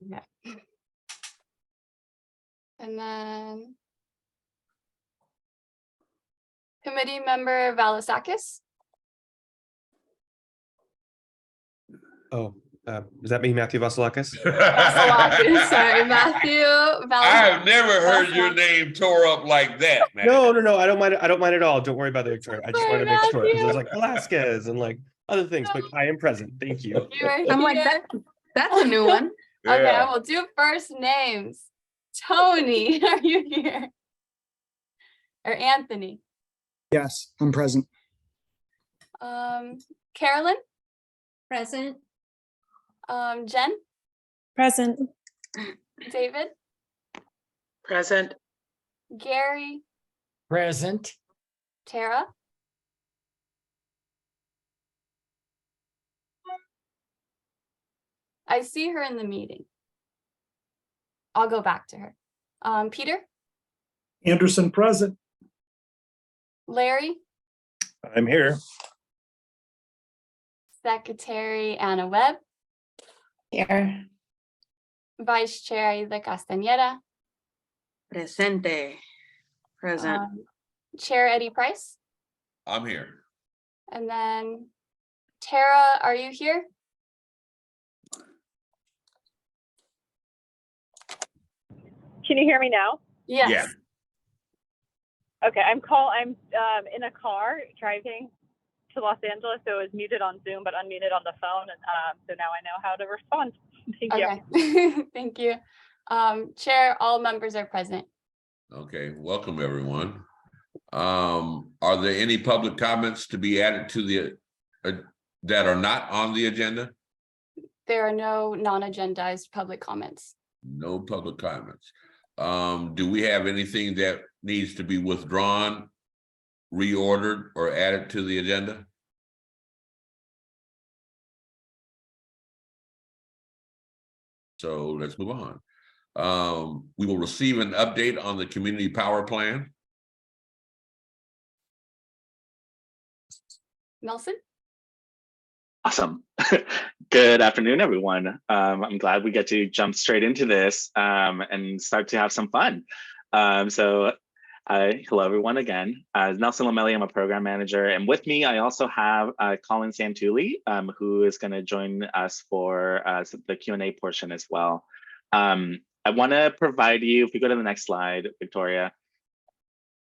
Okay. And then committee member Valasakis. Oh, does that mean Matthew Vasilakis? Vasilakis, sorry, Matthew Valasakis. I have never heard your name tore up like that, man. No, I don't mind. I don't mind at all. Don't worry about the Victoria. I just Sorry, wanted to make sure because Matthew. there's like Velasquez and like other things, but I am present. Thank you. I'm like, that's a new one. Okay, Yeah. I will do first names. Tony, are you here? Or Anthony? Yes, I'm present. Carolyn? Present. Jen? Present. David? Present. Gary? Present. Tara? I see her in the meeting. I'll go back to her. Peter? Anderson present. Larry? I'm here. Secretary Anna Webb? Here. Vice Chair Aida Castañeda? Presente. Present. Chair Eddie Price? I'm here. And then Tara, are you here? Can you hear me now? Yes. Yeah. Okay, I'm in a car driving to Los Angeles, so it was muted on Zoom but unmuted on the phone, and so now I know how to respond. Thank you. Okay. Thank you. Chair, all members are present. Okay, welcome everyone. Are there any public comments to be added to the that are not on the agenda? There are no non-agendized public comments. No public comments. Do we have anything that needs to be withdrawn, reordered, or added to the agenda? So let's move on. We will receive an update on the community power plan. Nelson? Awesome. Good afternoon, everyone. I'm glad we get to jump straight into this and start to have some fun. Hello, everyone, again. Nelson Lamelli, I'm a program manager. And with me, I also have Colin Santulli, who is going to join us for the Q&A portion as well. I want to provide you, if we go to the next slide, Victoria,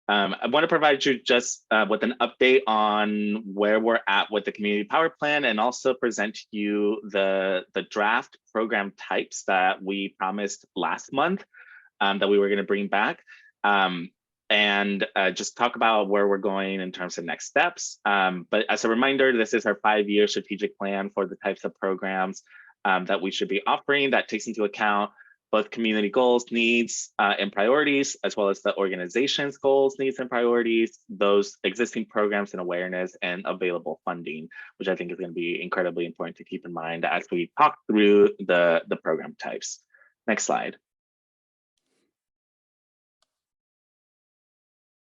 I want to provide you just with an update on where we're at with the community power plan, and also present to you the draft program types that we promised last month that we were going to bring back, and just talk about where we're going in terms of next steps. But as a reminder, this is our 5-year strategic plan for the types of programs that we should be offering, that takes into account both community goals, needs, and priorities, as well as the organization's goals, needs, and priorities, those existing programs and awareness, and available funding, which I think is going to be incredibly important to keep in mind as we talk through the program types. Next slide.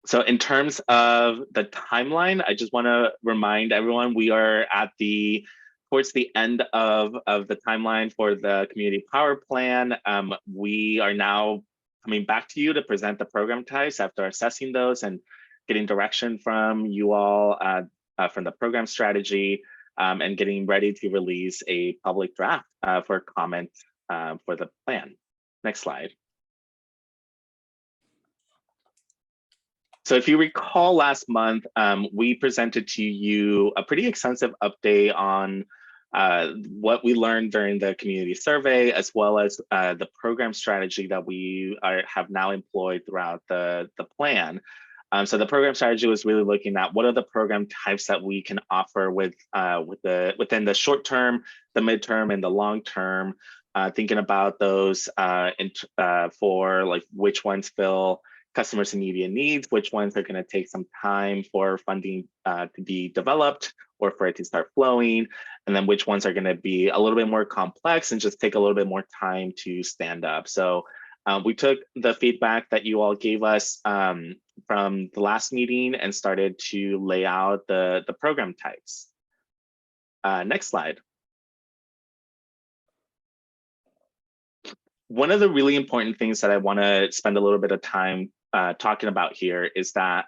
So in terms of the timeline, I just want to remind everyone we are at towards the end of the timeline for the community power plan. We are now coming back to you to present the program types after assessing those and getting direction from you all from the program strategy, and getting ready to release a public draft for comment for the plan. Next slide. So if you recall last month, we presented to you a pretty extensive update on what we learned during the community survey, as well as the program strategy that we have now employed throughout the plan. So the program strategy was really looking at what are the program types that we can offer within the short term, the midterm, and the long term, thinking about those for like which ones fill customers' immediate needs, which ones are going to take some time for funding to be developed or for it to start flowing, and then which ones are going to be a little bit more complex and just take a little bit more time to stand up. So we took the feedback that you all gave us from the last meeting and started to lay out the program types. Next slide. one of the really important things that I want to spend a little bit of time talking about here is that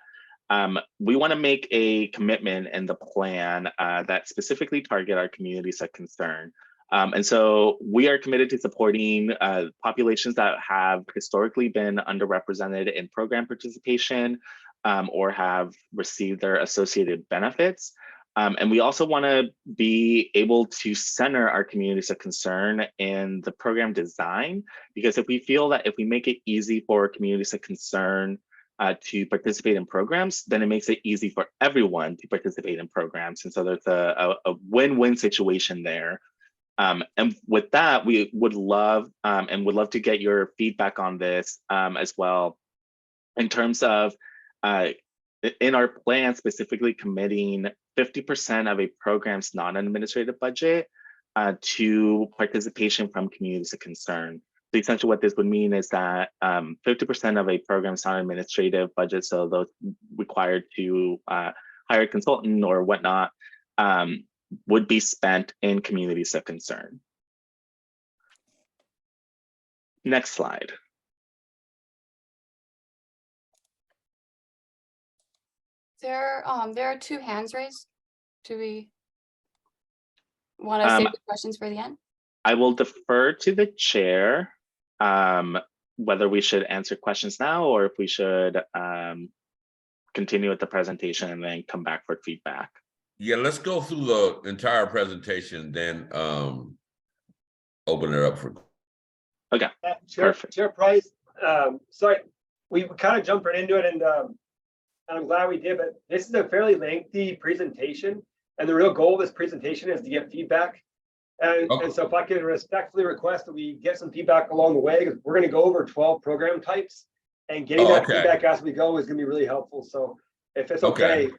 we want to make a commitment in the plan that specifically target our communities of concern. And so we are committed to supporting populations that have historically been underrepresented in program participation or have received their associated benefits. And we also want to be able to center our communities of concern in the program design, because if we feel that if we make it easy for communities of concern to participate in programs, then it makes it easy for everyone to participate in programs. And so there's a win-win situation there. And with that, we would love to get your feedback on this as well, in terms of in our plan specifically committing 50% of a program's non-administrative budget to participation from communities of concern. So essentially what this would mean is that 50% of a program's non-administrative budget, so those required to hire a consultant or whatnot, would be spent in communities of concern. Next slide. There are 2 hands raised. Do we want to save the questions for the end? I will defer to the chair whether we should answer questions now or if we should continue with the presentation and then come back for feedback. Yeah, let's go through the entire presentation, then open it up for. Okay, perfect. Chair Price, sorry, we kind of jumped right into it, and I'm glad we did, but this is a fairly lengthy presentation, and the real goal of this presentation is to get feedback. And so if I can respectfully request that we get some feedback along the way, because we're going to go over 12 program types, and getting that feedback as we go is going to be really helpful. So if it's okay.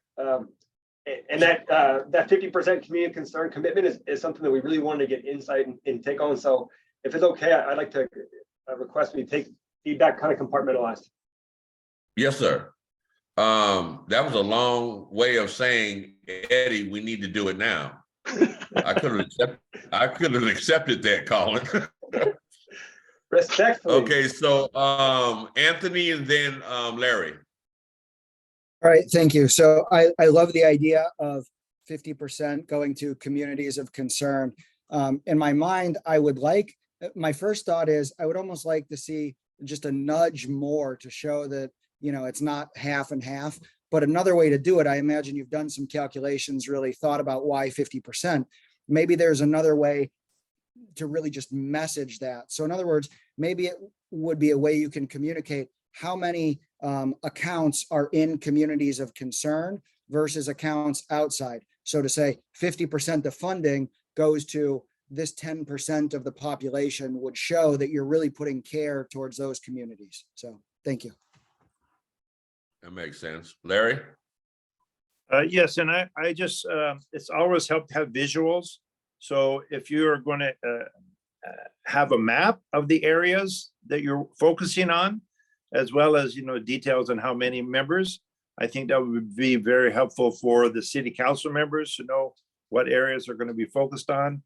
And that 50% community concern commitment is something that we really wanted to get insight and take on. So if it's okay, I'd like to request we take feedback kind of compartmentalized. Yes, sir. That was a long way of saying, Eddie, we need to do it now. I could have accepted that, Colin. Respectfully. Okay, so Anthony and then Larry. All right, thank you. So I love the idea of 50% going to communities of concern. In my mind, my first thought is I would almost like to see just a nudge more to show that, it's not half and half. But another way to do it, I imagine you've done some calculations, really thought about why 50%. Maybe there's another way to really just message that. So in other words, maybe it would be a way you can communicate how many accounts are in communities of concern versus accounts outside. So to say 50% of funding goes to this 10% of the population would show that you're really putting care towards those communities. So thank you. That makes sense. Larry? Yes, and I just, it's always helped to have visuals. So if you're going to have a map of the areas that you're focusing on, as well as, details on how many members, I think that would be very helpful for the city council members to know what areas are going to be focused on.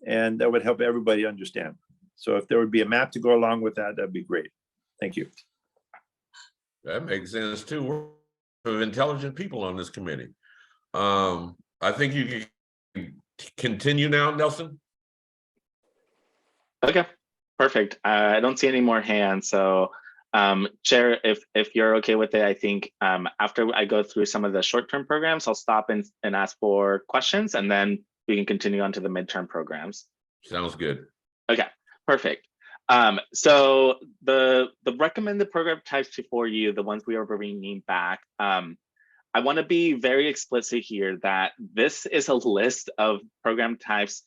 And that would help everybody understand. So if there would be a map to go along with that, that'd be great. Thank you. That makes sense too. We're intelligent people on this committee. I think you can continue now, Nelson. Okay, perfect. I don't see any more hands. So Chair, if you're okay with it, I think after I go through some of the short-term programs, I'll stop and ask for questions, and then we can continue on to the midterm programs. Sounds good. Okay, perfect. So the recommended program types for you, the ones we are bringing back, I want to be very explicit here that this is a list of program types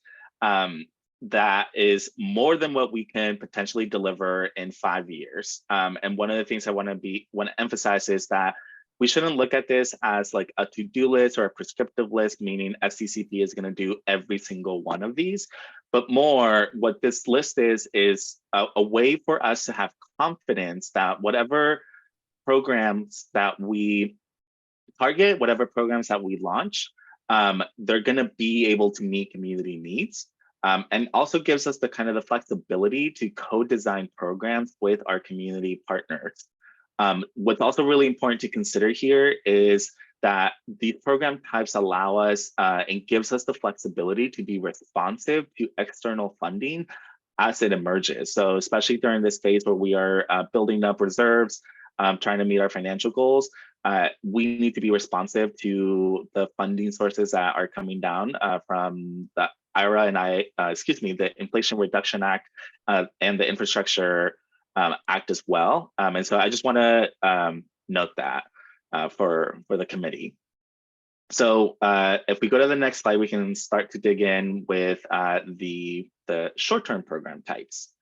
that is more than what we can potentially deliver in 5 years. And one of the things I want to emphasize is that we shouldn't look at this as like a to-do list or a prescriptive list, meaning SCCP is going to do every single one of these, but more what this list is a way for us to have confidence that whatever programs that we target, whatever programs that we launch, they're going to be able to meet community needs. and also gives us the kind of the flexibility to co-design programs with our community partners. What's also really important to consider here is that these program types allow us and gives us the flexibility to be responsive to external funding as it emerges. So especially during this phase where we are building up reserves, trying to meet our financial goals, we need to be responsive to the funding sources that are coming down from the IRA and the Inflation Reduction Act and the Infrastructure Act as well. And so I just want to note that for the committee. So if we go to the next slide, we can start to dig in with the short-term program types.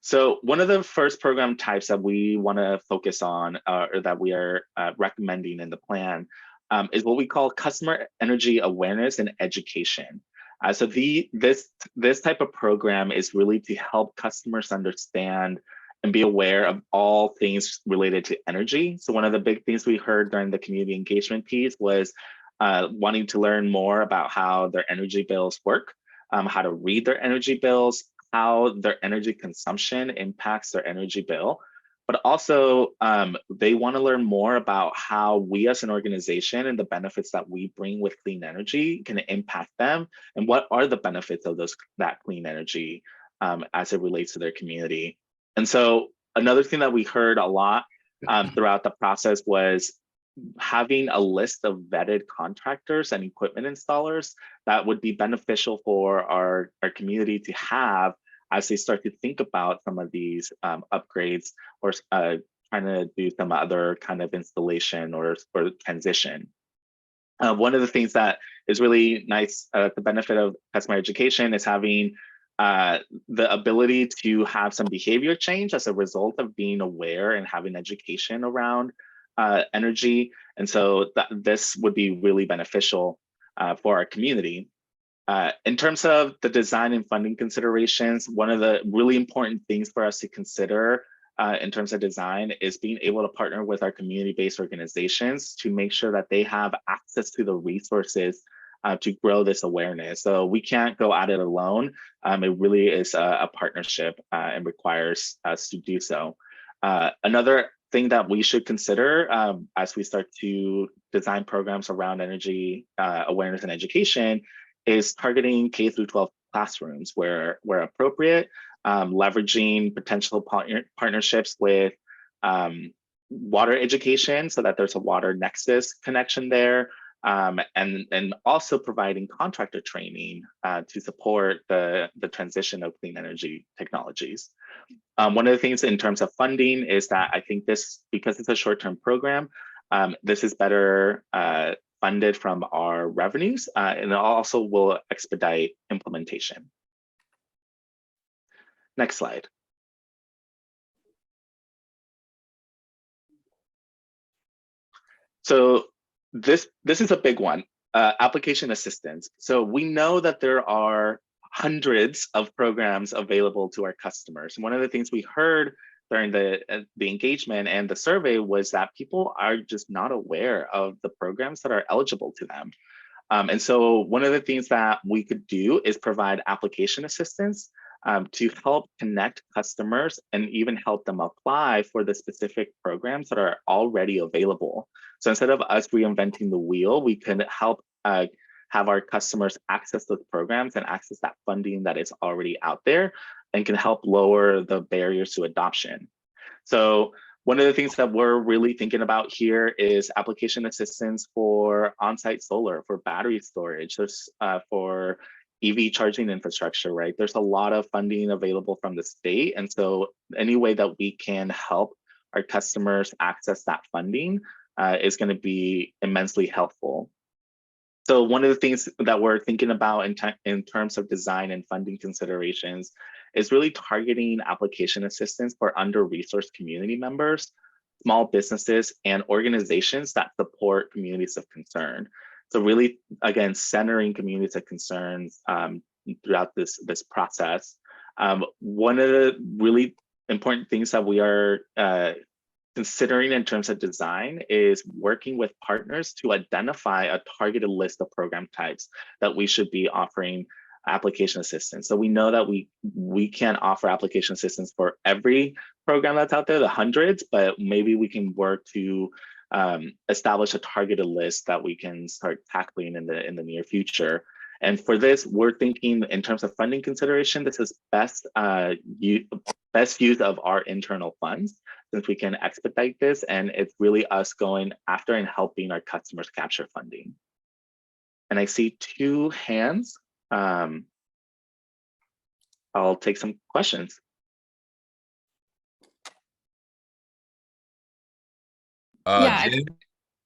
So one of the first program types that we want to focus on or that we are recommending in the plan is what we call customer energy awareness and education. So this type of program is really to help customers understand and be aware of all things related to energy. So one of the big things we heard during the community engagement piece was wanting to learn more about how their energy bills work, how to read their energy bills, how their energy consumption impacts their energy bill, but also they want to learn more about how we as an organization and the benefits that we bring with clean energy can impact them, and what are the benefits of that clean energy as it relates to their community. And so another thing that we heard a lot throughout the process was having a list of vetted contractors and equipment installers that would be beneficial for our community to have as they start to think about some of these upgrades or trying to do some other kind of installation or transition. One of the things that is really nice, the benefit of customer education is having the ability to have some behavior change as a result of being aware and having education around energy. And so this would be really beneficial for our community. In terms of the design and funding considerations, one of the really important things for us to consider in terms of design is being able to partner with our community-based organizations to make sure that they have access to the resources to grow this awareness. So we can't go at it alone. It really is a partnership and requires us to do so. Another thing that we should consider as we start to design programs around energy awareness and education is targeting K through 12 classrooms where appropriate, leveraging potential partnerships with water education so that there's a water nexus connection there, and also providing contractor training to support the transition of clean energy technologies. One of the things in terms of funding is that I think because it's a short-term program, this is better funded from our revenues, and it also will expedite implementation. Next slide. So this is a big one, application assistance. So we know that there are hundreds of programs available to our customers. And one of the things we heard during the engagement and the survey was that people are just not aware of the programs that are eligible to them. And so one of the things that we could do is provide application assistance to help connect customers and even help them apply for the specific programs that are already available. So instead of us reinventing the wheel, we can help have our customers access those programs and access that funding that is already out there and can help lower the barriers to adoption. So one of the things that we're really thinking about here is application assistance for on-site solar, for battery storage, there's for EV charging infrastructure, right? There's a lot of funding available from the state. And so any way that we can help our customers access that funding is going to be immensely helpful. So one of the things that we're thinking about in terms of design and funding considerations is really targeting application assistance for under-resourced community members, small businesses, and organizations that support communities of concern. So really, again, centering communities of concerns throughout this process. One of the really important things that we are considering in terms of design is working with partners to identify a targeted list of program types that we should be offering application assistance. So we know that we can't offer application assistance for every program that's out there, the hundreds, but maybe we can work to establish a targeted list that we can start tackling in the near future. And for this, we're thinking in terms of funding consideration, this is best use of our internal funds, since we can expedite this, and it's really us going after and helping our customers capture funding. And I see 2 hands. I'll take some questions. Yeah, Jen?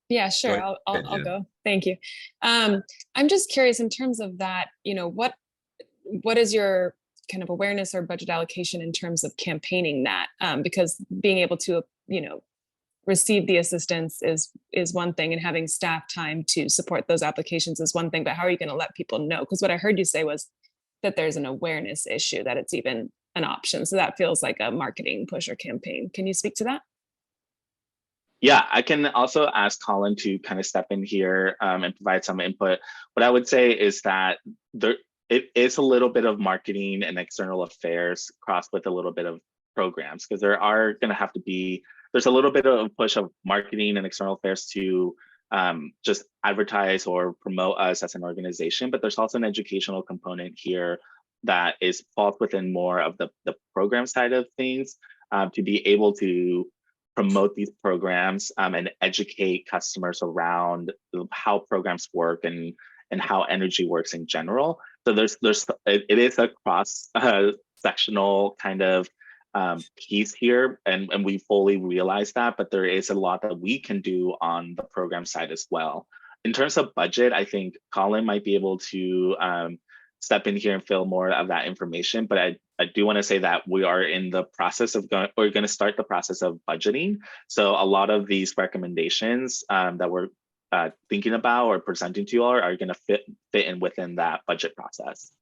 Yeah, sure. ahead, I'll Jen. go. Thank you. I'm just curious in terms of that, what is your kind of awareness or budget allocation in terms of campaigning that? Because being able to, receive the assistance is one thing, and having staff time to support those applications is one thing, but how are you going to let people know? Because what I heard you say was that there's an awareness issue, that it's even an option. So that feels like a marketing push or campaign. Can you speak to that? Yeah, I can also ask Colin to kind of step in here and provide some input. What I would say is that it is a little bit of marketing and external affairs crossed with a little bit of programs, because there's a little bit of a push of marketing and external affairs to just advertise or promote us as an organization, but there's also an educational component here that falls within more of the program side of things, to be able to promote these programs and educate customers around how programs work and how energy works in general. So it is a cross sectional kind of piece here, and we fully realize that, but there is a lot that we can do on the program side as well. In terms of budget, I think Colin might be able to step in here and fill more of that information, but I do want to say that we are in the process of we're going to start the process of budgeting. So a lot of these recommendations that we're thinking about or presenting to you all are going to fit in within that budget process.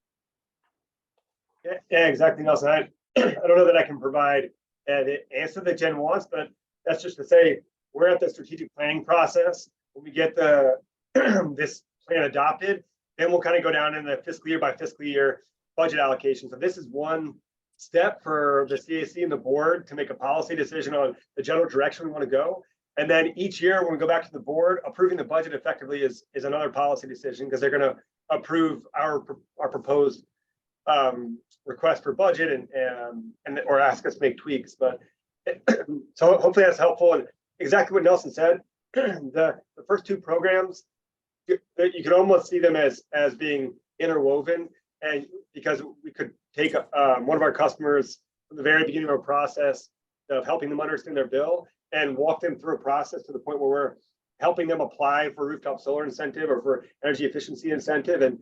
Yeah, exactly, Nelson. I don't know that I can provide the answer that Jen wants, but that's just to say we're at the strategic planning process. When we get this plan adopted, then we'll kind of go down in the fiscal year by fiscal year budget allocation. So this is one step for the CAC and the board to make a policy decision on the general direction we want to go. And then each year when we go back to the board, approving the budget effectively is another policy decision, because they're going to approve our proposed request for budget and or ask us to make tweaks. But so hopefully that's helpful. And exactly what Nelson said, the first 2 programs, you could almost see them as being interwoven, and because we could take one of our customers from the very beginning of our process of helping them understand their bill and walk them through a process to the point where we're helping them apply for rooftop solar incentive or for energy efficiency incentive. And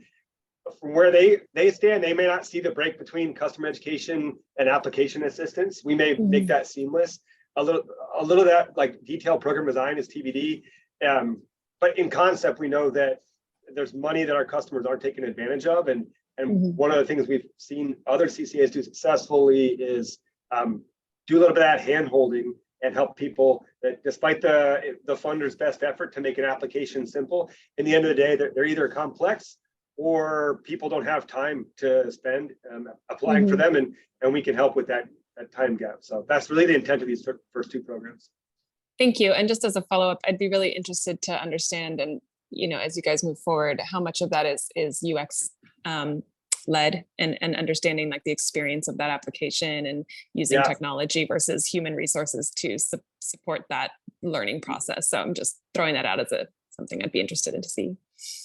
from where they stand, they may not see the break between customer education and application assistance. We may make that seamless. A little of that, like detailed program design, is TBD. But in concept, we know that there's money that our customers aren't taking advantage of. And one of the things we've seen other CCAs do successfully is do a little bit of that hand holding and help people that, despite the funder's best effort to make an application simple, in the end of the day, they're either complex or people don't have time to spend applying for them, and we can help with that time gap. So that's really the intent of these first 2 programs. Thank you. And just as a follow-up, I'd be really interested to understand, and as you guys move forward, how much of that is UX led and understanding like the experience of that application and using technology versus human resources to support that learning process. So I'm just throwing that out as something I'd be interested in to see.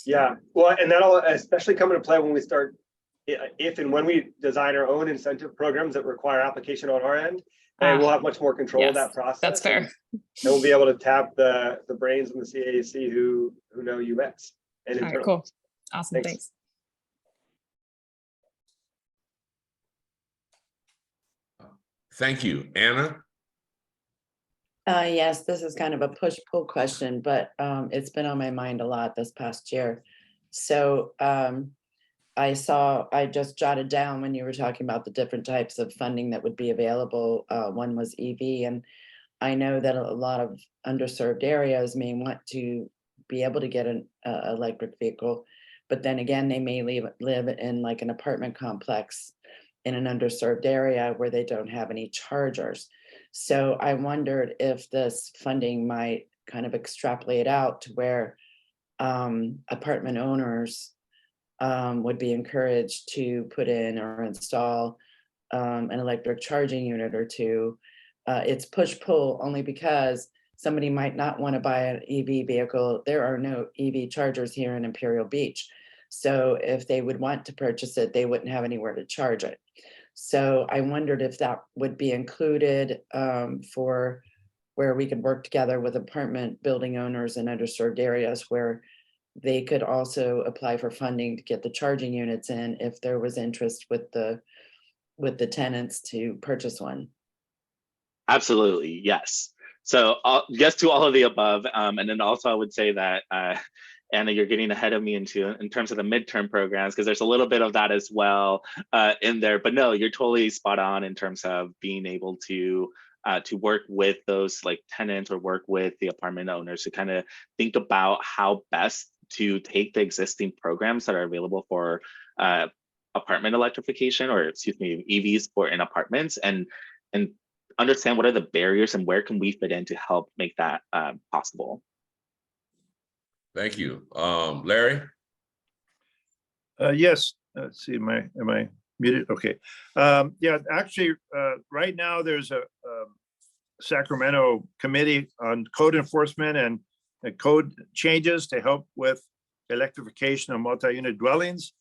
Yeah, well, and that'll especially come into play when we start, if and when we design our own incentive programs that require application on our end, and we'll have much more control of that process. That's fair. And we'll be able to tap the brains in the CAC who know UX and All internal. right, cool. Awesome, thanks. Thank you. Anna? Yes, this is kind of a push-pull question, but it's been on my mind a lot this past year. So I just jotted down when you were talking about the different types of funding that would be available. One was EV, and I know that a lot of underserved areas may want to be able to get an electric vehicle, but then again, they may live in like an apartment complex in an underserved area where they don't have any chargers. So I wondered if this funding might kind of extrapolate out to where apartment owners would be encouraged to put in or install an electric charging unit or two. It's push-pull only because somebody might not want to buy an EV vehicle. There are no EV chargers here in Imperial Beach. So if they would want to purchase it, they wouldn't have anywhere to charge it. So I wondered if that would be included for where we could work together with apartment building owners in underserved areas where they could also apply for funding to get the charging units in if there was interest with the tenants to purchase one. Absolutely, yes. So yes to all of the above. And then also I would say that, Anna, you're getting ahead of me in terms of the midterm programs, because there's a little bit of that as well in there. But no, you're totally spot on in terms of being able to work with those like tenants or work with the apartment owners to kind of think about how best to take the existing programs that are available for apartment electrification, or excuse me, EVs for in apartments, and understand what are the barriers and where can we fit in to help make that possible. Thank you. Larry? Yes, let's see, am I muted? Okay. Yeah, actually, right now there's a Sacramento committee on code enforcement and code changes to help with electrification of multi-unit dwellings.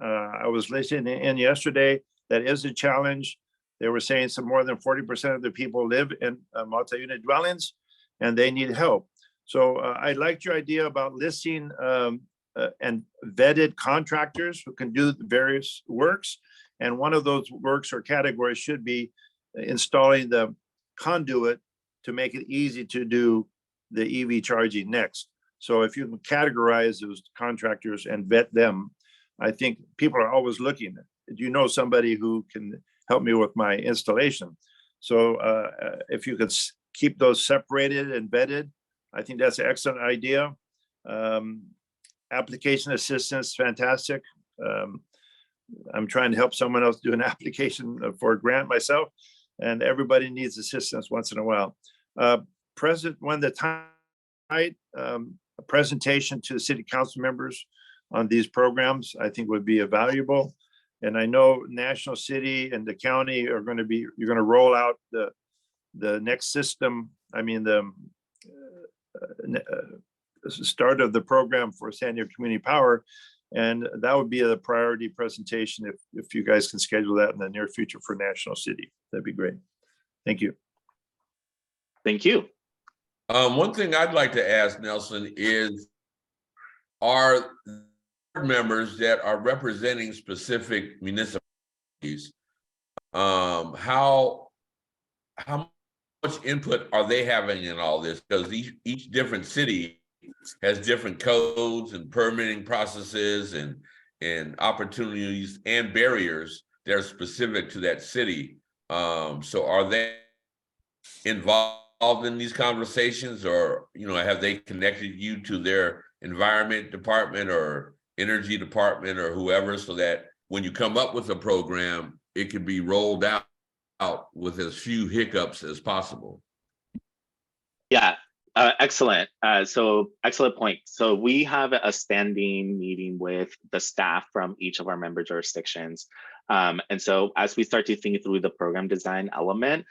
I was listening in yesterday. That is a challenge. They were saying some more than 40% of the people live in multi-unit dwellings and they need help. So I liked your idea about listing and vetted contractors who can do the various works. And one of those works or categories should be installing the conduit to make it easy to do the EV charging next. So if you can categorize those contractors and vet them, I think people are always looking. Do you know somebody who can help me with my installation? So if you could keep those separated and vetted, I think that's an excellent idea. Application assistance, fantastic. I'm trying to help someone else do an application for a grant myself, and everybody needs assistance once in a while. When the time, a presentation to the city council members on these programs, I think would be valuable. And I know National City and the county are going to be, you're going to roll out the next system. I mean, the start of the program for San Diego Community Power. And that would be a priority presentation if you guys can schedule that in the near future for National City. That'd be great. Thank you. Thank you. One thing I'd like to ask, Nelson, is are members that are representing specific municipalities, how much input are they having in all this? Because each different city has different codes and permitting processes and opportunities and barriers that are specific to that city. So are they involved in these conversations, or have they connected you to their environment department or energy department or whoever, so that when you come up with a program, it can be rolled out with as few hiccups as possible? Yeah, excellent. So excellent point. So we have a standing meeting with the staff from each of our member jurisdictions. And so as we start to think through the program design element,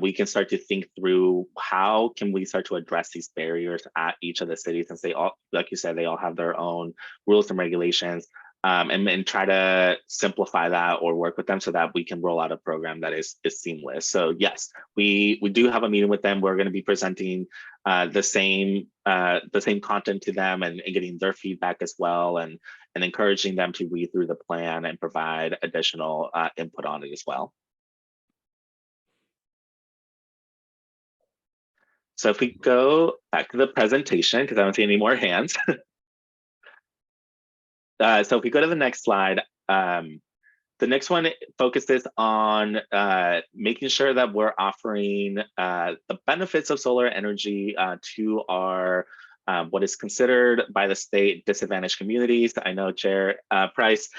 we can start to think through how can we start to address these barriers at each of the cities, since they all, like you said, they all have their own rules and regulations, and try to simplify that or work with them so that we can roll out a program that is seamless. So yes, we do have a meeting with them. We're going to be presenting the same content to them and getting their feedback as well, and encouraging them to read through the plan and provide additional input on it as well. So if we go back to the presentation, because I don't see any more hands. So if we go to the next slide, The next one focuses on making sure that we're offering the benefits of solar energy to our what is considered by the state disadvantaged communities. I know Chair Price,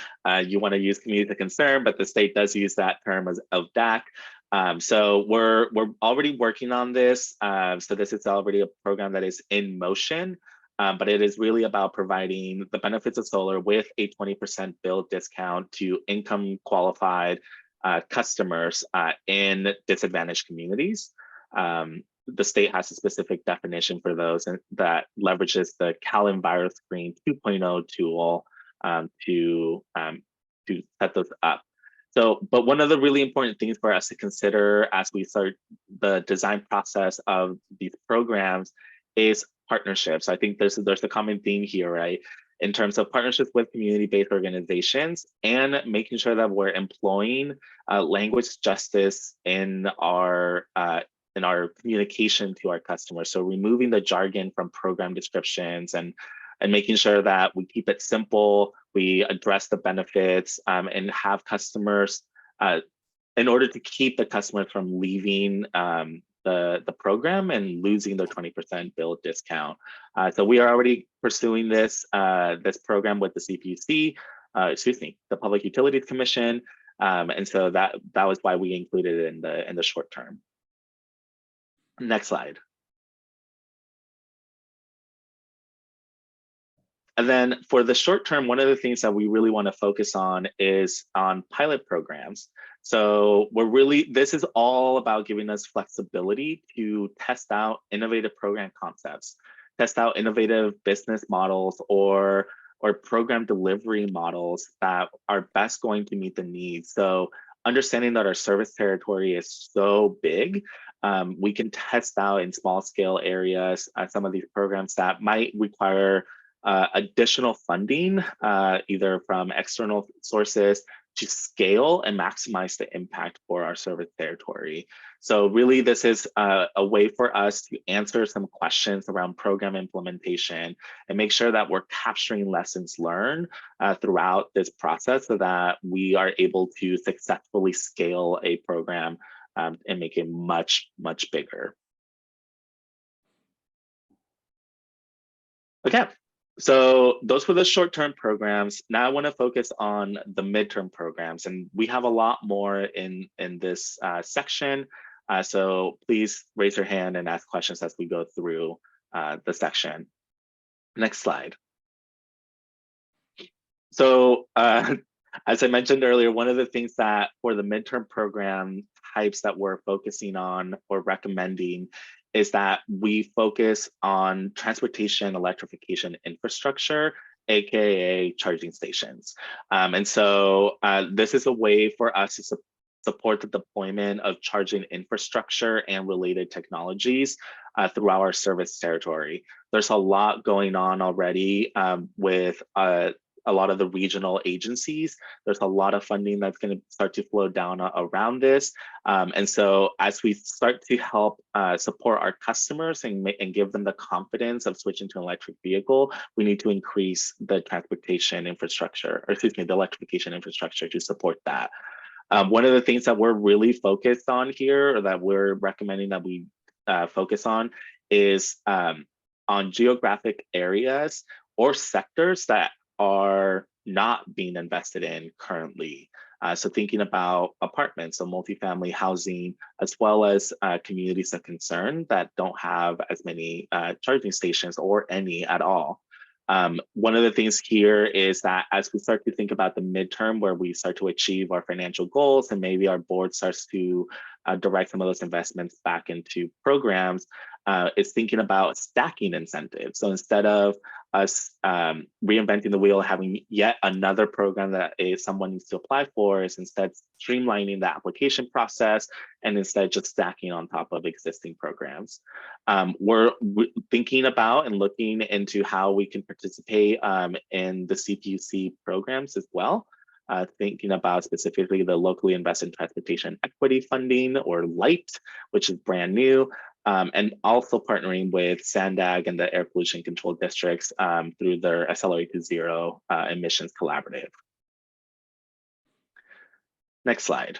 you want to use community of concern, but the state does use that term of DAC. So we're already working on this. So this is already a program that is in motion. But it is really about providing the benefits of solar with a 20% bill discount to income qualified customers in disadvantaged communities. The state has a specific definition for those and that leverages the Cal EnviroScreen 2.0 tool to set those up. So, but one of the really important things for us to consider as we start the design process of these programs is partnerships. I think there's a common theme here, right? In terms of partnerships with community-based organizations and making sure that we're employing language justice in our communication to our customers. So removing the jargon from program descriptions and making sure that we keep it simple, we address the benefits and have customers, in order to keep the customers from leaving the program and losing their 20% bill discount. So we are already pursuing this program with the CPUC, the Public Utilities Commission. And so that was why we included it in the short term. Next slide. And then for the short term, one of the things that we really want to focus on is on pilot programs. So this is all about giving us flexibility to test out innovative program concepts, test out innovative business models or program delivery models that are best going to meet the needs. So understanding that our service territory is so big, we can test out in small scale areas some of these programs that might require additional funding, either from external sources to scale and maximize the impact for our service territory. So really this is a way for us to answer some questions around program implementation and make sure that we're capturing lessons learned throughout this process so that we are able to successfully scale a program and make it much, much bigger. Okay. So those were the short-term programs. Now I want to focus on the midterm programs, and we have a lot more in this section. So please raise your hand and ask questions as we go through the section. Next slide. So as I mentioned earlier, one of the things that for the midterm program types that we're focusing on or recommending is that we focus on transportation electrification infrastructure, AKA charging stations. And so this is a way for us to support the deployment of charging infrastructure and related technologies throughout our service territory. There's a lot going on already with a lot of the regional agencies. There's a lot of funding that's going to start to flow down around this. And so as we start to help support our customers and give them the confidence of switching to an electric vehicle, we need to increase the transportation infrastructure, or excuse me, the electrification infrastructure to support that. One of the things that we're really focused on here, or that we're recommending that we focus on, is on geographic areas or sectors that are not being invested in currently. So thinking about apartments, so multifamily housing, as well as communities of concern that don't have as many charging stations or any at all. One of the things here is that as we start to think about the midterm, where we start to achieve our financial goals and maybe our board starts to direct some of those investments back into programs, is thinking about stacking incentives. So instead of us reinventing the wheel, having yet another program that someone needs to apply for, is instead streamlining the application process and instead just stacking on top of existing programs. We're thinking about and looking into how we can participate in the CPUC programs as well. Thinking about specifically the locally invested transportation equity funding, or LIGHT, which is brand new, and also partnering with SANDAG and the air pollution control districts through their Accelerate to Zero emissions collaborative. Next slide.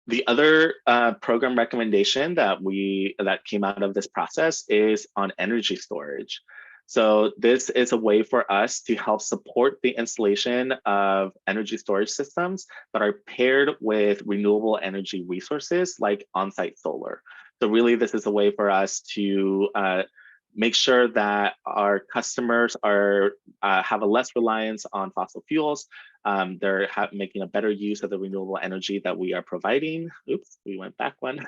The other program recommendation that came out of this process is on energy storage. So this is a way for us to help support the installation of energy storage systems that are paired with renewable energy resources like on-site solar. So really, this is a way for us to make sure that our customers are have a less reliance on fossil fuels. They're making a better use of the renewable energy that we are providing. Oops, we went back one.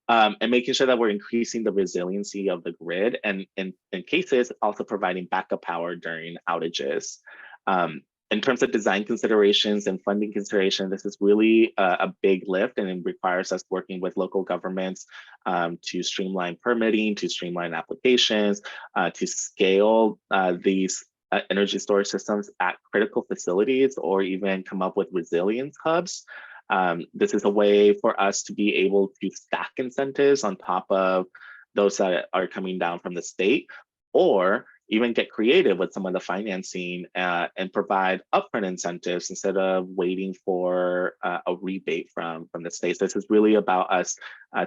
And making sure that we're increasing the resiliency of the grid, and in cases also providing backup power during outages. In terms of design considerations and funding consideration, this is really a big lift, and it requires us working with local governments to streamline permitting, to streamline applications, to scale these energy storage systems at critical facilities, or even come up with resilience hubs. This is a way for us to be able to stack incentives on top of those that are coming down from the state, or even get creative with some of the financing and provide upfront incentives instead of waiting for a rebate from the states. This is really about us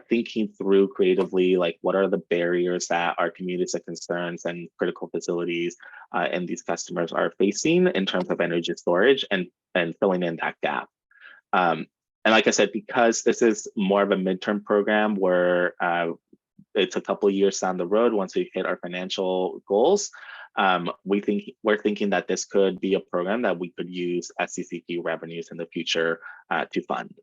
thinking through creatively, like what are the barriers that our communities of concerns and critical facilities and these customers are facing in terms of energy storage, and filling in that gap. And like I said, because this is more of a midterm program where it's a couple of years down the road once we hit our financial goals, we're thinking that this could be a program that we could use SCCQ revenues in the future to fund.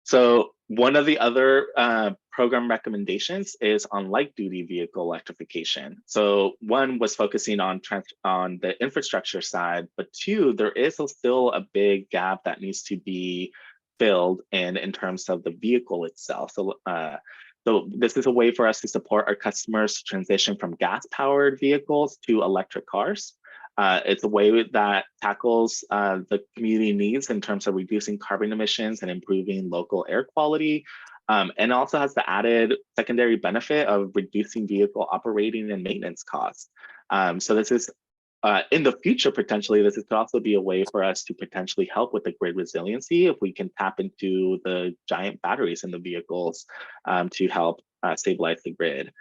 So one of the other program recommendations is on light duty vehicle electrification. So one was focusing on the infrastructure side, but two, there is still a big gap that needs to be filled in terms of the vehicle itself. So this is a way for us to support our customers to transition from gas-powered vehicles to electric cars. It's a way that tackles the community needs in terms of reducing carbon emissions and improving local air quality, and also has the added secondary benefit of reducing vehicle operating and maintenance costs. So this is, in the future, potentially, this could also be a way for us to potentially help with the grid resiliency if we can tap into the giant batteries in the vehicles to help stabilize the grid.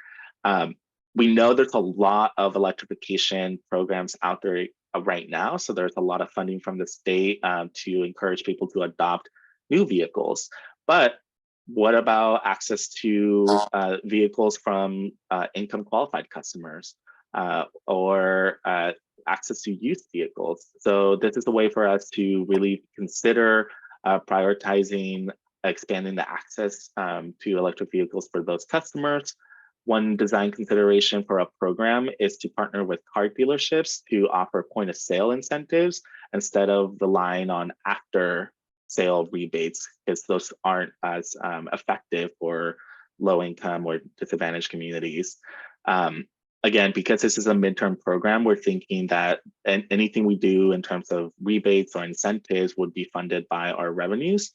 We know there's a lot of electrification programs out there right now. So there's a lot of funding from the state to encourage people to adopt new vehicles. But what about access to vehicles from income qualified customers or access to used vehicles? So this is a way for us to really consider prioritizing expanding the access to electric vehicles for those customers. One design consideration for a program is to partner with car dealerships to offer point of sale incentives instead of relying on after sale rebates, because those aren't as effective for low income or disadvantaged communities. Again, because this is a midterm program, we're thinking that anything we do in terms of rebates or incentives would be funded by our revenues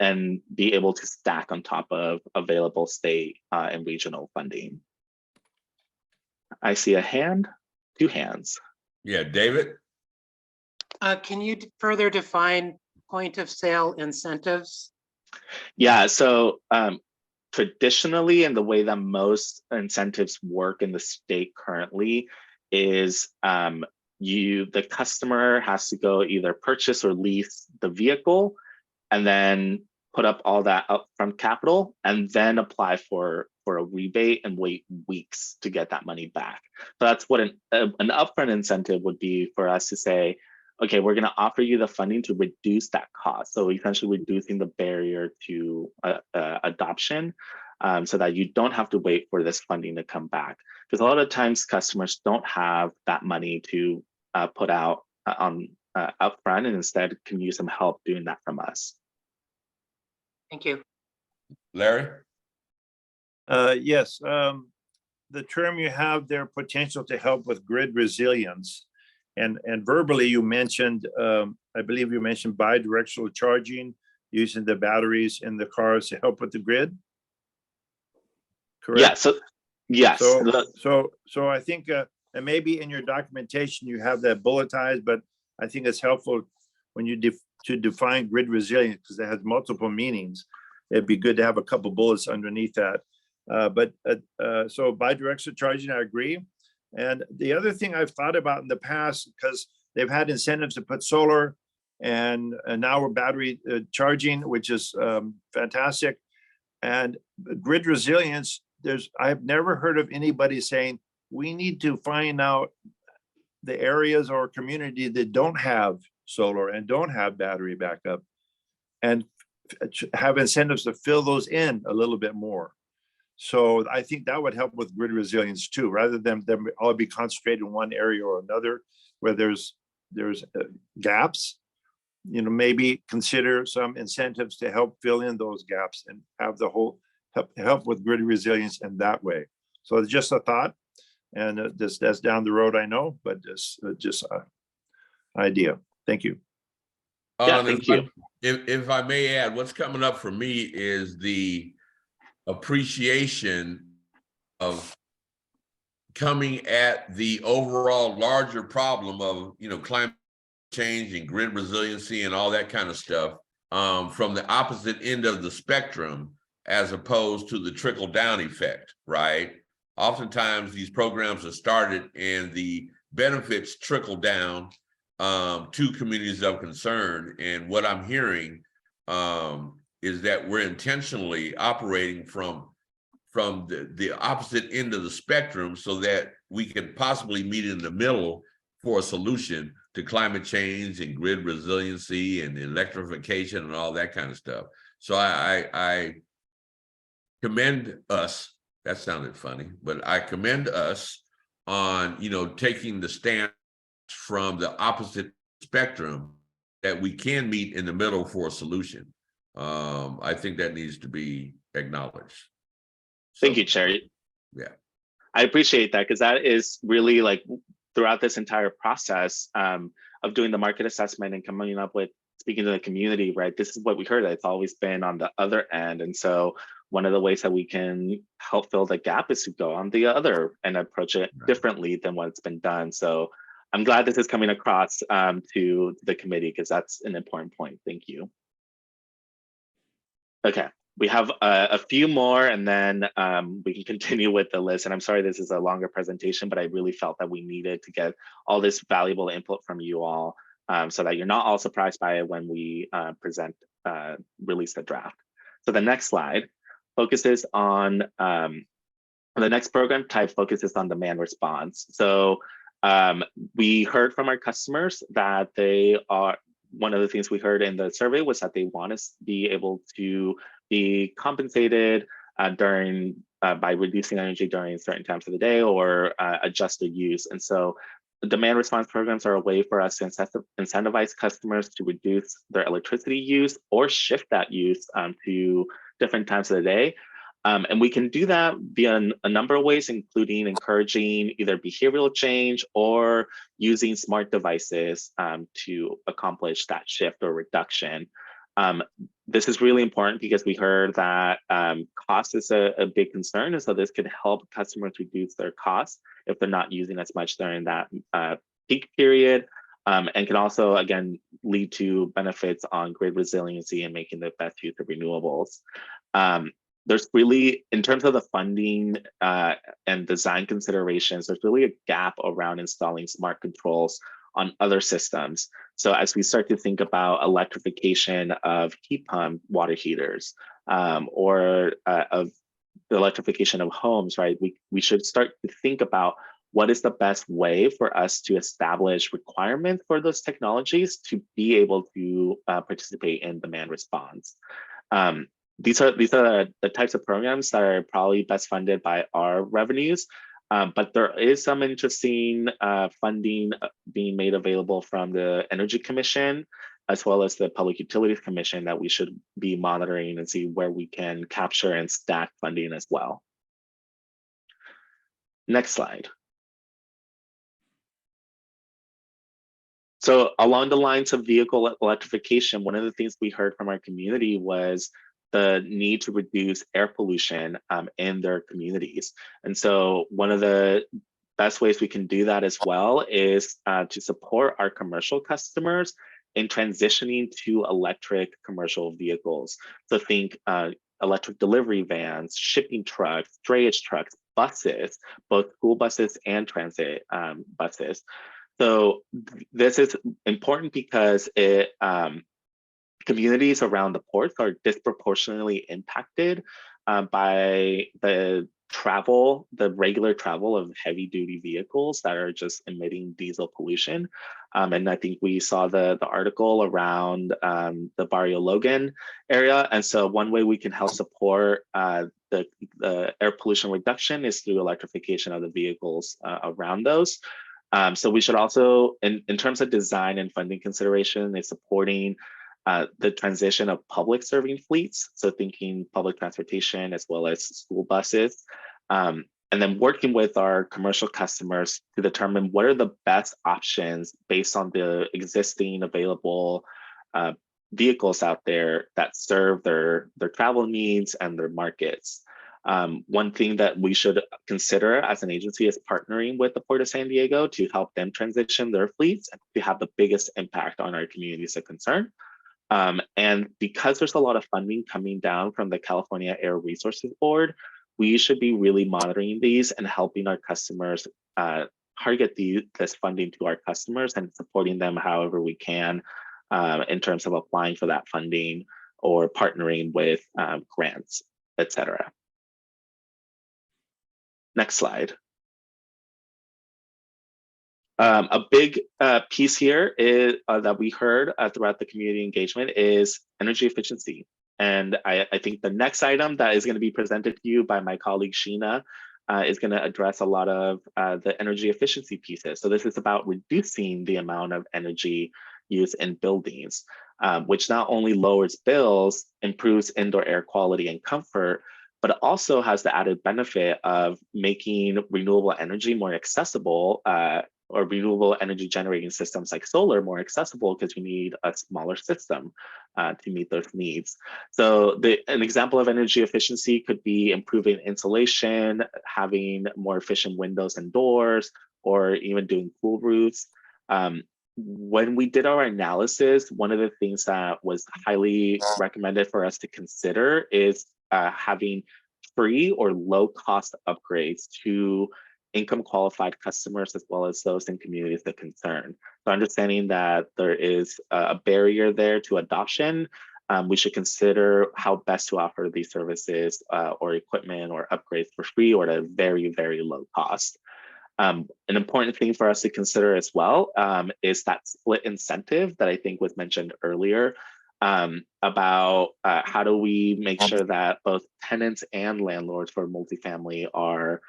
and be able to stack on top of available state and regional funding. I see a hand, two hands. Yeah, David? Can you further define point of sale incentives? Yeah, so traditionally, and the way that most incentives work in the state currently is the customer has to go either purchase or lease the vehicle and then put up all that upfront capital and then apply for a rebate and wait weeks to get that money back. So that's what an upfront incentive would be for us to say, okay, we're going to offer you the funding to reduce that cost. So essentially reducing the barrier to adoption so that you don't have to wait for this funding to come back. Because a lot of times customers don't have that money to put out on upfront, and instead can use some help doing that from us. Thank you. Larry? Yes, the term you have there, potential to help with grid resilience. And verbally you mentioned, I believe you mentioned bi-directional charging, using the batteries in the cars to help with the grid. Correct? Yeah, so yes. So I think and maybe in your documentation, you have that bulletized, but I think it's helpful when you define grid resilience, because it has multiple meanings. It'd be good to have a couple bullets underneath that. So bidirectional charging, I agree. And the other thing I've thought about in the past, because they've had incentives to put solar and now we're battery charging, which is fantastic. And grid resilience, I've never heard of anybody saying, we need to find out the areas or community that don't have solar and don't have battery backup and have incentives to fill those in a little bit more. So I think that would help with grid resilience too, rather than them all be concentrated in one area or another where there's gaps. You know, maybe consider some incentives to help fill in those gaps and have the whole help with grid resilience in that way. So it's just a thought, and that's down the road, I know, but just idea. Thank you. Yeah, thank you. If I may add, what's coming up for me is the appreciation of coming at the overall larger problem of, you know, climate change and grid resiliency and all that kind of stuff from the opposite end of the spectrum, as opposed to the trickle down effect, right? Oftentimes these programs are started and the benefits trickle down to communities of concern. And what I'm hearing is that we're intentionally operating from the opposite end of the spectrum so that we can possibly meet in the middle for a solution to climate change and grid resiliency and electrification and all that kind of stuff. So I commend us, that sounded funny, but I commend us on, you know, taking the stance from the opposite spectrum that we can meet in the middle for a solution. I think that needs to be acknowledged. Thank you, Cherry. Yeah. I appreciate that, because that is really like throughout this entire process of doing the market assessment and coming up with speaking to the community, right? This is what we heard. It's always been on the other end. And so one of the ways that we can help fill the gap is to go on the other and approach it differently than what's been done. So I'm glad this is coming across to the committee, because that's an important point. Thank you. Okay, we have a few more, and then we can continue with the list. And I'm sorry this is a longer presentation, but I really felt that we needed to get all this valuable input from you all so that you're not all surprised by it when we release the draft. So the next slide focuses on, the next program type focuses on demand response. So we heard from our customers that one of the things we heard in the survey was that they want to be able to be compensated by reducing energy during certain times of the day or adjust the use. And so the demand response programs are a way for us to incentivize customers to reduce their electricity use or shift that use to different times of the day. And we can do that via a number of ways, including encouraging either behavioral change or using smart devices to accomplish that shift or reduction. This is really important because we heard that cost is a big concern. And so this could help customers reduce their costs if they're not using as much during that peak period, and can also, again, lead to benefits on grid resiliency and making the best use of renewables. There's really, in terms of the funding and design considerations, there's really a gap around installing smart controls on other systems. So as we start to think about electrification of heat pump water heaters or of the electrification of homes, right? We should start to think about what is the best way for us to establish requirements for those technologies to be able to participate in demand response. These are the types of programs that are probably best funded by our revenues, but there is some interesting funding being made available from the Energy Commission, as well as the Public Utilities Commission, that we should be monitoring and see where we can capture and stack funding as well. Next slide. So along the lines of vehicle electrification, one of the things we heard from our community was the need to reduce air pollution in their communities. And so one of the best ways we can do that as well is to support our commercial customers in transitioning to electric commercial vehicles. So think electric delivery vans, shipping trucks, drayage trucks, buses, both school buses and transit buses. So this is important because it communities around the ports are disproportionately impacted by the regular travel of heavy duty vehicles that are just emitting diesel pollution. And I think we saw the article around the Barrio Logan area. And so one way we can help support the air pollution reduction is through electrification of the vehicles around those. So we should also, in terms of design and funding consideration, is supporting the transition of public serving fleets. So thinking public transportation as well as school buses. And then working with our commercial customers to determine what are the best options based on the existing available vehicles out there that serve their travel needs and their markets. One thing that we should consider as an agency is partnering with the Port of San Diego to help them transition their fleets and to have the biggest impact on our communities of concern. And because there's a lot of funding coming down from the California Air Resources Board, we should be really monitoring these and helping our customers target this funding to our customers and supporting them however we can in terms of applying for that funding or partnering with grants, etc. Next slide. A big piece here is that we heard throughout the community engagement is energy efficiency. And I think the next item that is going to be presented to you by my colleague Sheena is going to address a lot of the energy efficiency pieces. So this is about reducing the amount of energy used in buildings, which not only lowers bills, improves indoor air quality and comfort, but it also has the added benefit of making renewable energy more accessible or renewable energy generating systems like solar more accessible because you need a smaller system to meet those needs. So an example of energy efficiency could be improving insulation, having more efficient windows and doors, or even doing cool roofs. When we did our analysis, one of the things that was highly recommended for us to consider is having free or low cost upgrades to income qualified customers as well as those in communities of concern. So understanding that there is a barrier there to adoption, we should consider how best to offer these services or equipment or upgrades for free or at a very, very low cost. An important thing for us to consider as well is that split incentive that I think was mentioned earlier about how do we make sure that both tenants and landlords for multifamily are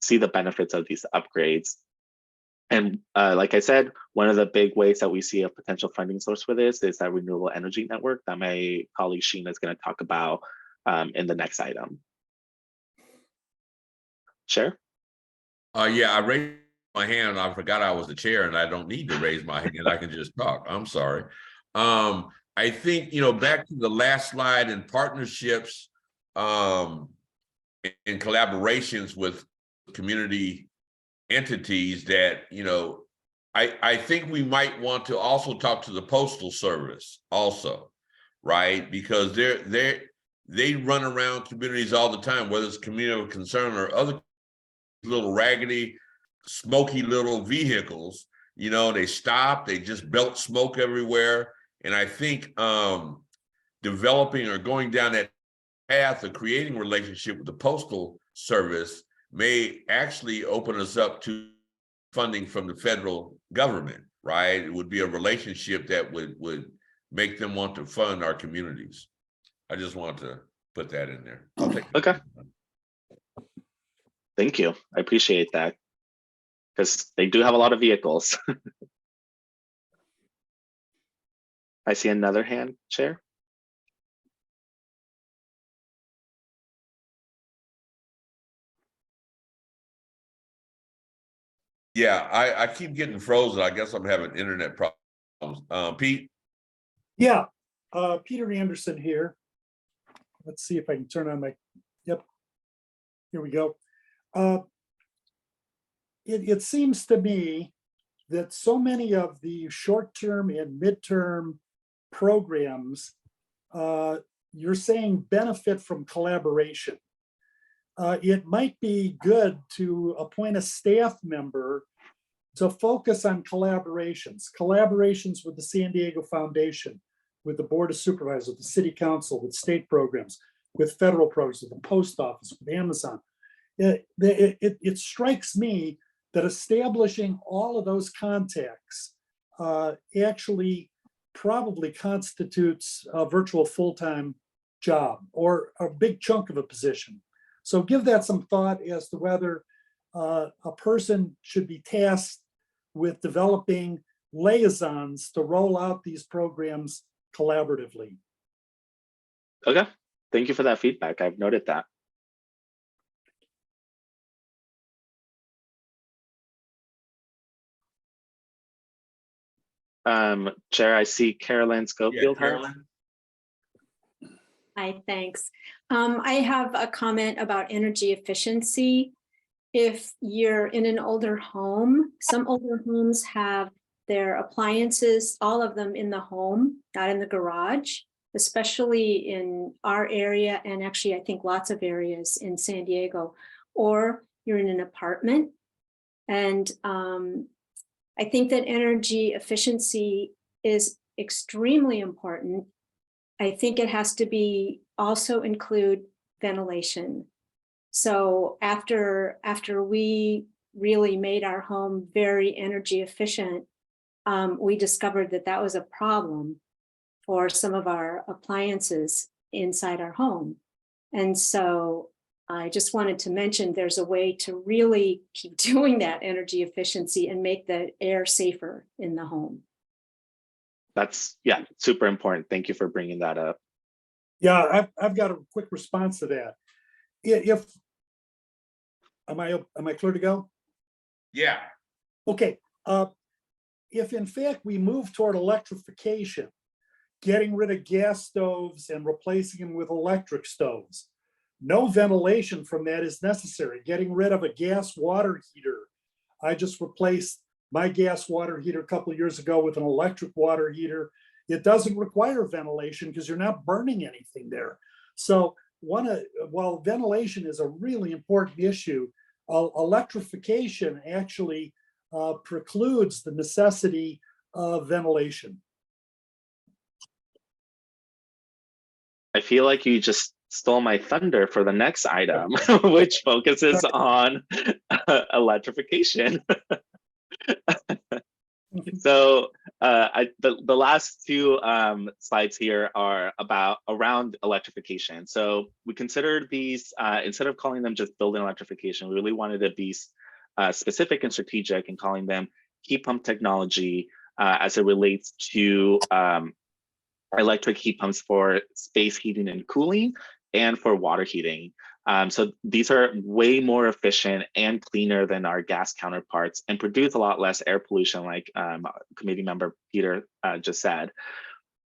see the benefits of these upgrades. And like I said, one of the big ways that we see a potential funding source for this is that renewable energy network that my colleague Sheena is going to talk about in the next item. Chair? Yeah, I raised my hand. I forgot I was the chair and I don't need to raise my hand. I can just talk. I'm sorry. I think, back to the last slide in partnerships and collaborations with community entities that, I think we might want to also talk to the Postal Service also, right? Because they run around communities all the time, whether it's community of concern or other little raggedy, smoky little vehicles, they stop, they just belt smoke everywhere. And I think developing or going down that path of creating a relationship with the Postal Service may actually open us up to funding from the federal government, right? It would be a relationship that would make them want to fund our communities. I just want to put that in there. I'll take it. Okay. Thank you. I appreciate that because they do have a lot of vehicles. I see another hand, Chair. Yeah, I keep getting frozen. I guess I'm having internet problems. Pete? Yeah, Peter Anderson here. Let's see if I can turn on my, yep. Here we go. it seems to me that so many of the short-term and midterm programs, you're saying benefit from collaboration. It might be good to appoint a staff member to focus on collaborations with the San Diego Foundation, with the Board of Supervisors, with the City Council, with state programs, with federal programs, with the post office, with Amazon. It strikes me that establishing all of those contacts actually probably constitutes a virtual full-time job or a big chunk of a position. So give that some thought as to whether a person should be tasked with developing liaisons to roll out these programs collaboratively. Okay, thank you for that feedback. I've noted that. Chair, I see Carolyn Schofield. Carolyn. Hi, thanks. I have a comment about energy efficiency. If you're in an older home, some older homes have their appliances, all of them in the home, not in the garage, especially in our area, and actually I think lots of areas in San Diego, or you're in an apartment. And I think that energy efficiency is extremely important. I think it has to be also include ventilation. So after we really made our home very energy efficient, we discovered that that was a problem for some of our appliances inside our home. And so I just wanted to mention there's a way to really keep doing that energy efficiency and make the air safer in the home. That's, yeah, super important. Thank you for bringing that up. Yeah, I've got a quick response to that. If, am I clear to go? Yeah. Okay, if in fact we move toward electrification, getting rid of gas stoves and replacing them with electric stoves, no ventilation from that is necessary. Getting rid of a gas water heater. I just replaced my gas water heater a couple of years ago with an electric water heater. It doesn't require ventilation because you're not burning anything there. So while ventilation is a really important issue, electrification actually precludes the necessity of ventilation. I feel like you just stole my thunder for the next item, which focuses on electrification. So the last two slides here are around electrification. So we considered these, instead of calling them just building electrification, we really wanted to be specific and strategic in calling them heat pump technology as it relates to electric heat pumps for space heating and cooling and for water heating. So these are way more efficient and cleaner than our gas counterparts and produce a lot less air pollution, like committee member Peter just said.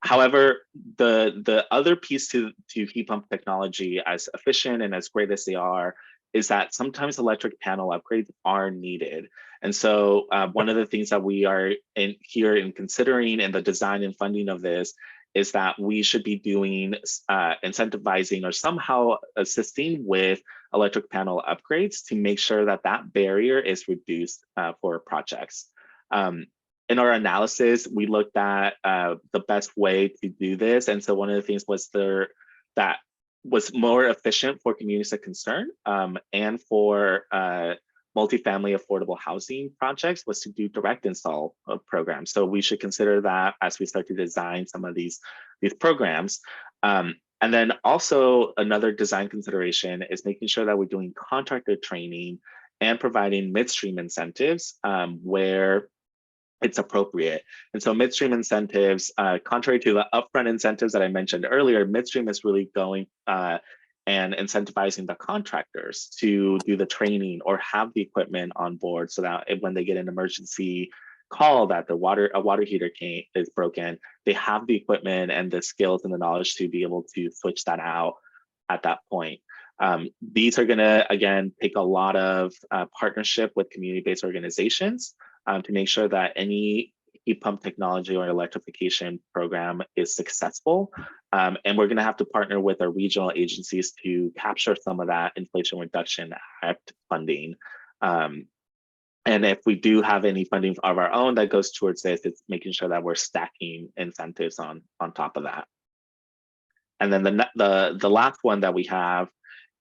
However, the other piece to heat pump technology, as efficient and as great as they are, is that sometimes electric panel upgrades are needed. And so one of the things that we are here in considering in the design and funding of this is that we should be doing incentivizing or somehow assisting with electric panel upgrades to make sure that that barrier is reduced for projects. In our analysis, we looked at the best way to do this. And so one of the things was that was more efficient for communities of concern and for multifamily affordable housing projects was to do direct install programs. So we should consider that as we start to design some of these programs. And then also another design consideration is making sure that we're doing contractor training and providing midstream incentives where it's appropriate. And so midstream incentives, contrary to the upfront incentives that I mentioned earlier, midstream is really going and incentivizing the contractors to do the training or have the equipment on board so that when they get an emergency call that a water heater is broken, they have the equipment and the skills and the knowledge to be able to switch that out at that point. These are going to, again, take a lot of partnership with community-based organizations to make sure that any heat pump technology or electrification program is successful. And we're going to have to partner with our regional agencies to capture some of that Inflation Reduction Act funding. And if we do have any funding of our own that goes towards this, it's making sure that we're stacking incentives on top of that. And then the last one that we have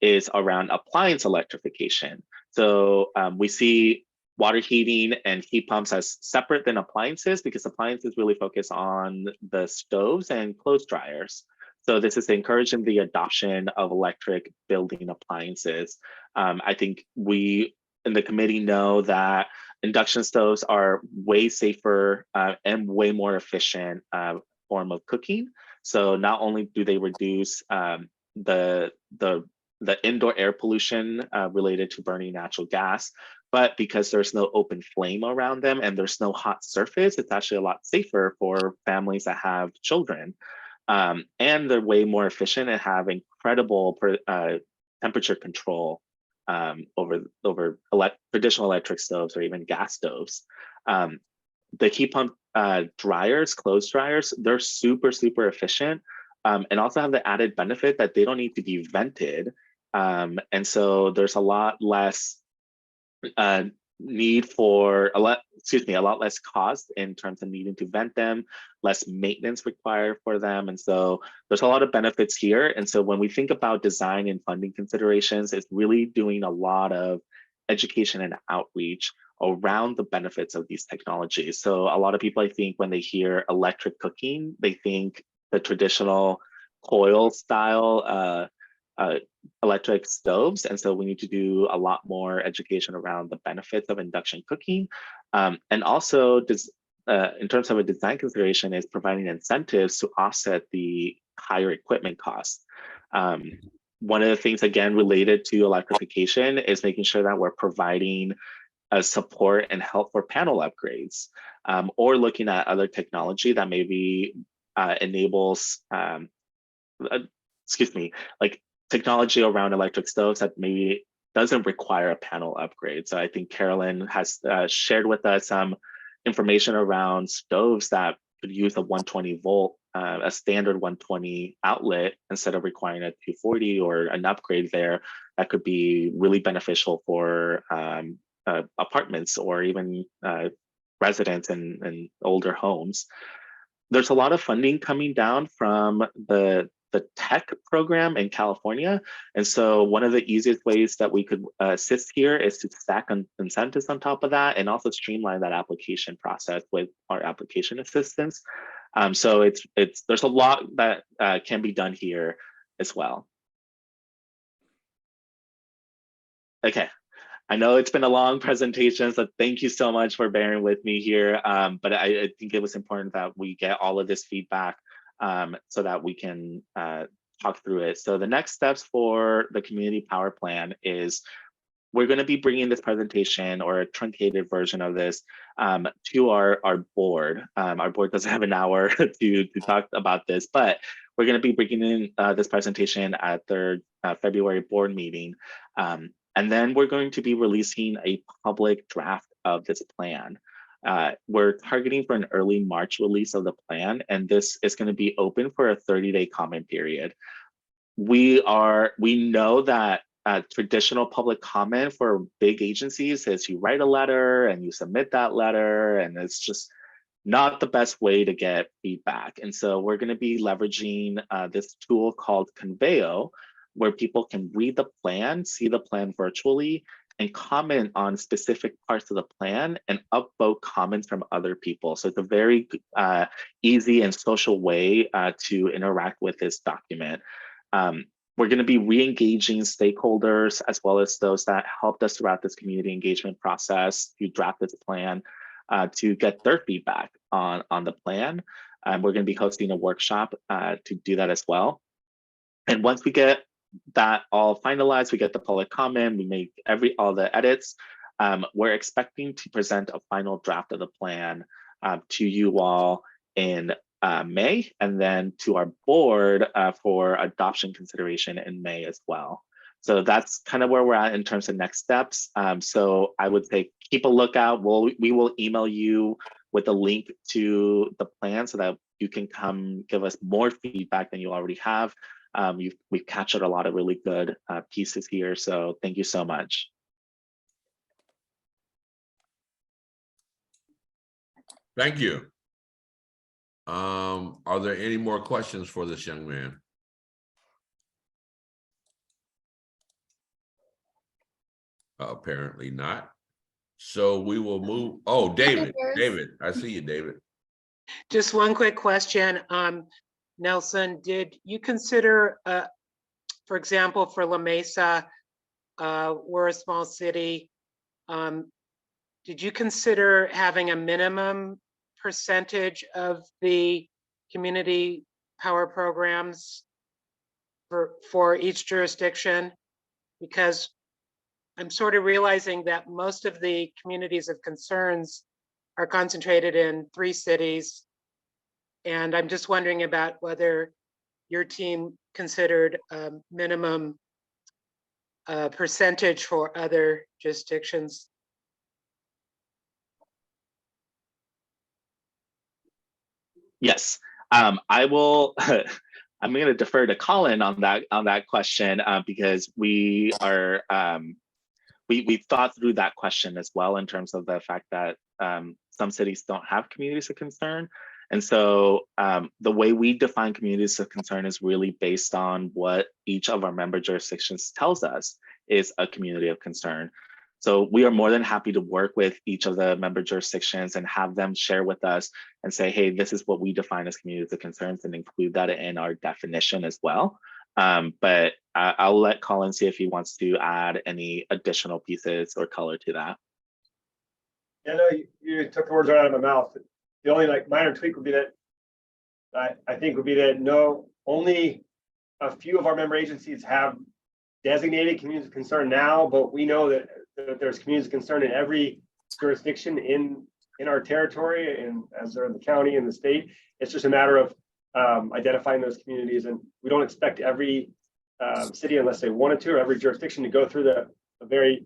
is around appliance electrification. So we see water heating and heat pumps as separate than appliances, because appliances really focus on the stoves and clothes dryers. So this is encouraging the adoption of electric building appliances. I think we in the committee know that induction stoves are way safer and way more efficient form of cooking. So not only do they reduce the indoor air pollution related to burning natural gas, but because there's no open flame around them and there's no hot surface, it's actually a lot safer for families that have children. And they're way more efficient and have incredible temperature control over traditional electric stoves or even gas stoves. The heat pump dryers, clothes dryers, they're super, super efficient and also have the added benefit that they don't need to be vented. And so there's a lot less need for a lot less cost in terms of needing to vent them, less maintenance required for them. And so there's a lot of benefits here. And so when we think about design and funding considerations, it's really doing a lot of education and outreach around the benefits of these technologies. So a lot of people, I think, when they hear electric cooking, they think the traditional coil style electric stoves. And so we need to do a lot more education around the benefits of induction cooking. And also in terms of a design consideration is providing incentives to offset the higher equipment costs. One of the things, again, related to electrification is making sure that we're providing support and help for panel upgrades, or looking at other technology that maybe enables, like technology around electric stoves that maybe doesn't require a panel upgrade. So I think Carolyn has shared with us some information around stoves that could use a 120 volt, a standard 120 outlet instead of requiring a 240 or an upgrade there. That could be really beneficial for apartments or even residents in older homes. There's a lot of funding coming down from the tech program in California. And so one of the easiest ways that we could assist here is to stack incentives on top of that and also streamline that application process with our application assistance. So there's a lot that can be done here as well. Okay. I know it's been a long presentation, so thank you so much for bearing with me here. But I think it was important that we get all of this feedback so that we can talk through it. So the next steps for the community power plan is we're going to be bringing this presentation or a truncated version of this to our board. Our board doesn't have an hour to talk about this, but we're going to be bringing in this presentation at their February board meeting. And then we're going to be releasing a public draft of this plan. We're targeting for an early March release of the plan, and this is going to be open for a 30-day comment period. We know that traditional public comment for big agencies is you write a letter and you submit that letter, and it's just not the best way to get feedback. And so we're going to be leveraging this tool called Conveo, where people can read the plan, see the plan virtually, and comment on specific parts of the plan and upvote comments from other people. So it's a very easy and social way to interact with this document. We're going to be re-engaging stakeholders as well as those that helped us throughout this community engagement process to draft this plan to get their feedback on the plan. We're going to be hosting a workshop to do that as well. And once we get that all finalized, we get the public comment, we make all the edits. We're expecting to present a final draft of the plan to you all in May, and then to our board for adoption consideration in May as well. So that's kind of where we're at in terms of next steps. So I would say keep a lookout. We will email you with a link to the plan so that you can come give us more feedback than you already have. We've captured a lot of really good pieces here. So thank you so much. Thank you. Are there any more questions for this young man? Apparently not. So we will move. Oh, David, I see you, David. Just one quick question. Nelson, did you consider, for example, for La Mesa, we're a small city. Did you consider having a minimum percentage of the community power programs for each jurisdiction? Because I'm sort of realizing that most of the communities of concerns are concentrated in 3 cities. And I'm just wondering about whether your team considered a minimum percentage for other jurisdictions. Yes, I will. I'm going to defer to Colin on that question because we are. We thought through that question as well in terms of the fact that some cities don't have communities of concern. And so the way we define communities of concern is really based on what each of our member jurisdictions tells us is a community of concern. So we are more than happy to work with each of the member jurisdictions and have them share with us and say, hey, this is what we define as communities of concerns, and include that in our definition as well. But I'll let Colin see if he wants to add any additional pieces or color to that. Yeah, no, you took the words right out of my mouth. The only minor tweak would be that I think would be that no, only a few of our member agencies have designated communities of concern now, but we know that there's communities of concern in every jurisdiction in our territory, and as they're in the county and the state. It's just a matter of identifying those communities, and we don't expect every city, unless they wanted to, or every jurisdiction to go through the very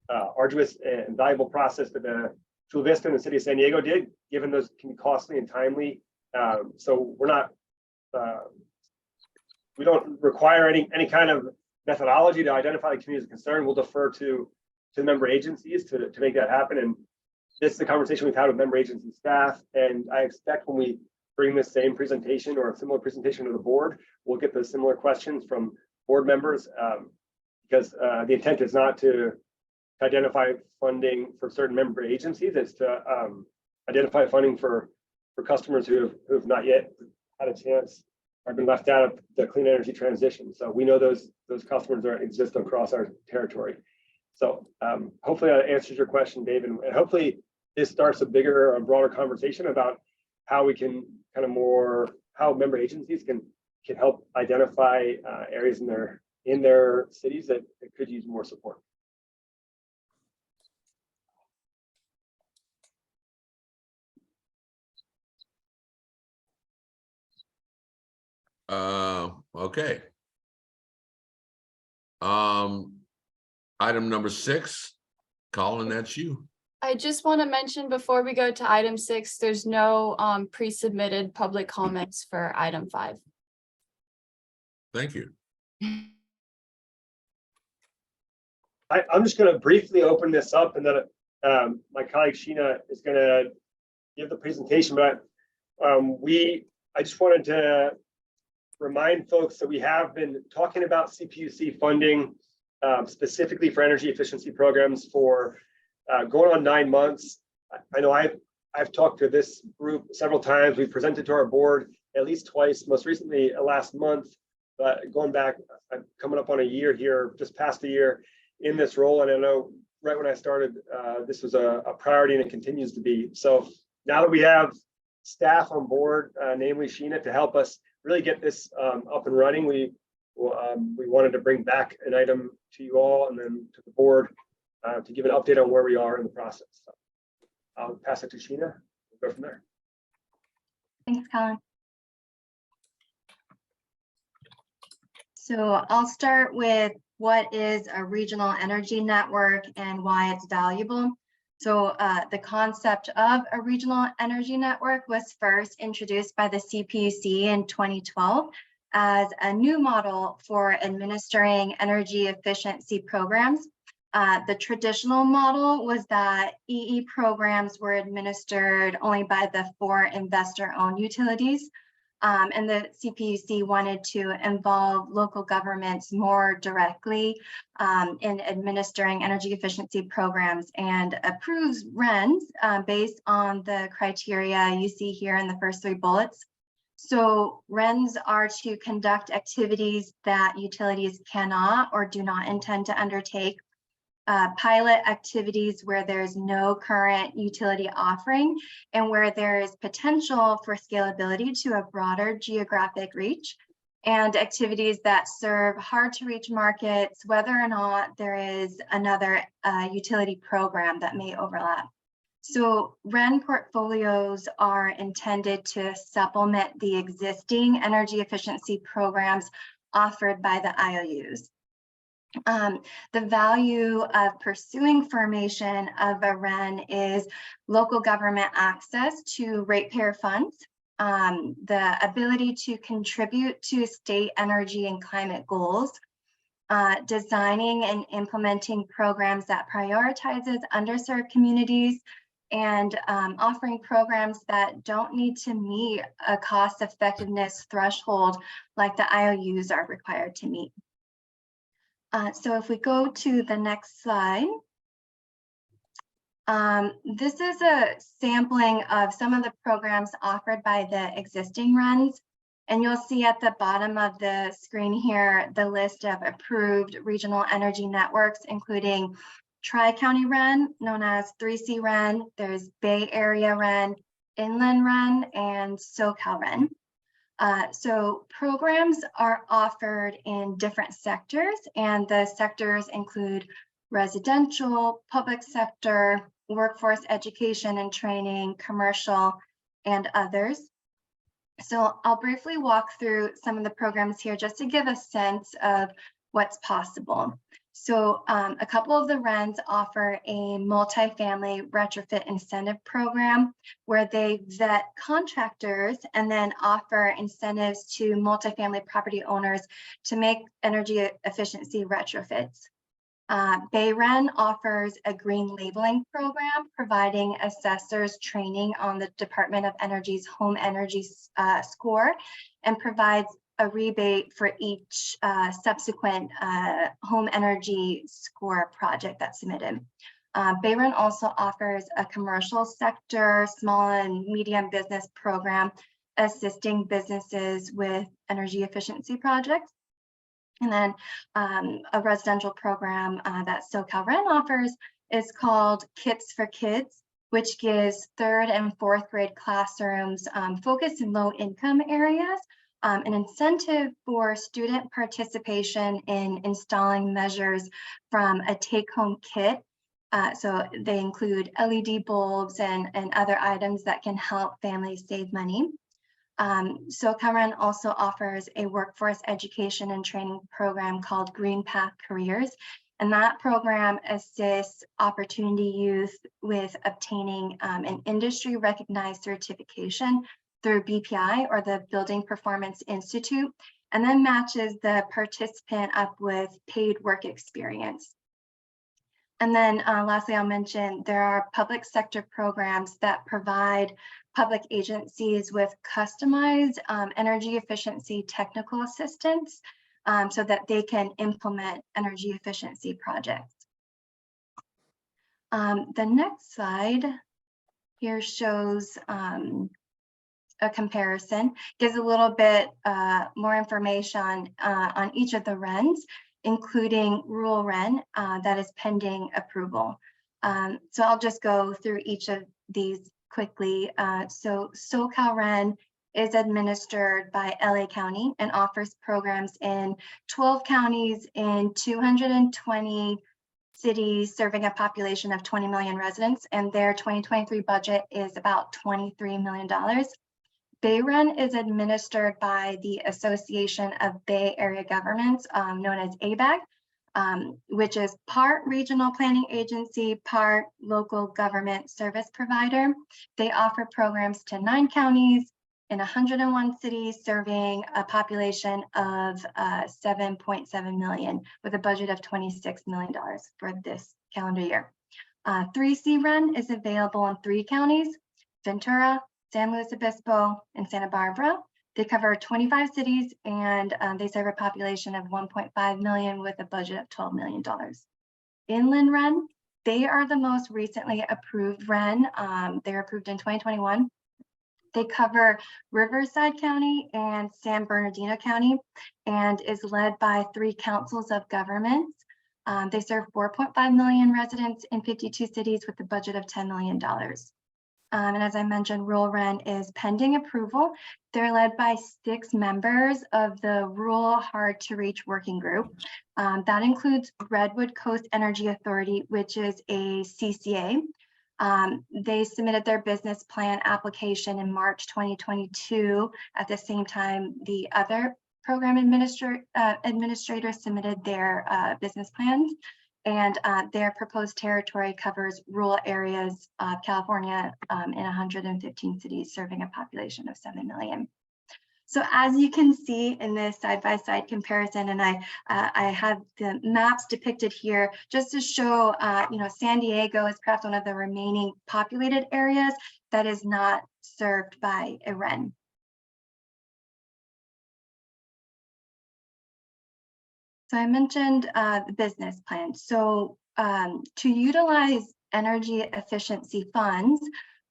arduous and valuable process that the Chula Vista and the city of San Diego did, given those can be costly and timely. So we're not, we don't require any kind of methodology to identify the communities of concern. We'll defer to the member agencies to make that happen. And this is a conversation we've had with member agency staff. And I expect when we bring this same presentation or a similar presentation to the board, we'll get those similar questions from board members, because the intent is not to identify funding for certain member agencies. It's to identify funding for customers who have not yet had a chance or been left out of the clean energy transition. So we know those customers exist across our territory. So hopefully that answers your question, David, and hopefully this starts a bigger and broader conversation about how we can how member agencies can help identify areas in their cities that could use more support. Okay. Item number 6, Colin, that's you. I just want to mention before we go to item 6, there's no pre-submitted public comments for item 5. Thank you. I'm just going to briefly open this up, and then my colleague Sheena is going to give the presentation. But I just wanted to remind folks that we have been talking about CPUC funding specifically for energy efficiency programs for going on 9 months. I know I've talked to this group several times. We've presented to our board at least twice, most recently last month, but going back, I'm coming up on a year here, just past a year in this role. And I know right when I started, this was a priority, and it continues to be. So now that we have staff on board, namely Sheena, to help us really get this up and running, we wanted to bring back an item to you all and then to the board to give an update on where we are in the process. So I'll pass it to Sheena. We'll go from there. Thanks, Colin. So I'll start with what is a regional energy network and why it's valuable. So the concept of a regional energy network was first introduced by the CPUC in 2012 as a new model for administering energy efficiency programs. The traditional model was that EE programs were administered only by the 4 investor-owned utilities. And the CPUC wanted to involve local governments more directly in administering energy efficiency programs, and approves RENs based on the criteria you see here in the first 3 bullets. So RENs are to conduct activities that utilities cannot or do not intend to undertake. Pilot activities where there's no current utility offering and where there is potential for scalability to a broader geographic reach, and activities that serve hard to reach markets, whether or not there is another utility program that may overlap. So REN portfolios are intended to supplement the existing energy efficiency programs offered by the IOUs. The value of pursuing formation of a REN is local government access to ratepayer funds, the ability to contribute to state energy and climate goals, designing and implementing programs that prioritizes underserved communities, and offering programs that don't need to meet a cost effectiveness threshold like the IOUs are required to meet. So if we go to the next slide, this is a sampling of some of the programs offered by the existing RENs. And you'll see at the bottom of the screen here, the list of approved regional energy networks, including Tri-County REN, known as 3C REN, there's Bay Area REN, Inland REN, and SoCal REN. So programs are offered in different sectors, and the sectors include residential, public sector, workforce education and training, commercial, and others. So I'll briefly walk through some of the programs here just to give a sense of what's possible. So a couple of the RENs offer a multifamily retrofit incentive program where they vet contractors and then offer incentives to multifamily property owners to make energy efficiency retrofits. Bay REN offers a green labeling program, providing assessors training on the Department of Energy's home energy score, and provides a rebate for each subsequent home energy score project that's submitted. Bay REN also offers a commercial sector, small and medium business program, assisting businesses with energy efficiency projects. And then a residential program that SoCal REN offers is called Kits for Kids, which gives 3rd and 4th grade classrooms focused in low income areas, an incentive for student participation in installing measures from a take-home kit. So they include LED bulbs and other items that can help families save money. SoCal REN also offers a workforce education and training program called Green Path Careers. And that program assists opportunity youth with obtaining an industry recognized certification through BPI, or the Building Performance Institute, and then matches the participant up with paid work experience. And then lastly, I'll mention there are public sector programs that provide public agencies with customized energy efficiency technical assistance so that they can implement energy efficiency projects. The next slide here shows a comparison, gives a little bit more information on each of the RENs, including Rural REN that is pending approval. So I'll just go through each of these quickly. So SoCal REN is administered by LA County and offers programs in 12 counties in 220 cities serving a population of 20 million residents, and their 2023 budget is about $23 million. Bay REN is administered by the Association of Bay Area Governments, known as ABAG. which is part regional planning agency, part local government service provider. They offer programs to 9 counties in 101 cities, serving a population of 7.7 million with a budget of $26 million for this calendar year. 3C Run is available in 3 counties, Ventura, San Luis Obispo, and Santa Barbara. They cover 25 cities and they serve a population of 1.5 million with a budget of $12 million. Inland Run, they are the most recently approved run. They're approved in 2021. They cover Riverside County and San Bernardino County and is led by 3 councils of governments. They serve 4.5 million residents in 52 cities with a budget of $10 million. And as I mentioned, Rural Run is pending approval. They're led by 6 members of the Rural Hard to Reach Working Group. That includes Redwood Coast Energy Authority, which is a CCA. They submitted their business plan application in March 2022. At the same time, the other program administrators submitted their business plans. And their proposed territory covers rural areas of California in 115 cities, serving a population of 7 million. So as you can see in this side-by-side comparison, and I have the maps depicted here just to show, San Diego is perhaps one of the remaining populated areas that is not served by a REN. So I mentioned the business plan. So to utilize energy efficiency funds,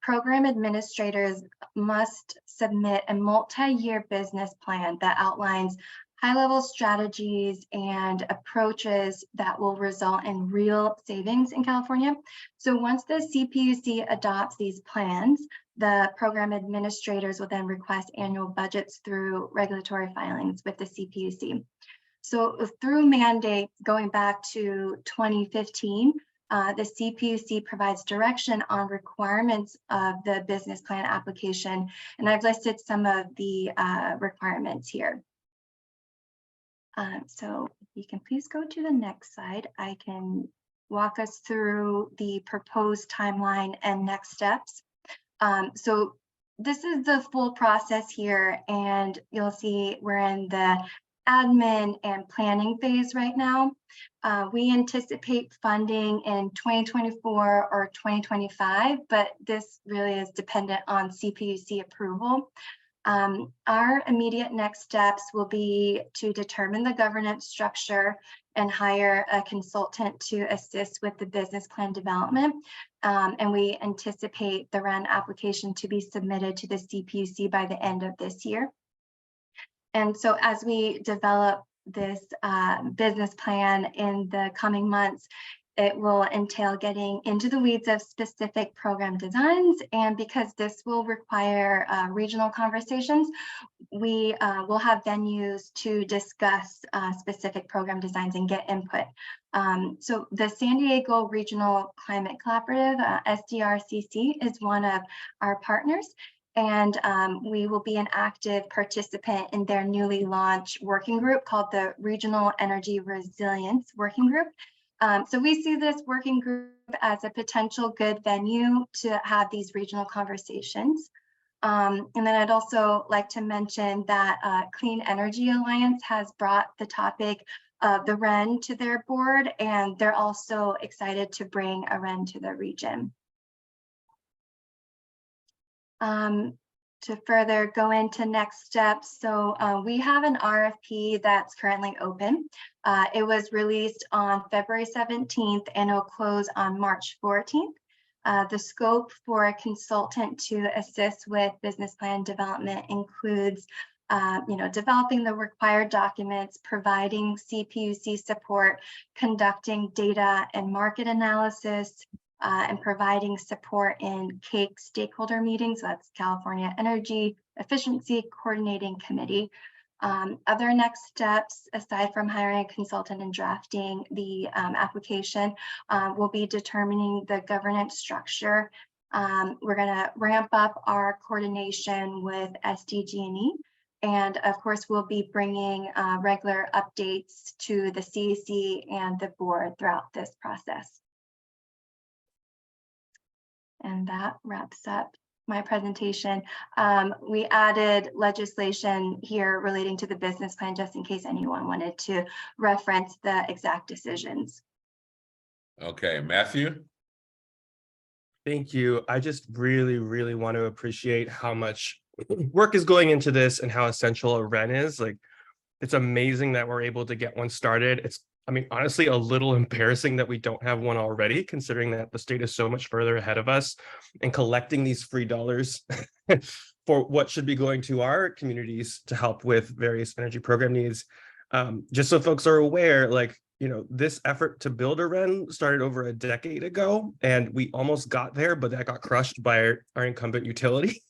program administrators must submit a multi-year business plan that outlines high-level strategies and approaches that will result in real savings in California. So once the CPUC adopts these plans, the program administrators will then request annual budgets through regulatory filings with the CPUC. So through mandate going back to 2015, the CPUC provides direction on requirements of the business plan application, and I've listed some of the requirements here. So if you can please go to the next slide, I can walk us through the proposed timeline and next steps. So this is the full process here, and you'll see we're in the admin and planning phase right now. We anticipate funding in 2024 or 2025, but this really is dependent on CPUC approval. Our immediate next steps will be to determine the governance structure and hire a consultant to assist with the business plan development. And we anticipate the REN application to be submitted to the CPUC by the end of this year. And so as we develop this business plan in the coming months, it will entail getting into the weeds of specific program designs. And because this will require regional conversations, we will have venues to discuss specific program designs and get input. So the San Diego Regional Climate Collaborative, SDRCC, is one of our partners. And we will be an active participant in their newly launched working group called the Regional Energy Resilience Working Group. So we see this working group as a potential good venue to have these regional conversations. And then I'd also like to mention that Clean Energy Alliance has brought the topic of the REN to their board, and they're also excited to bring a REN to the region. To further go into next steps, so we have an RFP that's currently open. It was released on February 17th and it'll close on March 14th. The scope for a consultant to assist with business plan development includes developing the required documents, providing CPUC support, conducting data and market analysis, and providing support in CAKE stakeholder meetings. So that's California Energy Efficiency Coordinating Committee. Other next steps, aside from hiring a consultant and drafting the application, will be determining the governance structure. We're going to ramp up our coordination with SDG&E. And of course, we'll be bringing regular updates to the CEC and the board throughout this process. And that wraps up my presentation. We added legislation here relating to the business plan, just in case anyone wanted to reference the exact decisions. Okay, Matthew? Thank you. I just really, really want to appreciate how much work is going into this and how essential a REN is. Like, it's amazing that we're able to get one started. It's, I mean, honestly, a little embarrassing that we don't have one already, considering that the state is so much further ahead of us, and collecting these free dollars for what should be going to our communities to help with various energy program needs. Just so folks are aware, like, you know, this effort to build a REN started over a decade ago, and we almost got there, but that got crushed by our incumbent utility,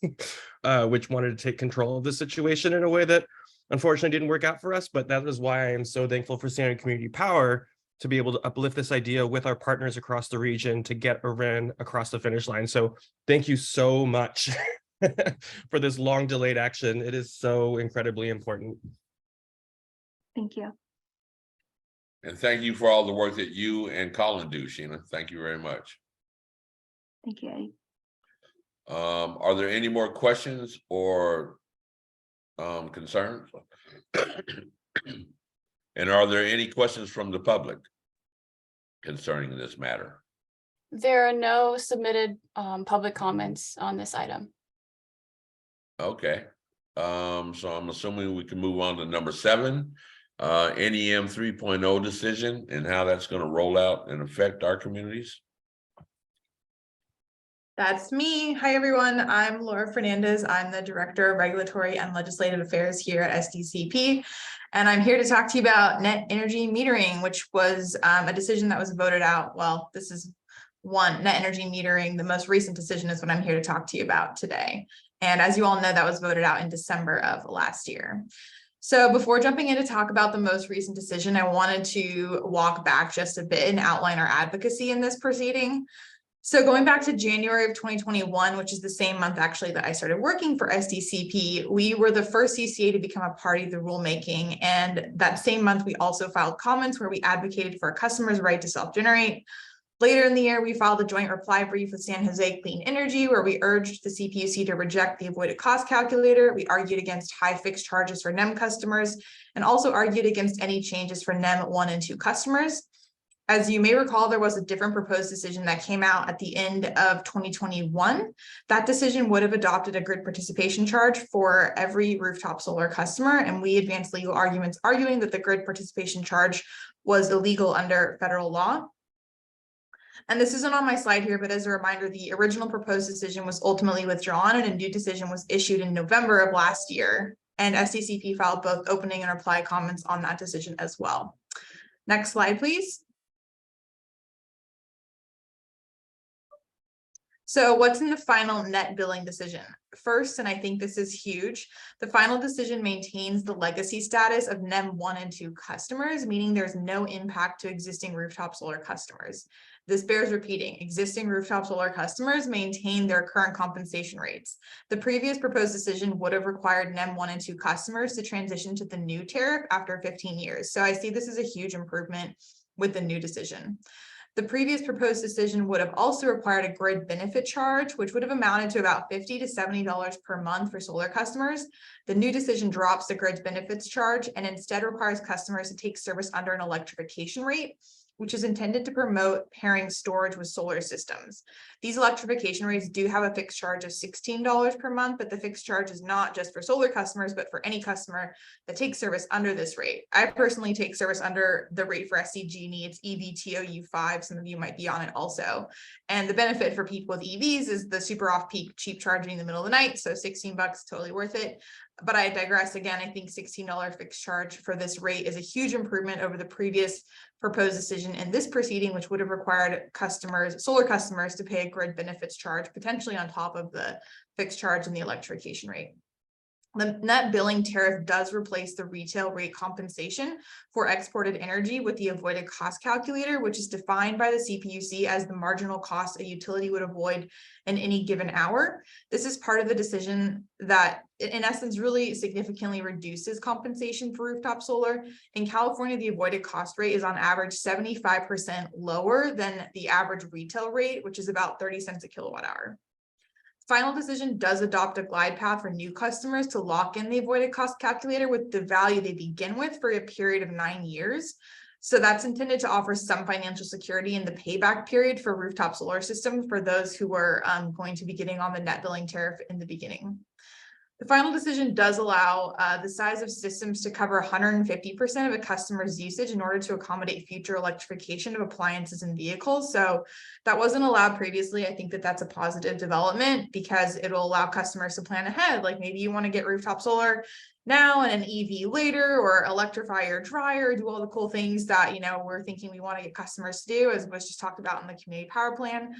which wanted to take control of the situation in a way that unfortunately didn't work out for us. But that is why I am so thankful for Standard Community Power to be able to uplift this idea with our partners across the region to get a REN across the finish line. So thank you so much for this long delayed action. It is so incredibly important. Thank you. And thank you for all the work that you and Colin do, Sheena. Thank you very much. Thank you, Eddie. Are there any more questions or concerns? And are there any questions from the public concerning this matter? There are no submitted public comments on this item. Okay, so I'm assuming we can move on to number 7. NEM 3.0 decision and how that's going to roll out and affect our communities. That's me. Hi, everyone. I'm Laura Fernandez. I'm the Director of Regulatory and Legislative Affairs here at SDCP. And I'm here to talk to you about net energy metering, which was a decision that was voted out. Well, this is one, net energy metering. The most recent decision is what I'm here to talk to you about today. And as you all know, that was voted out in December of last year. So before jumping in to talk about the most recent decision, I wanted to walk back just a bit and outline our advocacy in this proceeding. So going back to January of 2021, which is the same month actually that I started working for SDCP, we were the first CCA to become a party to the rulemaking. And that same month, we also filed comments where we advocated for a customer's right to self-generate. Later in the year, we filed a joint reply brief with San Jose Clean Energy, where we urged the CPUC to reject the avoided cost calculator. We argued against high fixed charges for NEM customers, and also argued against any changes for NEM 1 and 2 customers. As you may recall, there was a different proposed decision that came out at the end of 2021. That decision would have adopted a grid participation charge for every rooftop solar customer, and we advanced legal arguments arguing that the grid participation charge was illegal under federal law. And this isn't on my slide here, but as a reminder, the original proposed decision was ultimately withdrawn and a new decision was issued in November of last year. And SDCP filed both opening and reply comments on that decision as well. Next slide, please. So what's in the final net billing decision? First, and I think this is huge, the final decision maintains the legacy status of NEM 1 and 2 customers, meaning there's no impact to existing rooftop solar customers. This bears repeating, existing rooftop solar customers maintain their current compensation rates. The previous proposed decision would have required NEM 1 and 2 customers to transition to the new tariff after 15 years. So I see this as a huge improvement with the new decision. The previous proposed decision would have also required a grid benefit charge, which would have amounted to about $50 to $70 per month for solar customers. The new decision drops the grid benefits charge and instead requires customers to take service under an electrification rate, which is intended to promote pairing storage with solar systems. These electrification rates do have a fixed charge of $16 per month, but the fixed charge is not just for solar customers, but for any customer that takes service under this rate. I personally take service under the rate for SCG&E, it's EVTOU5, some of you might be on it also. And the benefit for people with EVs is the super off-peak cheap charging in the middle of the night, so $16, totally worth it. But I digress again, I think $16 fixed charge for this rate is a huge improvement over the previous proposed decision in this proceeding, which would have required customers, solar customers, to pay a grid benefits charge, potentially on top of the fixed charge and the electrification rate. The net billing tariff does replace the retail rate compensation for exported energy with the avoided cost calculator, which is defined by the CPUC as the marginal cost a utility would avoid in any given hour. This is part of the decision that in essence really significantly reduces compensation for rooftop solar. In California, the avoided cost rate is on average 75% lower than the average retail rate, which is about 30 cents a kilowatt hour. Final decision does adopt a glide path for new customers to lock in the avoided cost calculator with the value they begin with for a period of 9 years. So that's intended to offer some financial security in the payback period for rooftop solar systems for those who are going to be getting on the net billing tariff in the beginning. The final decision does allow the size of systems to cover 150% of a customer's usage in order to accommodate future electrification of appliances and vehicles. So that wasn't allowed previously. I think that that's a positive development because it'll allow customers to plan ahead. Like maybe you want to get rooftop solar now and an EV later, or electrify your dryer, do all the cool things that, you know, we're thinking we want to get customers to do, as was just talked about in the community power plan.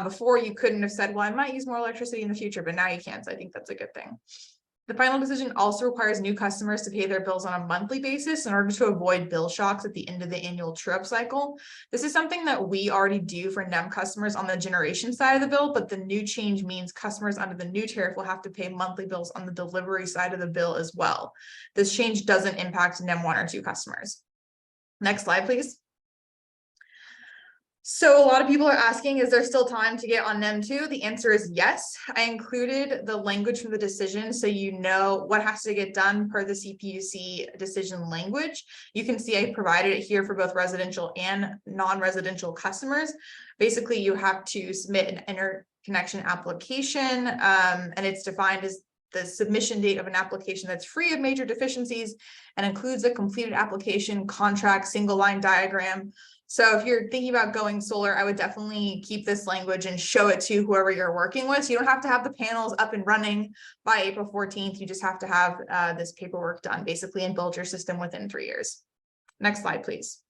Before you couldn't have said, well, I might use more electricity in the future, but now you can. So I think that's a good thing. The final decision also requires new customers to pay their bills on a monthly basis in order to avoid bill shocks at the end of the annual true-up cycle. This is something that we already do for NEM customers on the generation side of the bill, but the new change means customers under the new tariff will have to pay monthly bills on the delivery side of the bill as well. This change doesn't impact NEM 1 or 2 customers. Next slide, please. So a lot of people are asking, is there still time to get on NEM 2? The answer is yes. I included the language from the decision so you know what has to get done per the CPUC decision language. You can see I provided it here for both residential and non-residential customers. Basically, you have to submit an interconnection application, and it's defined as the submission date of an application that's free of major deficiencies and includes a completed application, contract, single line diagram. So if you're thinking about going solar, I would definitely keep this language and show it to whoever you're working with. So you don't have to have the panels up and running by April 14th. You just have to have this paperwork done basically and build your system within 3 years. Next slide, please.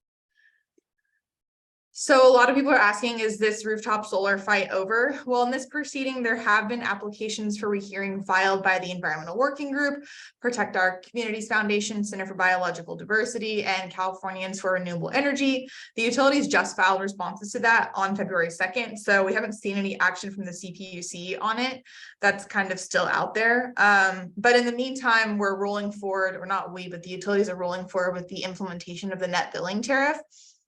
So a lot of people are asking, is this rooftop solar fight over? Well, in this proceeding, there have been applications for rehearing filed by the Environmental Working Group, Protect Our Communities Foundation, Center for Biological Diversity, and Californians for Renewable Energy. The utilities just filed responses to that on February 2nd. So we haven't seen any action from the CPUC on it. That's kind of still out there. But in the meantime, we're rolling forward, or not we, but the utilities are rolling forward with the implementation of the net billing tariff.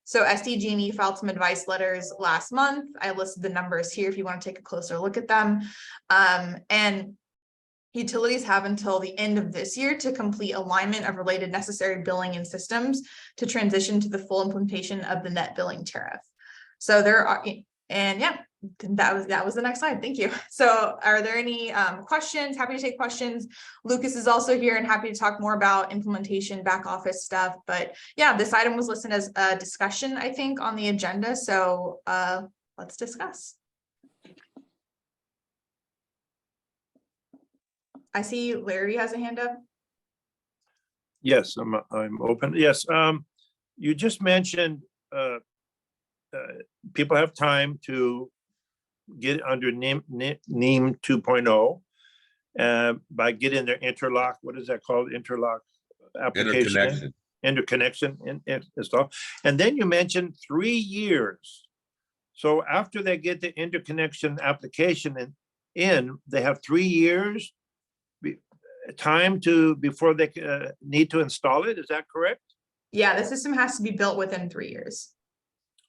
So SDG&E filed some advice letters last month. I listed the numbers here if you want to take a closer look at them. And utilities have until the end of this year to complete alignment of related necessary billing and systems to transition to the full implementation of the net billing tariff. So there are, and yeah, that was the next slide. Thank you. So are there any questions? Happy to take questions. Lucas is also here and happy to talk more about implementation, back office stuff. But yeah, this item was listed as a discussion, I think, on the agenda. So let's discuss. I see Larry has a hand up. Yes, I'm open. Yes, you just mentioned people have time to get under NEM 2.0 by getting their interlock. What is that called? Interlock application. Interconnection install. And then you mentioned 3 years. So after they get the interconnection application in, they have 3 years time before they need to install it. Is that correct? Yeah, the system has to be built within 3 years.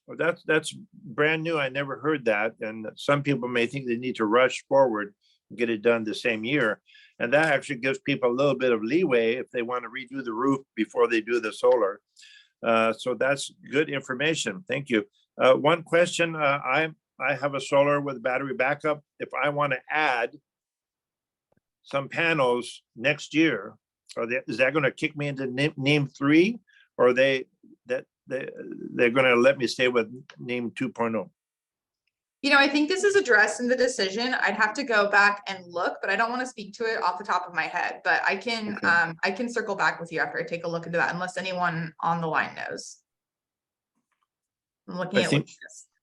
Well, that's brand new. I never heard that. And some people may think they need to rush forward and get it done the same year. And that actually gives people a little bit of leeway if they want to redo the roof before they do the solar. So that's good information. Thank you. One question, I have a solar with battery backup. If I want to add some panels next year, is that going to kick me into NEM 3, or they're going to let me stay with NEM 2.0? You know, I think this is addressed in the decision. I'd have to go back and look, but I don't want to speak to it off the top of my head. But I can I can circle back with you after I take a look into that, unless anyone on the line knows. I'm looking at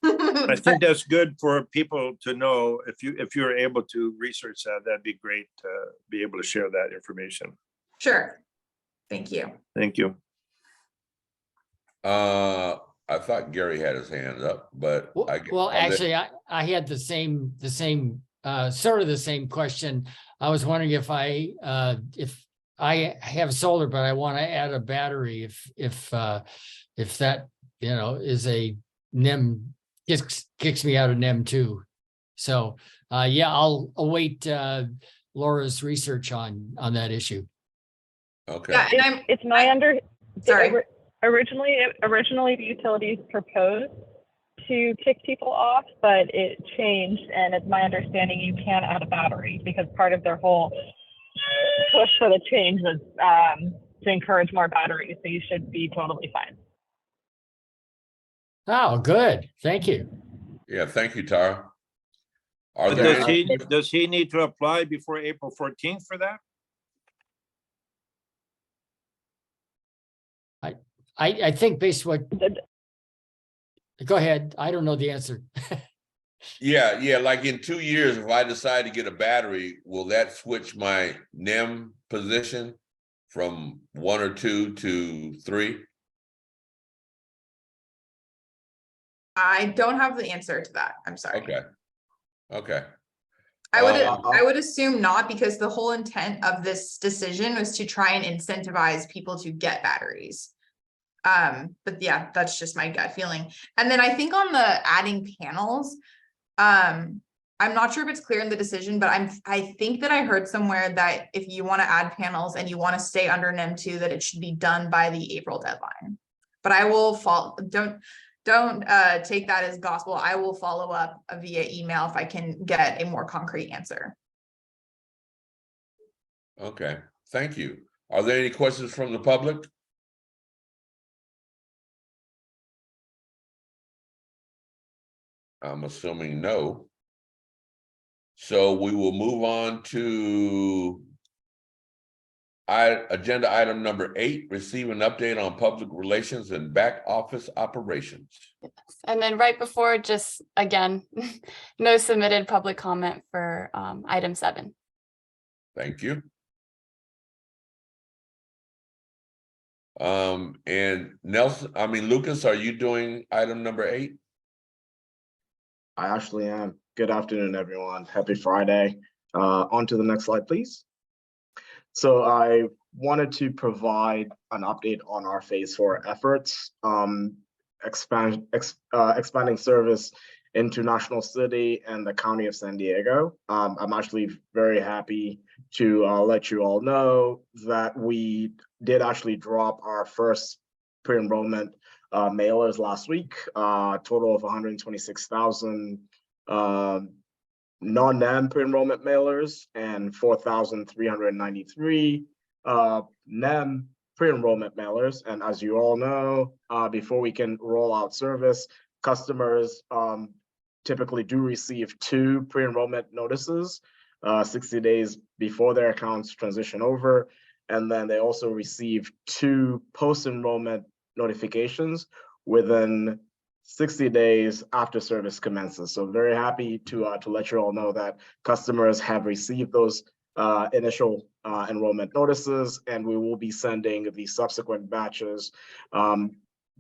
I think that's good for people to know. If you're able to research that, that'd be great to be able to share that information. Sure. Thank you. Thank you. I thought Gary had his hand up, but I guess. Well, actually, I had the same, sort of the same question. I was wondering if I have solar, but I want to add a battery, if that, is a NEM, kicks me out of NEM too. So, yeah, I'll await Laura's research on that issue. Okay. Yeah, and It's my sorry. Originally, the utilities proposed to kick people off, but it changed, and it's my understanding you can add a battery because part of their whole push for the change was to encourage more batteries. So you should be totally fine. Oh, good. Thank you. Yeah, thank you, Tara. Does he need to apply before April 14th for that? I think based what. Go ahead. I don't know the answer. Yeah, like in 2 years, if I decide to get a battery, will that switch my NEM position from 1 or 2 to 3? I don't have the answer to that. I'm sorry. Okay. I would assume not, because the whole intent of this decision was to try and incentivize people to get batteries. But yeah, that's just my gut feeling. And then I think on the adding panels, I'm not sure if it's clear in the decision, but I think that I heard somewhere that if you want to add panels and you want to stay under NEM 2, that it should be done by the April deadline. But I will don't take that as gospel. I will follow up via email if I can get a more concrete answer. Okay, thank you. Are there any questions from the public? I'm assuming no. So we will move on to agenda item number 8, receive an update on public relations and back office operations. And then right before, just again, no submitted public comment for item 7. Thank you. And Lucas, are you doing item number 8? I actually am. Good afternoon, everyone. Happy Friday. On to the next slide, please. So I wanted to provide an update on our phase 4 efforts, expanding service into National City and the County of San Diego. I'm actually very happy to let you all know that we did actually drop our first pre-enrollment mailers last week, total of 126,000 non-NEM pre-enrollment mailers and 4,393 NEM pre-enrollment mailers. And as you all know, before we can roll out service, customers typically do receive 2 pre-enrollment notices 60 days before their accounts transition over. And then they also receive 2 post-enrollment notifications within 60 days after service commences. So very happy to let you all know that customers have received those initial enrollment notices, and we will be sending the subsequent batches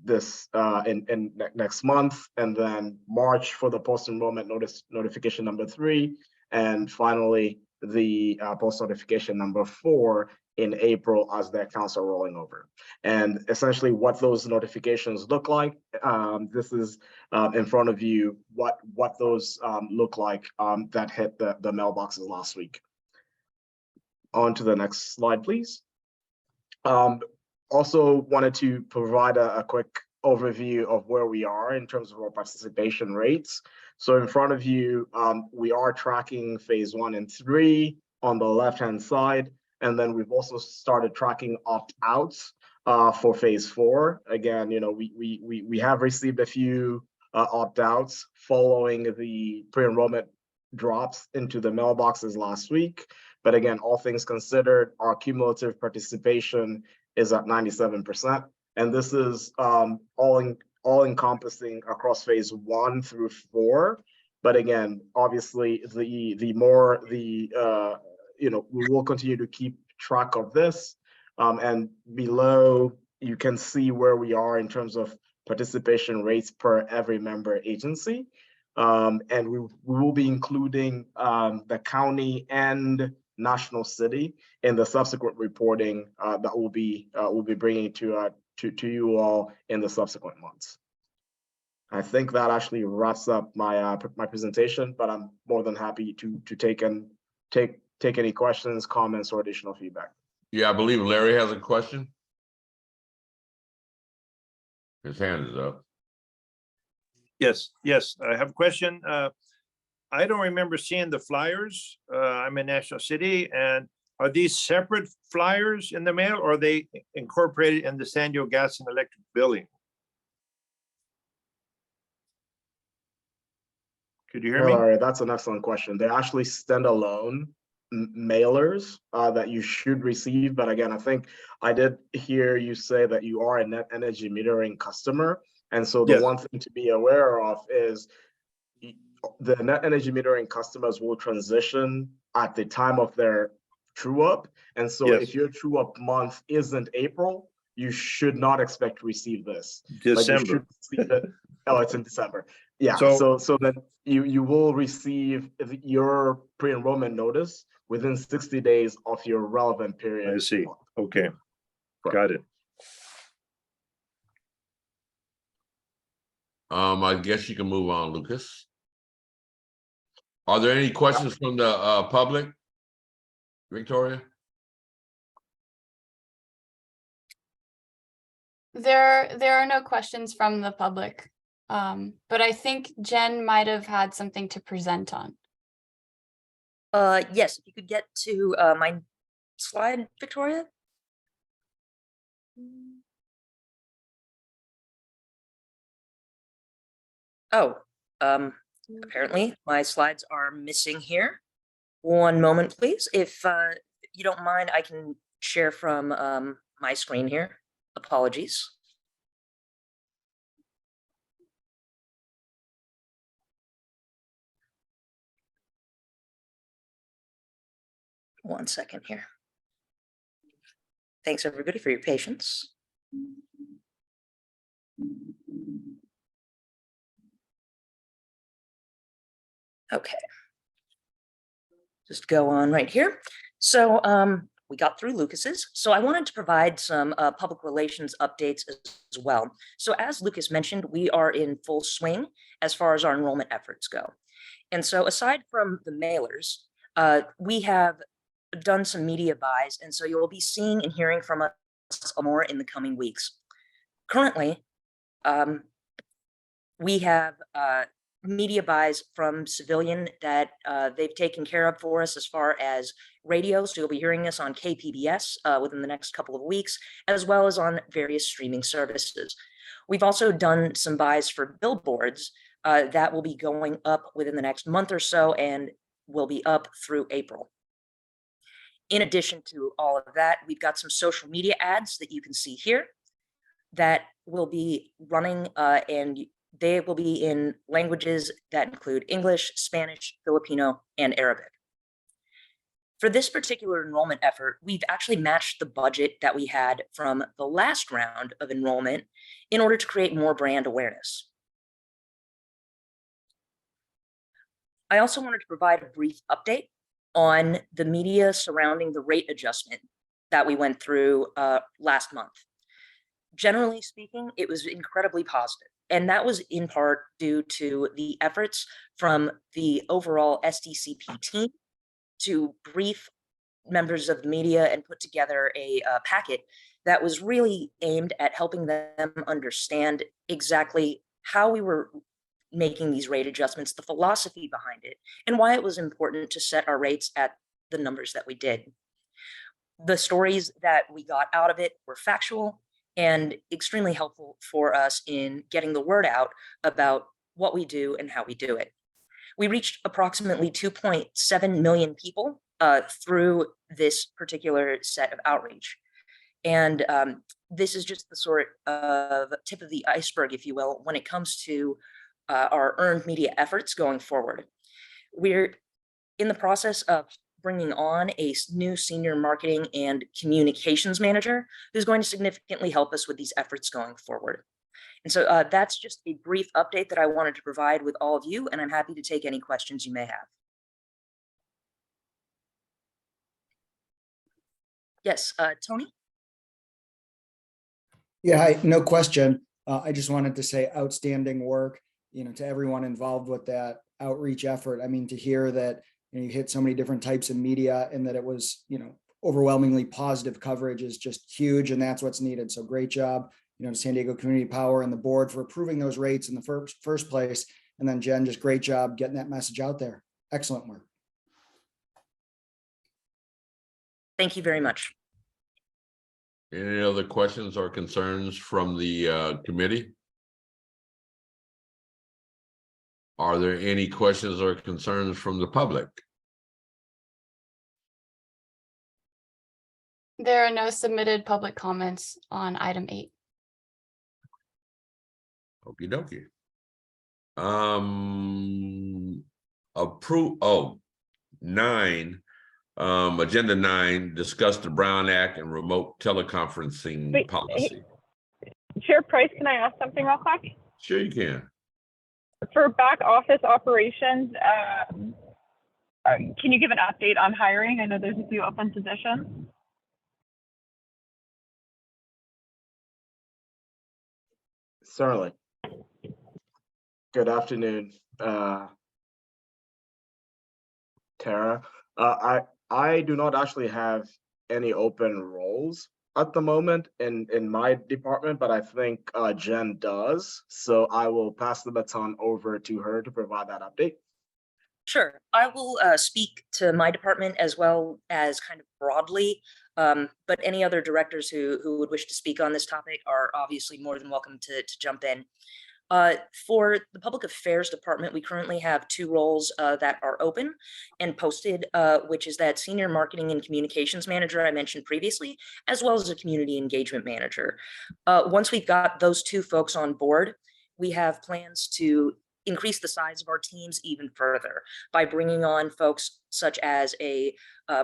this in next month, and then March for the post-enrollment notification number 3, and finally the post notification number 4 in April as the accounts are rolling over. And essentially what those notifications look like, this is in front of you, what those look like that hit the mailboxes last week. On to the next slide, please. Also wanted to provide a quick overview of where we are in terms of our participation rates. So in front of you, we are tracking phase 1 and 3 on the left-hand side. And then we've also started tracking opt-outs for phase 4. Again, we have received a few opt-outs following the pre-enrollment drops into the mailboxes last week. But again, all things considered, our cumulative participation is at 97%. And this is all all encompassing across phase 1 through 4. But again, obviously, the more we will continue to keep track of this. And below, you can see where we are in terms of participation rates per every member agency. And we will be including the county and national city in the subsequent reporting that we'll be bringing to you all in the subsequent months. I think that actually wraps up my my presentation, but I'm more than happy to take any questions, comments, or additional feedback. Yeah, I believe Larry has a question. His hand is up. Yes, I have a question. I don't remember seeing the flyers. I'm in National City, and are these separate flyers in the mail, or are they incorporated in the San Diego Gas and Electric billing? Could you hear me? All right, that's an excellent question. They're actually standalone mailers that you should receive. But again, I think I did hear you say that you are a net energy metering customer. And so the one thing to be aware of is the net energy metering customers will transition at the time of their true up. And so if your true up month isn't April, you should not expect to receive this. December. Oh, it's in December. Yeah. So then you will receive your pre-enrollment notice within 60 days of your relevant period. I see. Okay. Got it. I guess you can move on, Lucas. Are there any questions from the public? Victoria? There are no questions from the public, but I think Jen might have had something to present on. Yes, if you could get to my slide, Victoria. Oh, apparently my slides are missing here. One moment, please. If you don't mind, I can share from my screen here. Apologies. One second here. Thanks everybody for your patience. Okay. Just go on right here. So we got through Lucas's. So I wanted to provide some public relations updates as well. So as Lucas mentioned, we are in full swing as far as our enrollment efforts go. And so aside from the mailers, we have done some media buys. And so you'll be seeing and hearing from us more in the coming weeks. Currently, we have media buys from Civilian that they've taken care of for us as far as radio. So you'll be hearing us on KPBS within the next couple of weeks, as well as on various streaming services. We've also done some buys for billboards that will be going up within the next month or so and will be up through April. In addition to all of that, we've got some social media ads that you can see here that will be running and they will be in languages that include English, Spanish, Filipino, and Arabic. For this particular enrollment effort, we've actually matched the budget that we had from the last round of enrollment in order to create more brand awareness. I also wanted to provide a brief update on the media surrounding the rate adjustment that we went through last month. Generally speaking, it was incredibly positive. And that was in part due to the efforts from the overall SDCP team to brief members of the media and put together a packet that was really aimed at helping them understand exactly how we were making these rate adjustments, the philosophy behind it, and why it was important to set our rates at the numbers that we did. The stories that we got out of it were factual and extremely helpful for us in getting the word out about what we do and how we do it. We reached approximately 2.7 million people through this particular set of outreach. And this is just the sort of tip of the iceberg, if you will, when it comes to our earned media efforts going forward. We're in the process of bringing on a new senior marketing and communications manager who's going to significantly help us with these efforts going forward. And so that's just a brief update that I wanted to provide with all of you, and I'm happy to take any questions you may have. Yes, Tony? Yeah, hi, no question. I just wanted to say outstanding work, to everyone involved with that outreach effort. I mean, to hear that you hit so many different types of media and that it was, overwhelmingly positive coverage is just huge, and that's what's needed. So great job, to San Diego Community Power and the board for approving those rates in the first place. And then Jen, just great job getting that message out there. Excellent work. Thank you very much. Any other questions or concerns from the committee? Are there any questions or concerns from the public? There are no submitted public comments on item 8. Okie dokie. Approve, 9, agenda 9, discuss the Brown Act and remote teleconferencing Wait, policy. Chair Price, can I ask something real quick? Sure you can. For back office operations, can you give an update on hiring? I know there's a few open positions. Certainly. Good afternoon, Tara. I do not actually have any open roles at the moment in my department, but I think Jen does. So I will pass the baton over to her to provide that update. Sure, I will speak to my department as well as kind of broadly, but any other directors who would wish to speak on this topic are obviously more than welcome to jump in. For the Public Affairs Department, we currently have 2 roles that are open and posted, which is that Senior Marketing and Communications Manager I mentioned previously, as well as a Community Engagement Manager. Once we've got those 2 folks on board, we have plans to increase the size of our teams even further by bringing on folks such as a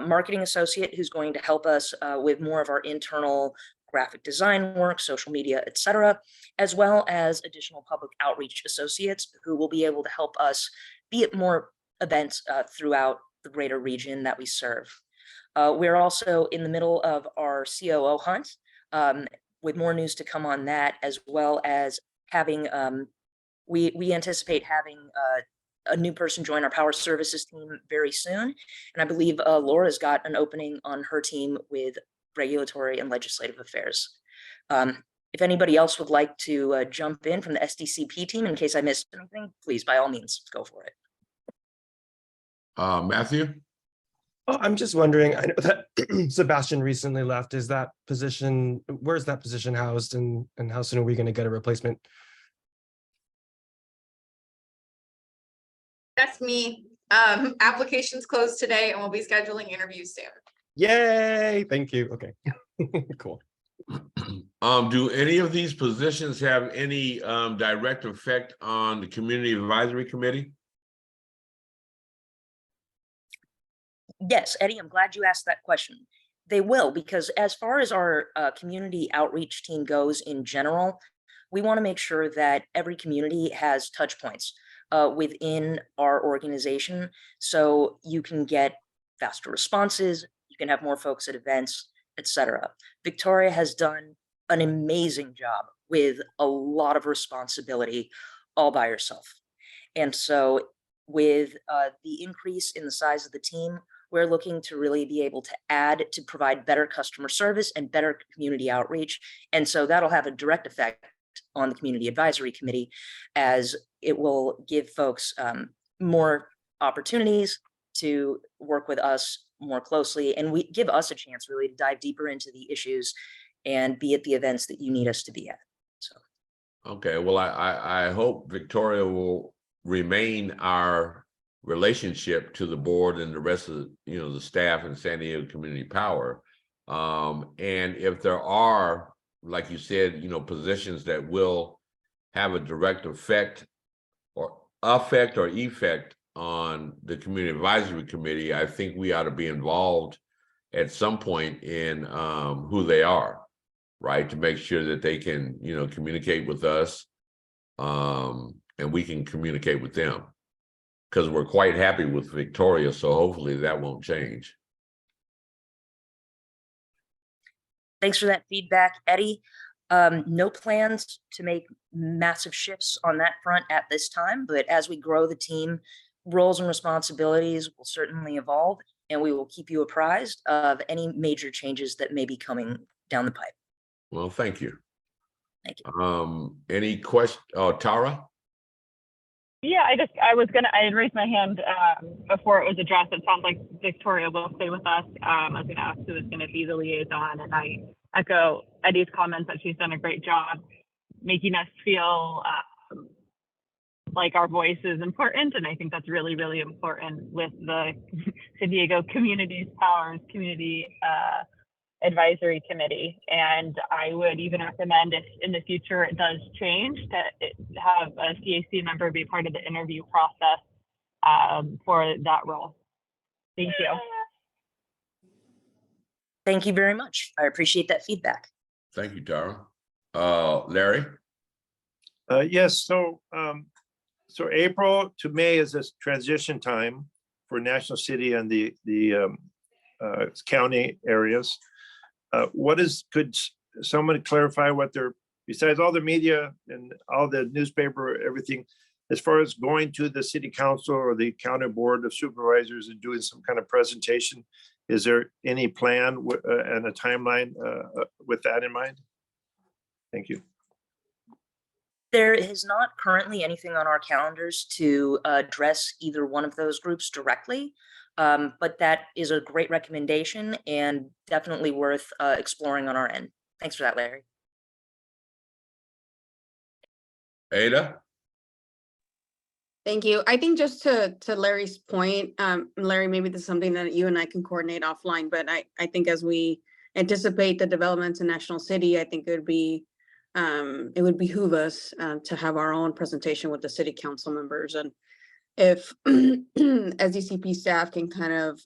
marketing associate who's going to help us with more of our internal graphic design work, social media, etc., as well as additional public outreach associates who will be able to help us be at more events throughout the greater region that we serve. We're also in the middle of our COO hunt with more news to come on that, as well as having, we anticipate having a new person join our power services team very soon. And I believe Laura's got an opening on her team with regulatory and legislative affairs. If anybody else would like to jump in from the SDCP team, in case I missed anything, please, by all means, go for it. Matthew? Oh, I'm just wondering, I know that Sebastian recently left. Is that position, where's that position housed, and how soon are we going to get a replacement? That's me. Applications closed today and we'll be scheduling interviews soon. Yay, thank you. Okay, cool. Do any of these positions have any direct effect on the Community Advisory Committee? Yes, Eddie, I'm glad you asked that question. They will, because as far as our community outreach team goes in general, we want to make sure that every community has touch points within our organization, so you can get faster responses, you can have more folks at events, etc. Victoria has done an amazing job with a lot of responsibility all by herself. And so with the increase in the size of the team, we're looking to really be able to add to provide better customer service and better community outreach. And so that'll have a direct effect on the Community Advisory Committee, as it will give folks more opportunities to work with us more closely, and we give us a chance really to dive deeper into the issues and be at the events that you need us to be at. So, okay, well, I hope Victoria will remain our relationship to the board and the rest of the staff in San Diego Community Power. And if there are like you said, positions that will have a direct effect or effect on the community advisory committee, I think we ought to be involved at some point in who they are, right? To make sure that they can, communicate with us, and we can communicate with them, because we're quite happy with Victoria. So hopefully that won't change. Thanks for that feedback, Eddie. No plans to make massive shifts on that front at this time, but as we grow the team, roles and responsibilities will certainly evolve, and we will keep you apprised of any major changes that may be coming down the pipe. Well, thank you. Thank you. Any question? Oh, Tara? Yeah, I had raised my hand before it was addressed. It sounds like Victoria will stay with us. I was going to ask who is going to be the liaison, and I echo Eddie's comments that she's done a great job making us feel like our voice is important. And I think that's really, really important with the San Diego Communities Powers Community Advisory Committee. And I would even recommend, if in the future it does change, to have a CAC member be part of the interview process for that role. Thank you. Thank you very much. I appreciate that feedback. Thank you, Tara. Larry? Yes, so April to May is this transition time for National City and the county areas. Could someone clarify what they're, besides all the media and all the newspaper, everything, as far as going to the city council or the county board of supervisors and doing some kind of presentation? Is there any plan and a timeline with that in mind? Thank you. There is not currently anything on our calendars to address either one of those groups directly, but that is a great recommendation and definitely worth exploring on our end. Thanks for that, Larry. Ada? Thank you. I think just to Larry's point, Larry, maybe this is something that you and I can coordinate offline, but I think as we anticipate the developments in National City, I think it would behoove us to have our own presentation with the city council members. And if SDCP staff can kind of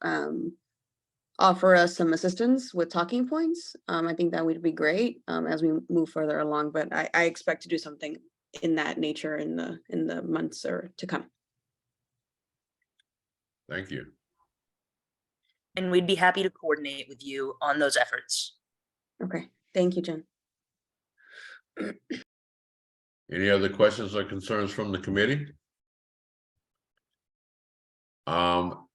offer us some assistance with talking points, I think that would be great as we move further along. But I expect to do something in that nature in the months to come. Thank you. And we'd be happy to coordinate with you on those efforts. Okay, thank you, Jen. Any other questions or concerns from the committee?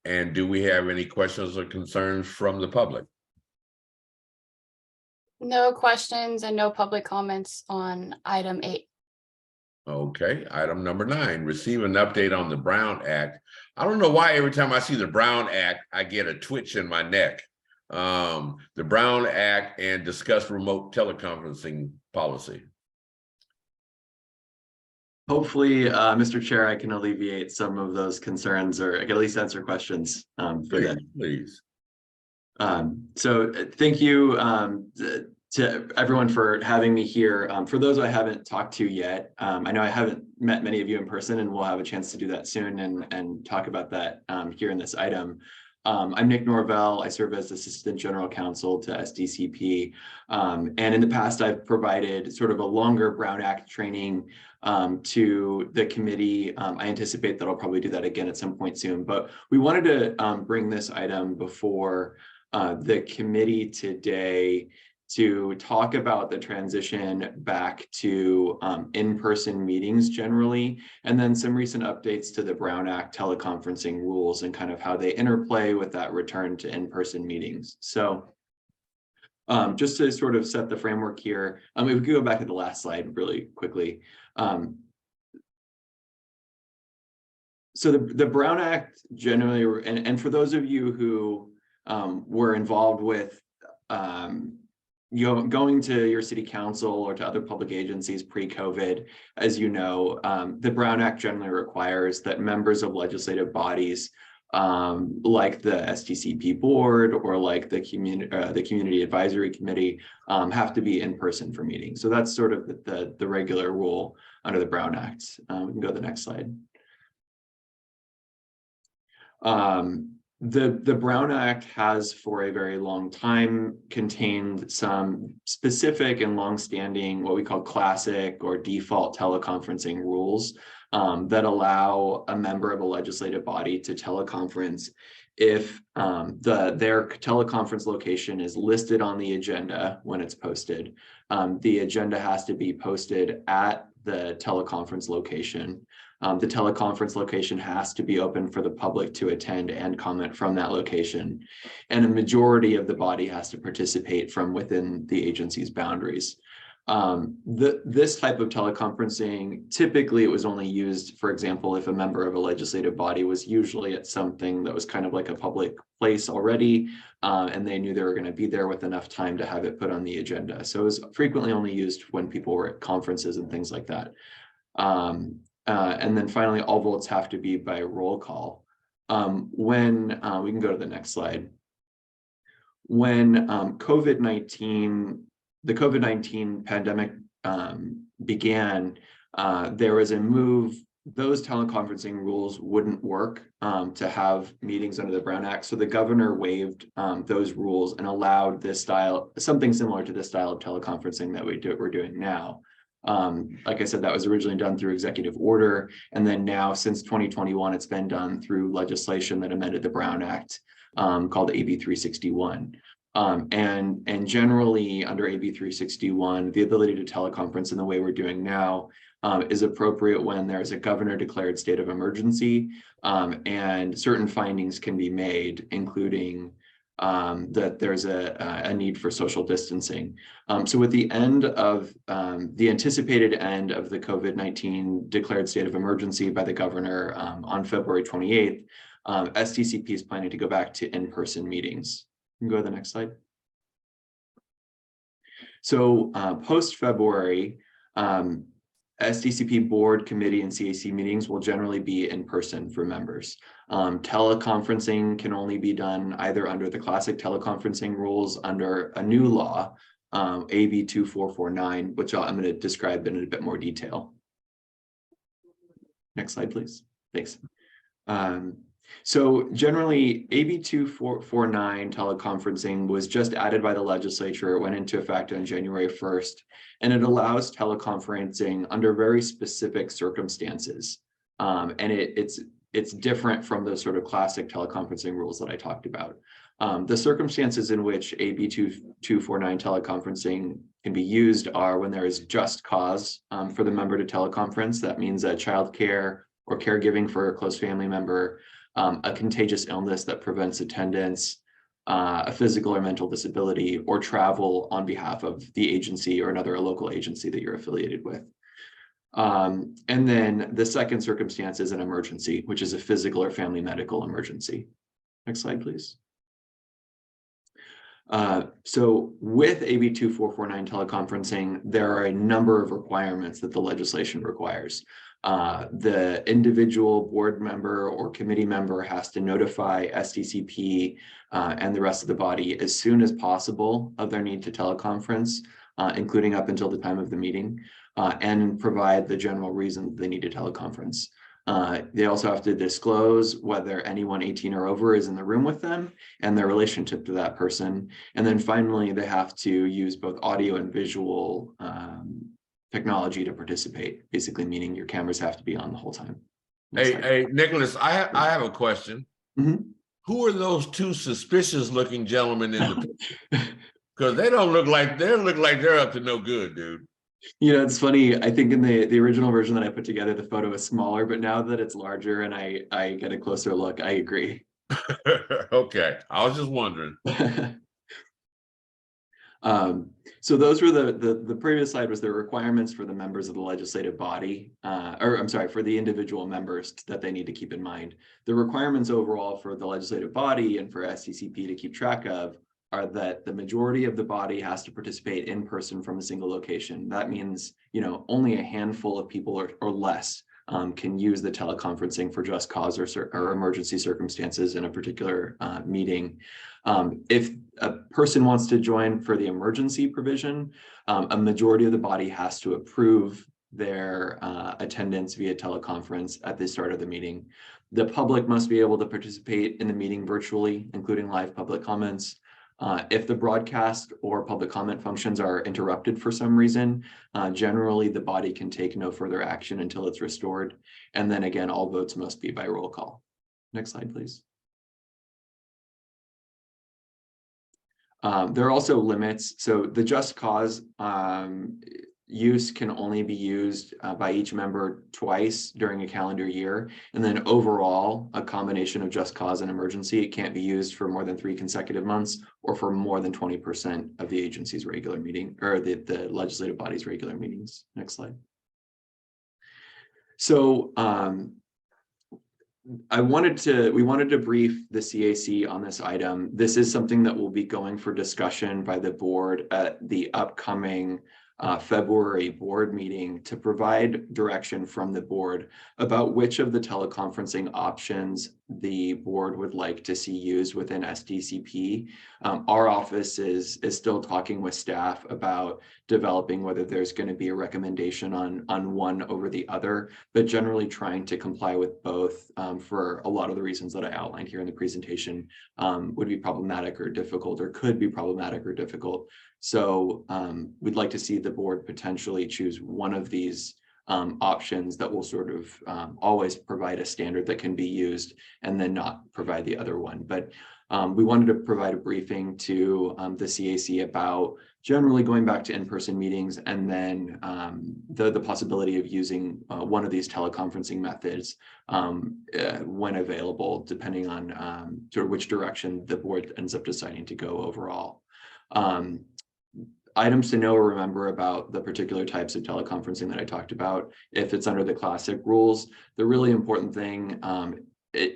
And do we have any questions or concerns from the public? No questions and no public comments on item 8. Okay, item number 9, receive an update on the Brown Act. I don't know why every time I see the Brown Act, I get a twitch in my neck. The Brown Act and discuss remote teleconferencing policy. Hopefully, Mr. Chair, I can alleviate some of those concerns, or I can at least answer questions for them. Please. So thank you to everyone for having me here. For those I haven't talked to yet, I know I haven't met many of you in person, and we'll have a chance to do that soon and talk about that here in this item. I'm Nick Norvell. I serve as Assistant General Counsel to SDCP. And in the past, I've provided sort of a longer Brown Act training to the committee. I anticipate that I'll probably do that again at some point soon, but we wanted to bring this item before the committee today to talk about the transition back to in-person meetings generally, and then some recent updates to the Brown Act teleconferencing rules and kind of how they interplay with that return to in-person meetings. So just to sort of set the framework here, if we could go back to the last slide really quickly. So the Brown Act generally, and for those of you who were involved with going to your city council or to other public agencies pre-COVID, as you know, the Brown Act generally requires that members of legislative bodies like the STCP board or like the community advisory committee, have to be in person for meetings. So that's sort of the regular rule under the Brown Act. We can go to the next slide. The Brown Act has for a very long time contained some specific and longstanding what we call classic or default teleconferencing rules that allow a member of a legislative body to teleconference if their teleconference location is listed on the agenda when it's posted. The agenda has to be posted at the teleconference location. The teleconference location has to be open for the public to attend and comment from that location. And a majority of the body has to participate from within the agency's boundaries. This type of teleconferencing, typically it was only used, for example, if a member of a legislative body was usually at something that was kind of like a public place already, and they knew they were going to be there with enough time to have it put on the agenda. So it was frequently only used when people were at conferences and things like that. And then finally, all votes have to be by roll call. When we can go to the next slide. When the COVID-19 pandemic began, there was a move. Those teleconferencing rules wouldn't work to have meetings under the Brown Act. So the governor waived those rules and allowed this style, something similar to this style of teleconferencing that we're doing now. Like I said, that was originally done through executive order. And then now since 2021, it's been done through legislation that amended the Brown Act called AB 361. And generally under AB 361, the ability to teleconference in the way we're doing now is appropriate when there's a governor declared state of emergency and certain findings can be made, including that there's a need for social distancing. So with the end of the anticipated end of the COVID-19 declared state of emergency by the governor on February 28th, STCP is planning to go back to in-person meetings. You can go to the next slide. So post-February, STCP board, committee, and CAC meetings will generally be in person for members. Teleconferencing can only be done either under the classic teleconferencing rules under a new law, AB 2449, which I'm going to describe in a bit more detail. Next slide, please. Thanks. So generally, AB 2449 teleconferencing was just added by the legislature. It went into effect on January 1st, and it allows teleconferencing under very specific circumstances. And it's different from the sort of classic teleconferencing rules that I talked about. The circumstances in which AB 2449 teleconferencing can be used are when there is just cause for the member to teleconference. That means childcare or caregiving for a close family member, a contagious illness that prevents attendance, a physical or mental disability, or travel on behalf of the agency or another local agency that you're affiliated with. And then the second circumstance is an emergency, which is a physical or family medical emergency. Next slide, please. So with AB 2449 teleconferencing, there are a number of requirements that the legislation requires. The individual board member or committee member has to notify STCP and the rest of the body as soon as possible of their need to teleconference, including up until the time of the meeting, and provide the general reason they need to teleconference. They also have to disclose whether anyone 18 or over is in the room with them and their relationship to that person. And then finally, they have to use both audio and visual technology to participate, basically meaning your cameras have to be on the whole time. Hey, Nicholas, I have a question. Mm-hmm. Who are those two suspicious looking gentlemen in the picture? Because they look like they're up to no good, dude. You know, it's funny. I think in the original version that I put together, the photo is smaller, but now that it's larger and I get a closer look, I agree. Okay, I was just wondering. So those were the previous slide was the requirements for the members of the legislative body, or I'm sorry, for the individual members that they need to keep in mind. The requirements overall for the legislative body and for STCP to keep track of are that the majority of the body has to participate in person from a single location. That means, you know, only a handful of people or less can use the teleconferencing for just cause or emergency circumstances in a particular meeting. If a person wants to join for the emergency provision, a majority of the body has to approve their attendance via teleconference at the start of the meeting. The public must be able to participate in the meeting virtually, including live public comments. If the broadcast or public comment functions are interrupted for some reason, generally the body can take no further action until it's restored. And then again, all votes must be by roll call. Next slide, please. There are also limits. So the just cause use can only be used by each member twice during a calendar year. And then overall, a combination of just cause and emergency, it can't be used for more than 3 consecutive months or for more than 20% of the agency's regular meeting or the legislative body's regular meetings. Next slide. So we wanted to brief the CAC on this item. This is something that will be going for discussion by the board at the upcoming February board meeting to provide direction from the board about which of the teleconferencing options the board would like to see used within SDCP. Our office is still talking with staff about developing whether there's going to be a recommendation on one over the other, but generally trying to comply with both for a lot of the reasons that I outlined here in the presentation would be problematic or difficult, or could be problematic or difficult. So we'd like to see the board potentially choose one of these options that will sort of always provide a standard that can be used and then not provide the other one. But we wanted to provide a briefing to the CAC about generally going back to in-person meetings and then the possibility of using one of these teleconferencing methods when available, depending on sort of which direction the board ends up deciding to go overall. Items to know or remember about the particular types of teleconferencing that I talked about. If it's under the classic rules, the really important thing,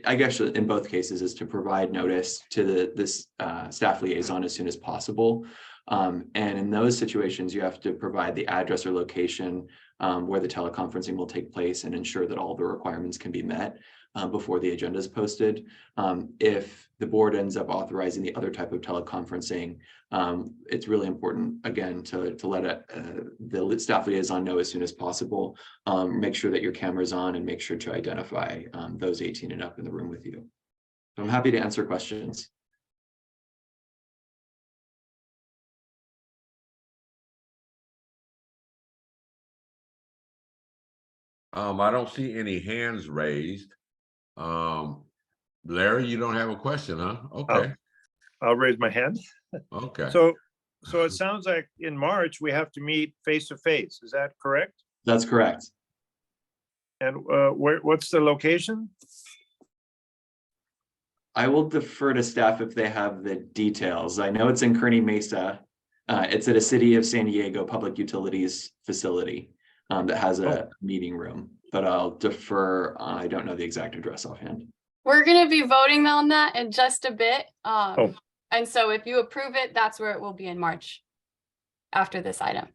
I guess in both cases, is to provide notice to this staff liaison as soon as possible. And in those situations, you have to provide the address or location where the teleconferencing will take place and ensure that all the requirements can be met before the agenda is posted. If the board ends up authorizing the other type of teleconferencing, it's really important, again, to let the staff liaison know as soon as possible. Make sure that your camera's on and make sure to identify those 18 and up in the room with you. So I'm happy to answer questions. I don't see any hands raised. Larry, you don't have a question, huh? Okay. I'll raise my hand. Okay. So it sounds like in March, we have to meet face to face. Is that correct? That's correct. And what's the location? I will defer to staff if they have the details. I know it's in Kearney Mesa. It's at a City of San Diego Public Utilities facility that has a meeting room, but I'll defer. I don't know the exact address offhand. We're going to be voting on that in just a bit. And so if you approve it, that's where it will be in March after this item.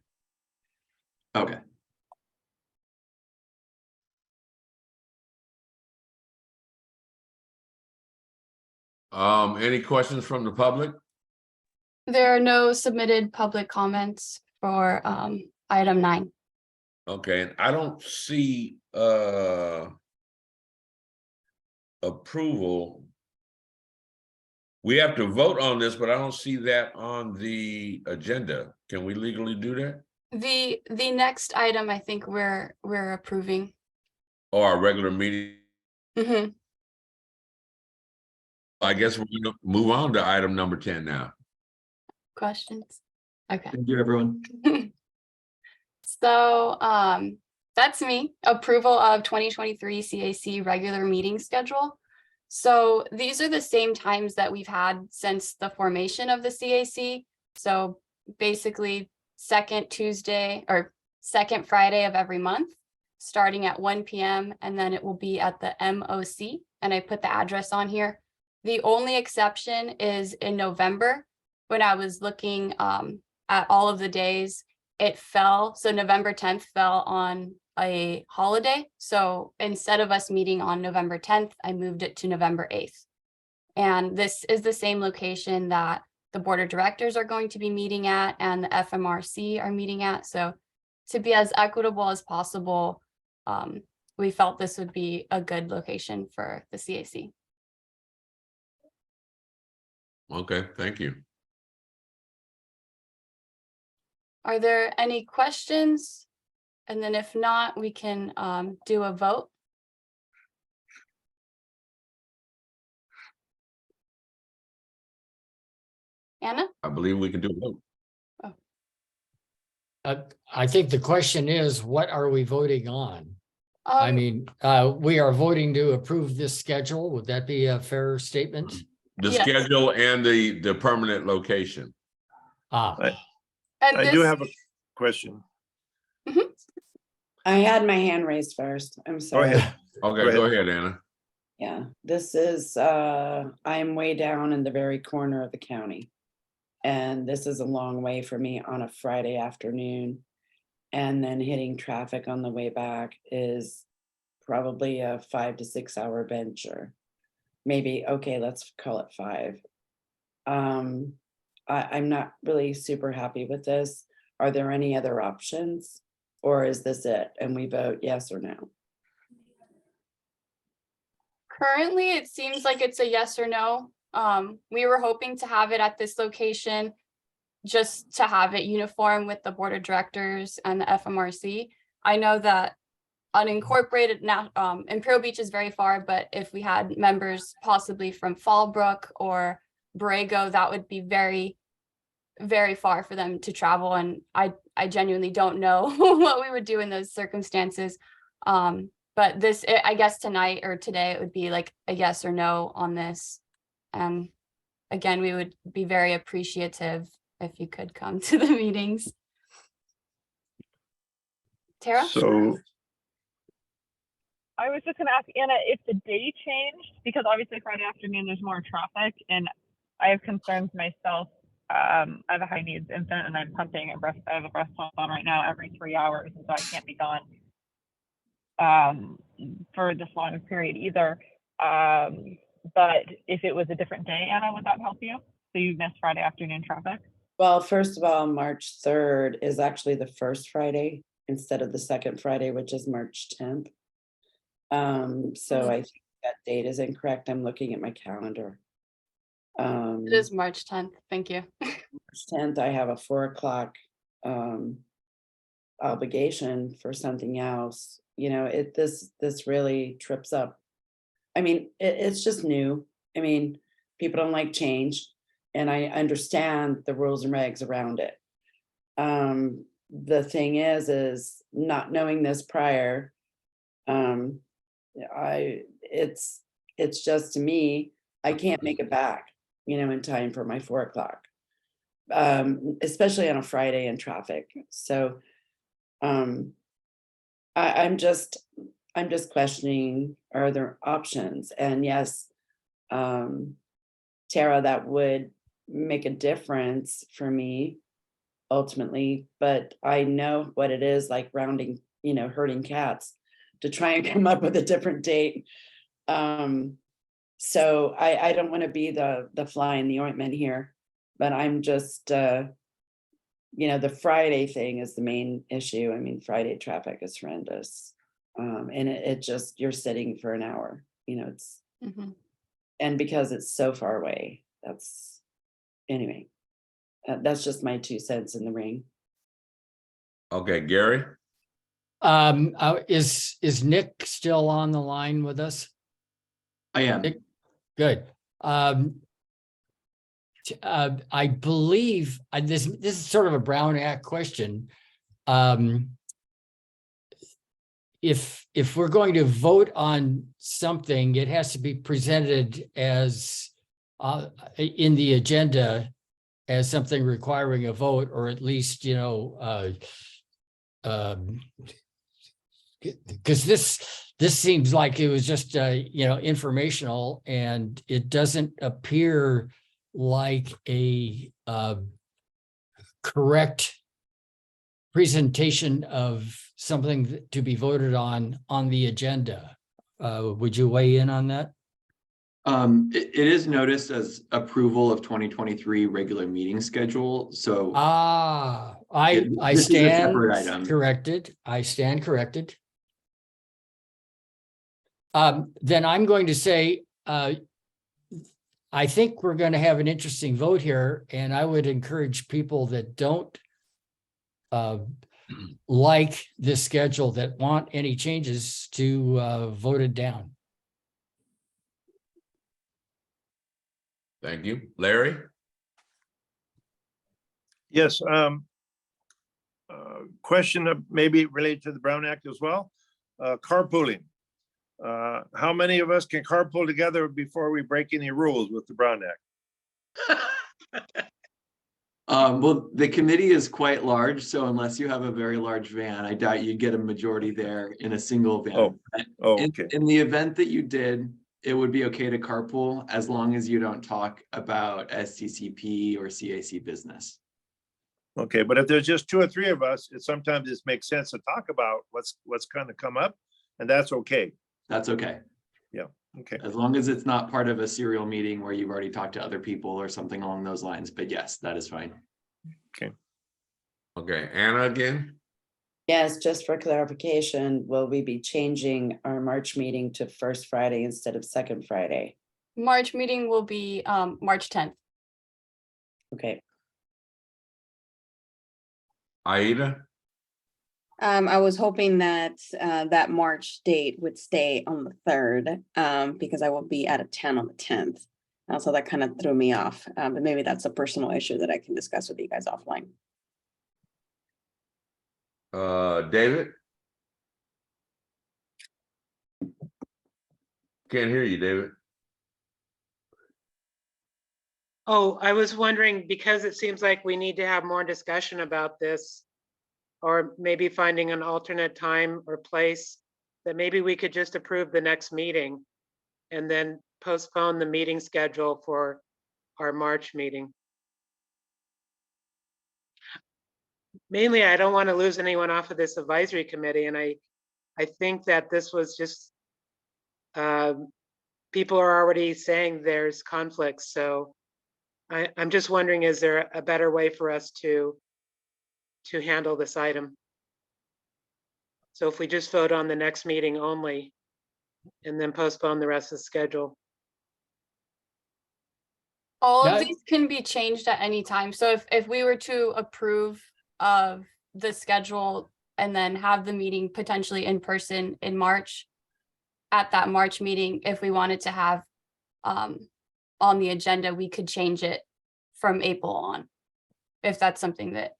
Okay. Any questions from the public? There are no submitted public comments for item 9. Okay, and I don't see approval. We have to vote on this, but I don't see that on the agenda. Can we legally do that? The next item, I think we're approving. Or our regular meeting? Mm-hmm. I guess we're gonna move on to item number 10 now. Questions? Okay. Thank you, everyone. So that's me. Approval of 2023 CAC regular meeting schedule. So these are the same times that we've had since the formation of the CAC. So basically second Tuesday or second Friday of every month, starting at 1 p.m. and then it will be at the MOC. And I put the address on here. The only exception is in November when I was looking at all of the days, it fell. So November 10th fell on a holiday. So instead of us meeting on November 10th, I moved it to November 8th. And this is the same location that the board of directors are going to be meeting at and the FMRC are meeting at. So to be as equitable as possible, we felt this would be a good location for the CAC. Okay, thank you. Are there any questions? And then if not, we can do a vote. Anna? I believe we can do a vote. I think the question is, what are we voting on? I mean, we are voting to approve this schedule. Would that be a fair statement? The Yes. schedule and the permanent location. And I do this- have a question. I had my hand raised first. I'm Go sorry. ahead. Okay, go ahead, Anna. Yeah, this is, I'm way down in the very corner of the county. And this is a long way for me on a Friday afternoon. And then hitting traffic on the way back is probably a 5 to 6 hour venture. Maybe, okay, let's call it 5. I'm not really super happy with this. Are there any other options? Or is this it? And we vote yes or no? Currently, it seems like it's a yes or no. We were hoping to have it at this location just to have it uniform with the board of directors and the FMRC. I know that unincorporated now, Imperial Beach is very far, but if we had members possibly from Fallbrook or Borrego, that would be very, very far for them to travel. And I genuinely don't know what we would do in those circumstances. But this, I guess tonight or today, it would be like a yes or no on this. And again, we would be very appreciative if you could come to the meetings. Tara? So, I was just gonna ask Anna if the day changed, because obviously Friday afternoon there's more traffic and I have concerns myself. I have a high needs infant and I'm pumping I have a breast pump on right now every 3 hours, and so I can't be gone for this long a period either. But if it was a different day, Anna, would that help you? So you missed Friday afternoon traffic? Well, first of all, March 3rd is actually the first Friday instead of the second Friday, which is March 10th. So I think that date is incorrect. I'm looking at my calendar. It is March 10th. Thank you. March 10th, I have a 4 o'clock obligation for something else. You know, this really trips up. I mean, it's just new. I mean, people don't like change, and I understand the rules and regs around it. The thing is not knowing this prior, it's just, to me, I can't make it back, you know, in time for my 4 o'clock, especially on a Friday in traffic. So I'm just questioning, are there options? And yes, Tara, that would make a difference for me ultimately, but I know what it is like rounding, you know, herding cats to try and come up with a different date. So I don't want to be the fly in the ointment here, but I'm just, you know, the Friday thing is the main issue. I mean, Friday traffic is horrendous. And it just, you're sitting for an hour, you know, it's, and because it's so far away, that's, anyway, that's just my 2 cents in the ring. Okay, Gary? Is Nick still on the line with us? I am. Nick? Good. I believe this is sort of a Brown Act question. If we're going to vote on something, it has to be presented as in the agenda as something requiring a vote, or at least, you know, because this seems like it was just you know, informational, and it doesn't appear like a correct presentation of something to be voted on the agenda. Would you weigh in on that? It is noticed as approval of 2023 regular meeting schedule, so. I This is a stand separate item. corrected. I stand corrected. Then I'm going to say, I think we're going to have an interesting vote here, and I would encourage people that don't like this schedule, that want any changes, to vote it down. Thank you. Larry? Yes, question maybe related to the Brown Act as well. Carpooling. How many of us can carpool together before we break any rules with the Brown Act? Well, the committee is quite large, so unless you have a very large van, I doubt you'd get a majority there in a single van. Okay. In the event that you did, it would be okay to carpool as long as you don't talk about STCP or CAC business. Okay, but if there's just 2 or 3 of us, sometimes it makes sense to talk about what's kind of come up, and that's okay. That's okay. Yeah, okay. As long as it's not part of a serial meeting where you've already talked to other people or something along those lines, but yes, that is fine. Okay. Okay, Anna again? Yes, just for clarification, will we be changing our March meeting to first Friday instead of second Friday? March meeting will be March 10th. Okay. Aida? I was hoping that that March date would stay on the 3rd, because I will be out of town on the 10th. So that kind of threw me off, but maybe that's a personal issue that I can discuss with you guys offline. David? Can't hear you, David. Oh, I was wondering, because it seems like we need to have more discussion about this, or maybe finding an alternate time or place, that maybe we could just approve the next meeting and then postpone the meeting schedule for our March meeting. Mainly, I don't want to lose anyone off of this advisory committee, and I think that this was just, people are already saying there's conflicts, so I'm just wondering, is there a better way for us to handle this item? So if we just vote on the next meeting only and then postpone the rest of the schedule. All of That- these can be changed at any time. So if we were to approve of the schedule and then have the meeting potentially in person in March, at that March meeting, if we wanted to have on the agenda, we could change it from April on, if that's something that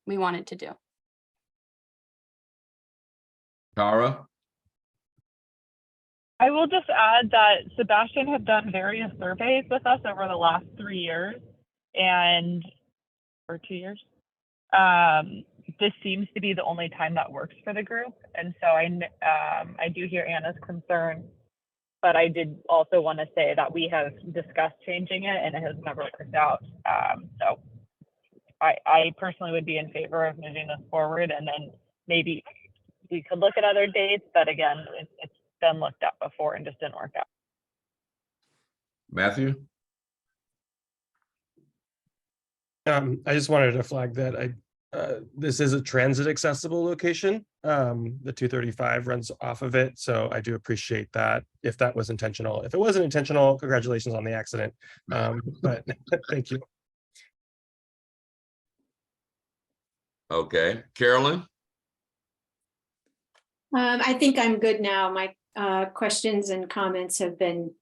we wanted to do. Tara? I will just add that Sebastian had done various surveys with us over the last 3 years or 2 years. This seems to be the only time that works for the group. And so I do hear Anna's concern, but I did also want to say that we have discussed changing it and it has never worked out. So I personally would be in favor of moving this forward, and then maybe we could look at other dates, but again, it's been looked at before and just didn't work out. Matthew? I just wanted to flag that this is a transit accessible location. The 235 runs off of it, so I do appreciate that if that was intentional. If it wasn't intentional, congratulations on the accident. But thank you. Okay, Carolyn? I think I'm good now. My questions and comments have been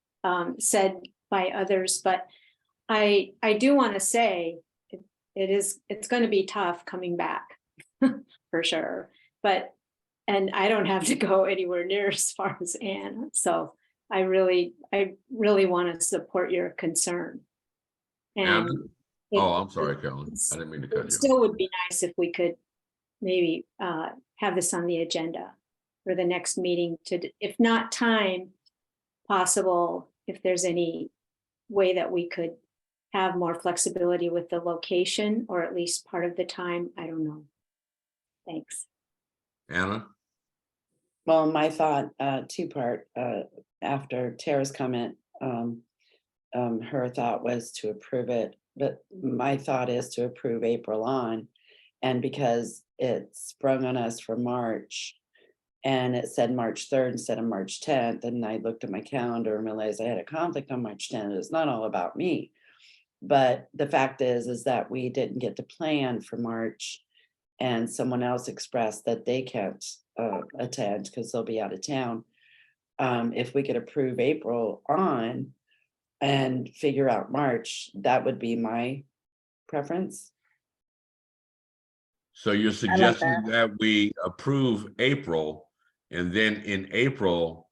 said by others, but I do want to say it's going to be tough coming back for sure. And I don't have to go anywhere near as far as Anne. So I really want to support your concern. And I'm sorry, Carolyn. I didn't mean to cut you it off. still would be nice if we could maybe have this on the agenda for the next meeting, to, if not time possible, if there's any way that we could have more flexibility with the location, or at least part of the time, I don't know. Thanks. Anna? Well, my thought, two-part, after Tara's comment, her thought was to approve it, but my thought is to approve April on. And because it sprung on us for March, and it said March 3rd instead of March 10th, and I looked at my calendar and realized I had a conflict on March 10th. It's not all about me. But the fact is that we didn't get to plan for March, and someone else expressed that they can't attend because they'll be out of town. If we could approve April on and figure out March, that would be my preference. So you're suggesting that we approve April and then in April,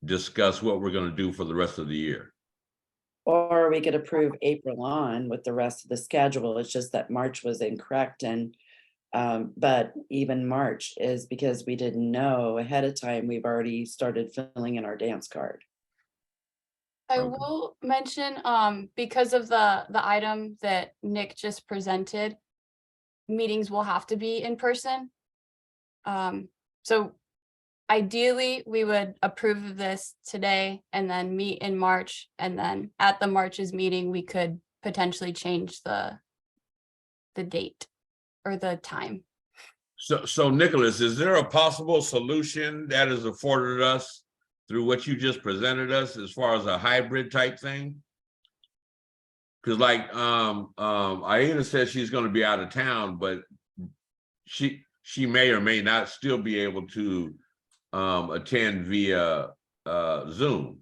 discuss what we're going to do for the rest of the year? Or we could approve April on with the rest of the schedule. It's just that March was incorrect, and but even March is because we didn't know ahead of time. We've already started filling in our dance card. I will mention, because of the item that Nick just presented, meetings will have to be in person. So ideally, we would approve this today and then meet in March. And then at the March's meeting, we could potentially change the date or the time. So Nicholas, is there a possible solution that is afforded us through what you just presented us as far as a hybrid type thing? Because like Aida said she's going to be out of town, but she may or may not still be able to attend via Zoom,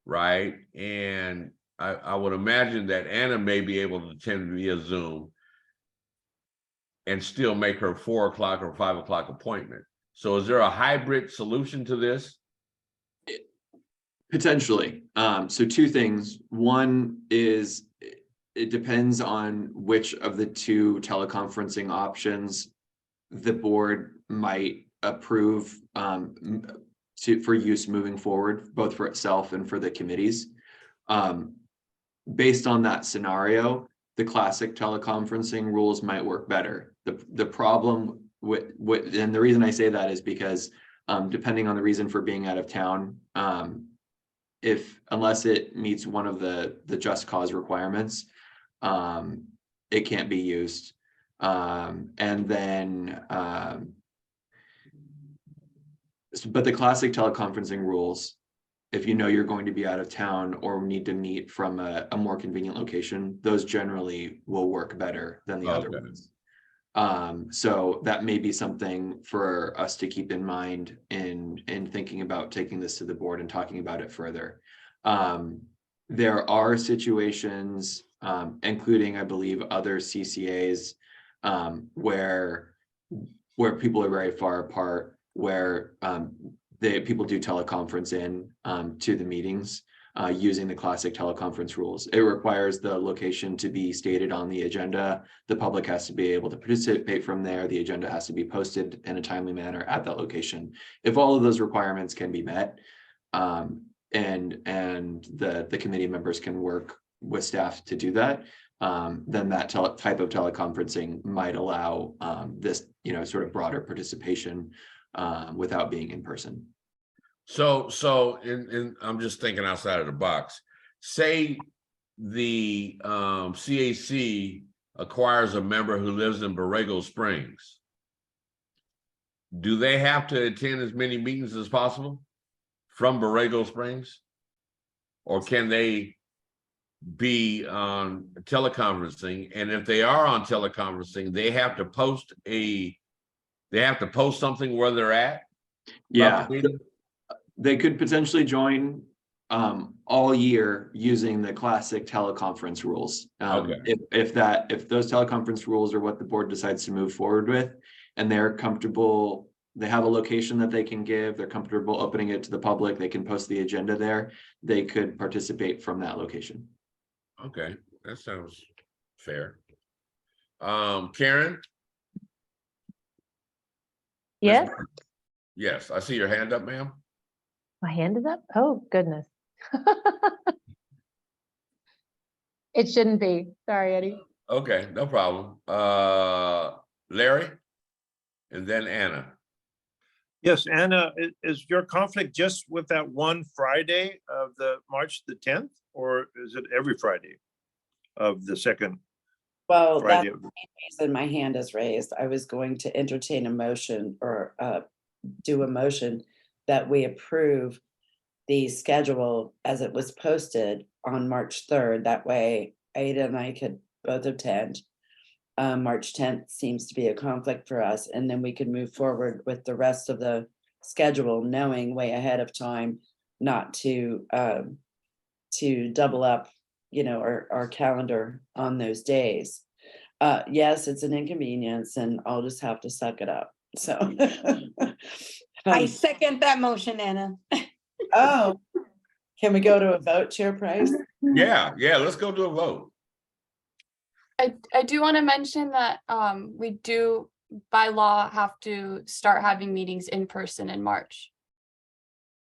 right? And I would imagine that Anna may be able to attend via Zoom and still make her 4 o'clock or 5 o'clock appointment. So is there a hybrid solution to this? Potentially. So two things. One is it depends on which of the two teleconferencing options the board might approve for use moving forward, both for itself and for the committees. Based on that scenario, the classic teleconferencing rules might work better. The problem with and the reason I say that is because depending on the reason for being out of town, unless it meets one of the just cause requirements, it can't be used. And then but the classic teleconferencing rules, if you know you're going to be out of town or need to meet from a more convenient location, those generally will work better than the other ones. So that may be something for us to keep in mind in thinking about taking this to the board and talking about it further. There are situations, including, I believe, other CCAs where people are very far apart, where people do teleconference in to the meetings using the classic teleconference rules. It requires the location to be stated on the agenda. The public has to be able to participate from there. The agenda has to be posted in a timely manner at that location. If all of those requirements can be met, and the committee members can work with staff to do that, then that type of teleconferencing might allow this, sort of broader participation without being in person. So I'm just thinking outside of the box. Say the CAC acquires a member who lives in Borrego Springs. Do they have to attend as many meetings as possible from Borrego Springs? Or can they be on teleconferencing? And if they are on teleconferencing, they have to post something where they're at? Yeah. They could potentially join all year using the classic teleconference rules. If those teleconference rules are what the board decides to move forward with, and they're comfortable, they have a location that they can give, they're comfortable opening it to the public, they can post the agenda there, they could participate from that location. Okay, that sounds fair. Karen? Yes, Yes, I see your hand up, ma'am. my hand is up. Oh, goodness. It shouldn't be. Sorry, Eddie. Okay, no problem. Larry? and then Anna. Yes, Anna, is your conflict just with that one Friday of the March the 10th, or is it every Friday of the second Well, that's Friday? the main reason my hand is raised. I was going to entertain a motion or do a motion that we approve the schedule as it was posted on March 3rd. That way Ada and I could both attend. March 10th seems to be a conflict for us, and then we could move forward with the rest of the schedule, knowing way ahead of time not to double up, you know, our calendar on those days. Yes, it's an inconvenience, and I'll just have to suck it up. So I second that motion, Anna. oh, can we go to a vote, Chair Price? Yeah, let's go to a vote. I do want to mention that we do by law have to start having meetings in person in March.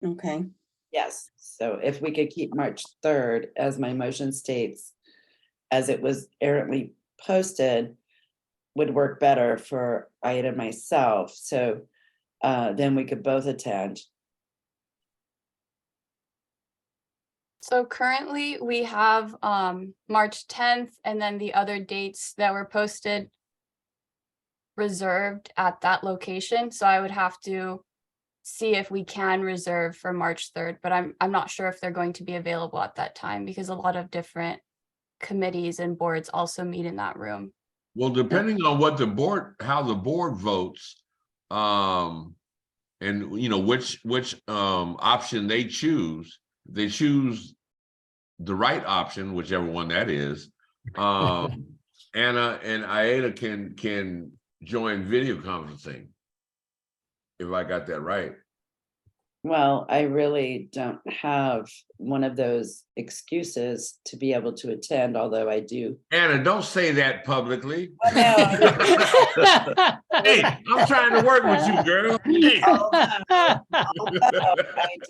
Okay. Yes, so if we could keep March 3rd, as my motion states, as it was errantly posted, would work better for Ida and myself, so then we could both attend. So currently we have March 10th and then the other dates that were posted reserved at that location. So I would have to see if we can reserve for March 3rd, but I'm not sure if they're going to be available at that time because a lot of different committees and boards also meet in that room. Well, depending on what the board, how the board votes, and you know, which option they choose the right option, whichever one that is. Anna and Aida can join video conferencing, if I got that right. Well, I really don't have one of those excuses to be able to attend, although I do. Anna, don't say that publicly. Oh, no. Hey, I'm trying to work with you, girl. Hey. I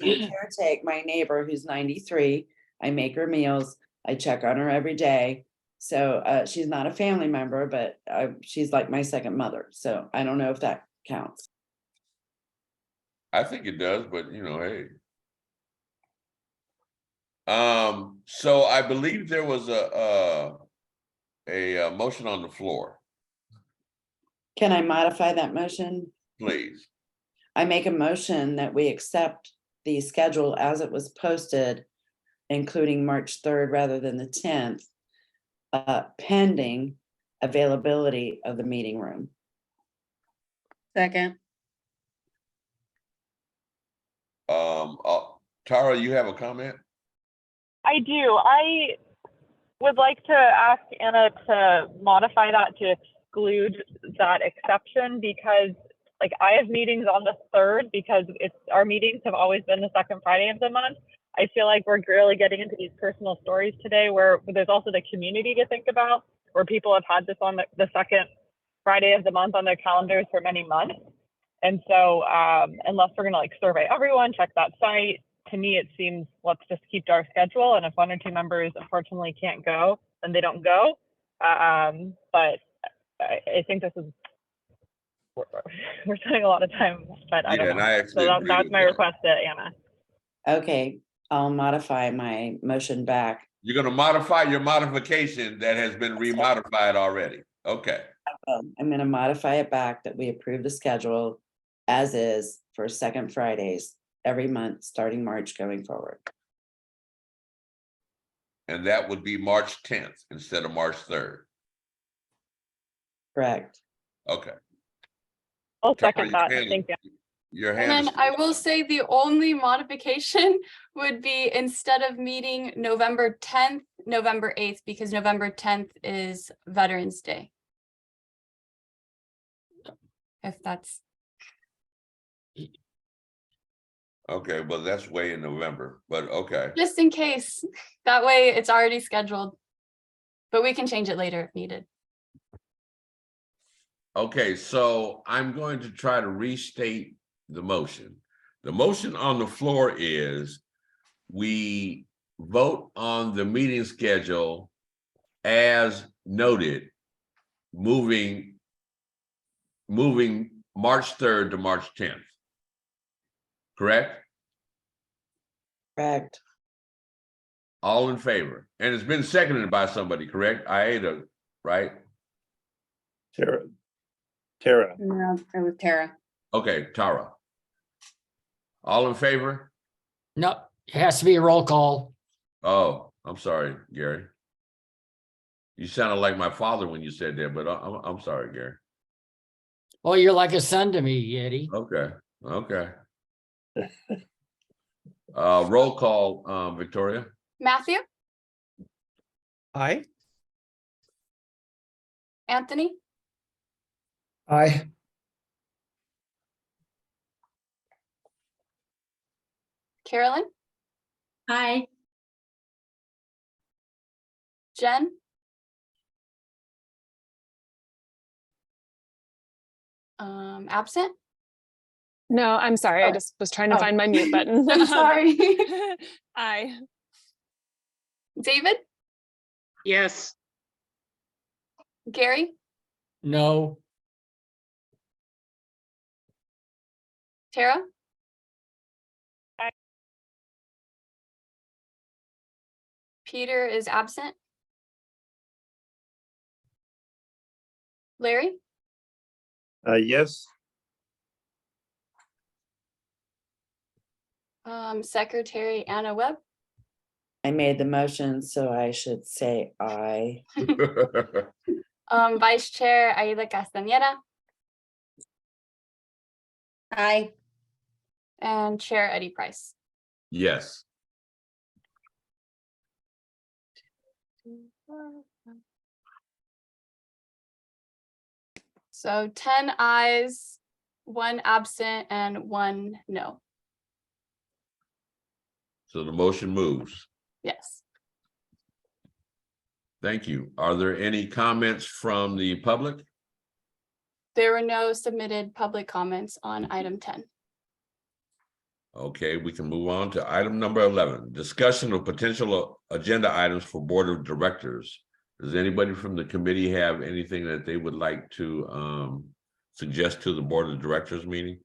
do caretake my neighbor who's 93. I make her meals. I check on her every day. So she's not a family member, but she's like my second mother. So I don't know if that counts. I think it does, but you know, hey. So I believe there was a motion on the floor. Can I modify that motion? Please. I make a motion that we accept the schedule as it was posted, including March 3rd rather than the 10th, pending availability of the meeting room. Second. Tara, you have a comment? I do. I would like to ask Anna to modify that to exclude that exception because like I have meetings on the 3rd because our meetings have always been the second Friday of the month. I feel like we're really getting into these personal stories today where there's also the community to think about, where people have had this on the second Friday of the month on their calendars for many months. And so unless we're gonna like survey everyone, check that site, to me, it seems let's just keep to our schedule. And if one or two members unfortunately can't go, then they don't go. But I think this is, we're spending a lot of time, but I don't know. So that's my request to Anna. Okay, I'll modify my motion back. You're gonna modify your modification that has been remodified already. Okay. I'm gonna modify it back that we approve the schedule as is for second Fridays every month, starting March going forward. And that would be March 10th instead of March 3rd. Correct. Okay. I'll second that. Thank you. Your And hand then I will say the only modification would be instead of meeting November 10th, November 8th, because November 10th is Veterans Day. If that's. Okay, well, that's way in November, but okay. Just in case, that way it's already scheduled, but we can change it later if needed. Okay, so I'm going to try to restate the motion. The motion on the floor is we vote on the meeting schedule as noted, moving March 3rd to March 10th. Correct? Correct. All in favor? And it's been seconded by somebody, correct? Aida, right? Tara. No, it was Tara. Okay, Tara. All in favor? No, it has to be a roll call. Oh, I'm sorry, Gary. You sounded like my father when you said that, but I'm sorry, Gary. Well, you're like a son to me, Eddie. Okay, okay. Roll call, Victoria. Matthew, Aye. Anthony, Aye. Carolyn, Hi. Jen, absent. No, I'm sorry. I Oh. just was trying to Oh. find my mute button. I'm sorry. Aye. David, Yes. Gary, No, Tara. Aye. Peter is absent. Larry, Yes. Secretary Anna Webb, I made the motion, so I should say aye. Vice Chair Aida Castañeda, Aye. and Chair Eddie Price. Yes. So 10 ayes, 1 absent, and 1 no. So the motion moves. Yes. Thank you. Are there any comments from the public? There were no submitted public comments on item 10. Okay, we can move on to item number 11, discussion of potential agenda items for Board of Directors. Does anybody from the committee have anything that they would like to suggest to the Board of Directors meeting?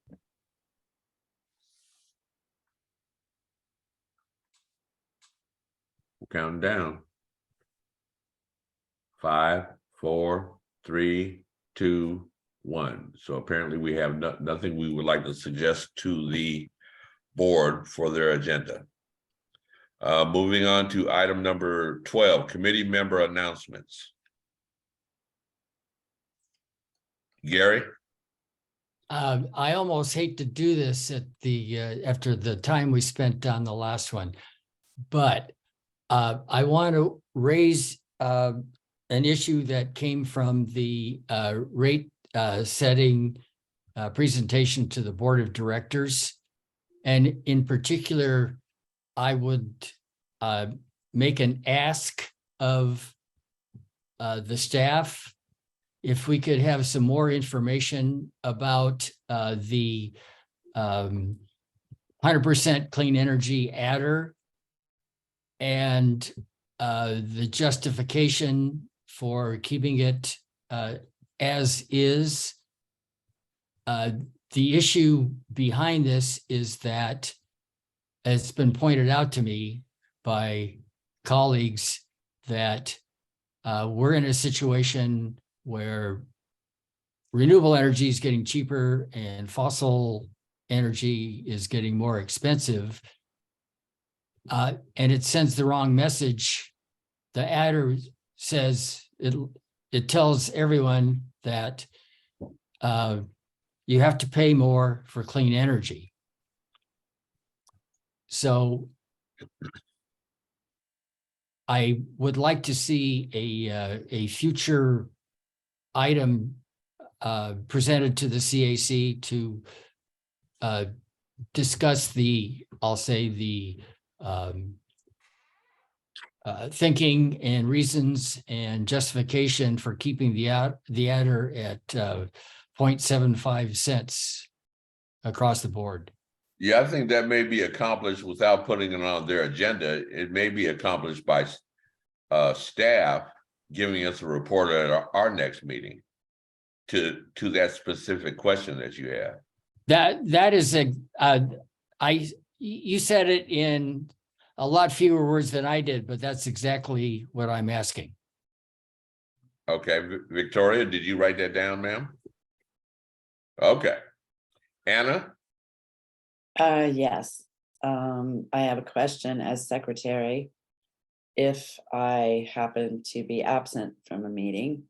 We're counting down. 5, 4, 3, 2, 1. So apparently we have nothing we would like to suggest to the board for their agenda. Moving on to item number 12, committee member announcements. Gary? I almost hate to do this at the, after the time we spent on the last one. But I want to raise an issue that came from the rate setting presentation to the Board of Directors. And in particular, I would make an ask of the staff if we could have some more information about the 100% clean energy adder and the justification for keeping it as is. The issue behind this is that, as it's been pointed out to me by colleagues, that we're in a situation where renewable energy is getting cheaper and fossil energy is getting more expensive. And it sends the wrong message. The adder says, it tells everyone that you have to pay more for clean energy. So I would like to see a future item presented to the CAC to discuss the, I'll say the thinking and reasons and justification for keeping the adder at 0.75 cents across the board. Yeah, I think that may be accomplished without putting it on their agenda. It may be accomplished by staff giving us a report at our next meeting to that specific question that you have. That is you said it in a lot fewer words than I did, but that's exactly what I'm asking. Okay, Victoria, did you write that down, ma'am? Okay. Anna? Yes. I have a question as secretary. If I happen to be absent from a meeting,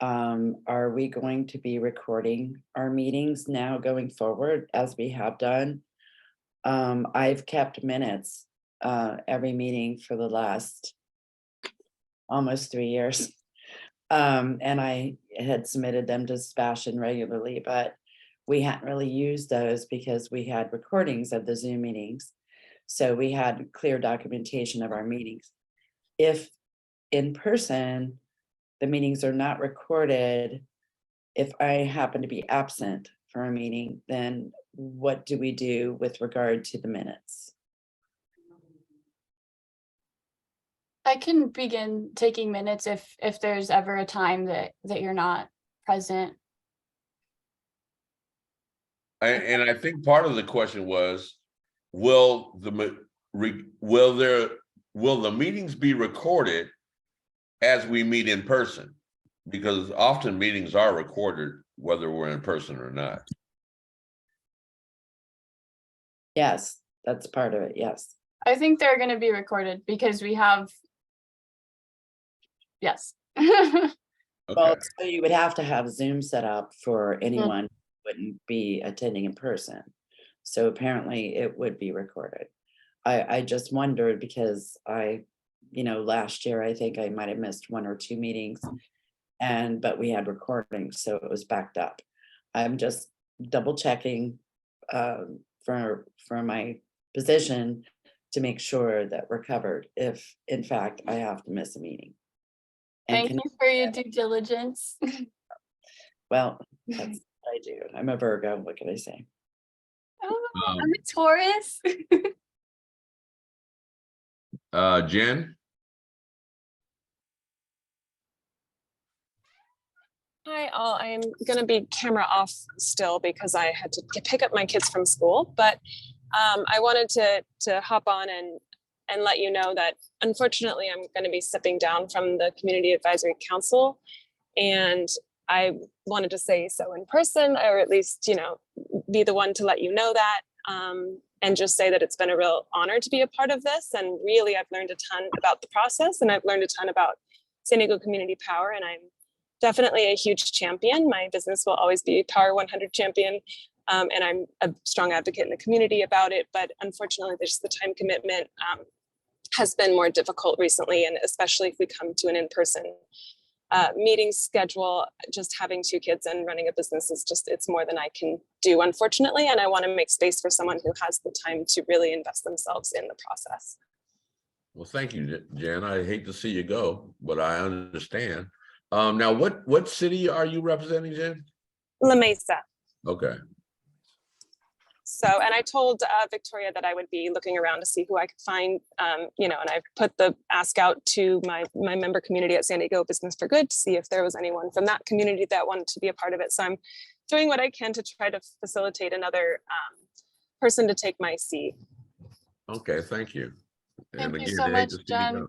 are we going to be recording our meetings now going forward as we have done? I've kept minutes every meeting for the last almost 3 years. And I had submitted them to Sebastian regularly, but we hadn't really used those because we had recordings of the Zoom meetings. So we had clear documentation of our meetings. If in person, the meetings are not recorded, if I happen to be absent for a meeting, then what do we do with regard to the minutes? I can begin taking minutes if there's ever a time that you're not present. And I think part of the question was, will the meetings be recorded as we meet in person? Because often meetings are recorded whether we're in person or not. Yes, that's part of it, yes. I think they're going to be recorded because we have. Yes. Well, so you would have to have Zoom set up for anyone who wouldn't be attending in person. So apparently it would be recorded. I just wondered because last year, I think I might have missed 1 or 2 meetings but we had recordings, so it was backed up. I'm just double checking for my position to make sure that we're covered if in fact I have to miss a meeting. Thank you for your due diligence. Well, that's what I do. I'm a Virgo, what can I say? Oh, I'm a Taurus. Jen? Hi, all. I'm going to be camera off still because I had to pick up my kids from school, but I wanted to hop on and let you know that unfortunately I'm going to be stepping down from the Community Advisory Council, and I wanted to say so in person, or at least, be the one to let you know that, and just say that it's been a real honor to be a part of this. And really, I've learned a ton about the process, and I've learned a ton about San Diego Community Power, and I'm definitely a huge champion. My business will always be Power 100 champion. And I'm a strong advocate in the community about it, but unfortunately, there's the time commitment has been more difficult recently, and especially if we come to an in-person meeting schedule, just having 2 kids and running a business is it's more than I can do, unfortunately, and I want to make space for someone who has the time to really invest themselves in the process. Well, thank you, Jen. I hate to see you go, but I understand. Now, what city are you representing, Jen? La Mesa. Okay. So, and I told Victoria that I would be looking around to see who I could find, and I've put the ask out to my member community at San Diego Business for Good to see if there was anyone from that community that wanted to be a part of it. So I'm doing what I can to try to facilitate another person to take my seat. Okay, thank you. Thank you so much, Jen.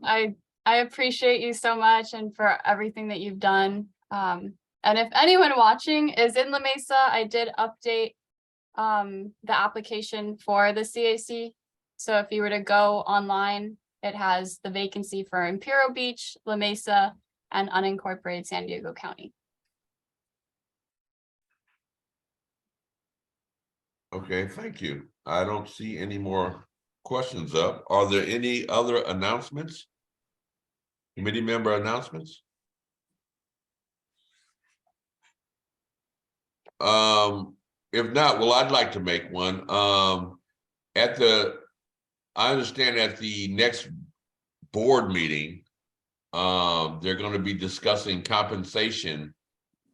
I appreciate you so much and for everything that you've done. And if anyone watching is in La Mesa, I did update the application for the CAC. So if you were to go online, it has the vacancy for Imperial Beach, La Mesa, and unincorporated San Diego County. Okay, thank you. I don't see any more questions up. Are there any other announcements? Committee member announcements? If not, well, I'd like to make one. I understand at the next board meeting, they're going to be discussing compensation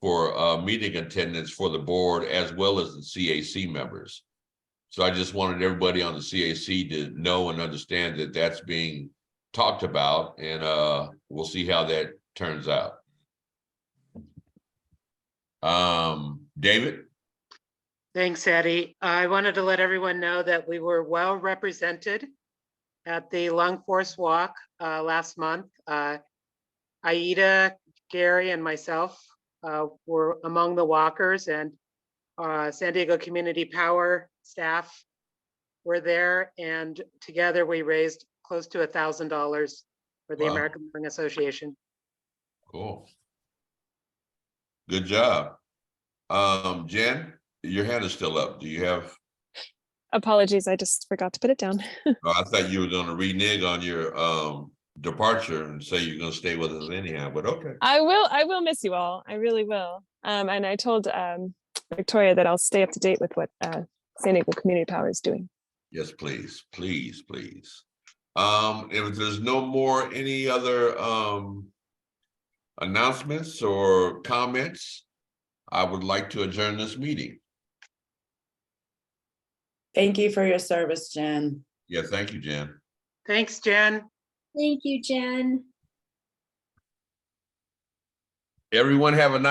for meeting attendance for the board as well as the CAC members. So I just wanted everybody on the CAC to know and understand that that's being talked about, and we'll see how that turns out. David? Thanks, Eddie. I wanted to let everyone know that we were well represented at the Lung Force Walk last month. Aida, Gary, and myself were among the walkers, and San Diego Community Power staff were there, and together we raised close to $1,000 for the Wow. American Lung Association. Cool. Good job. Jen, your hand is still up. Do you have, Apologies, I just forgot to put it down. oh, I thought you were gonna renege on your departure and say you're gonna stay with us anyhow, but okay. I will miss you all. I really will. And I told Victoria that I'll stay up to date with what San Diego Community Power is doing. Yes, please, please, please. If there's no more, any other announcements or comments, I would like to adjourn this meeting. Thank you for your service, Jen. Yeah, thank you, Jen. Thanks, Jen. Thank you, Jen. Everyone have a nice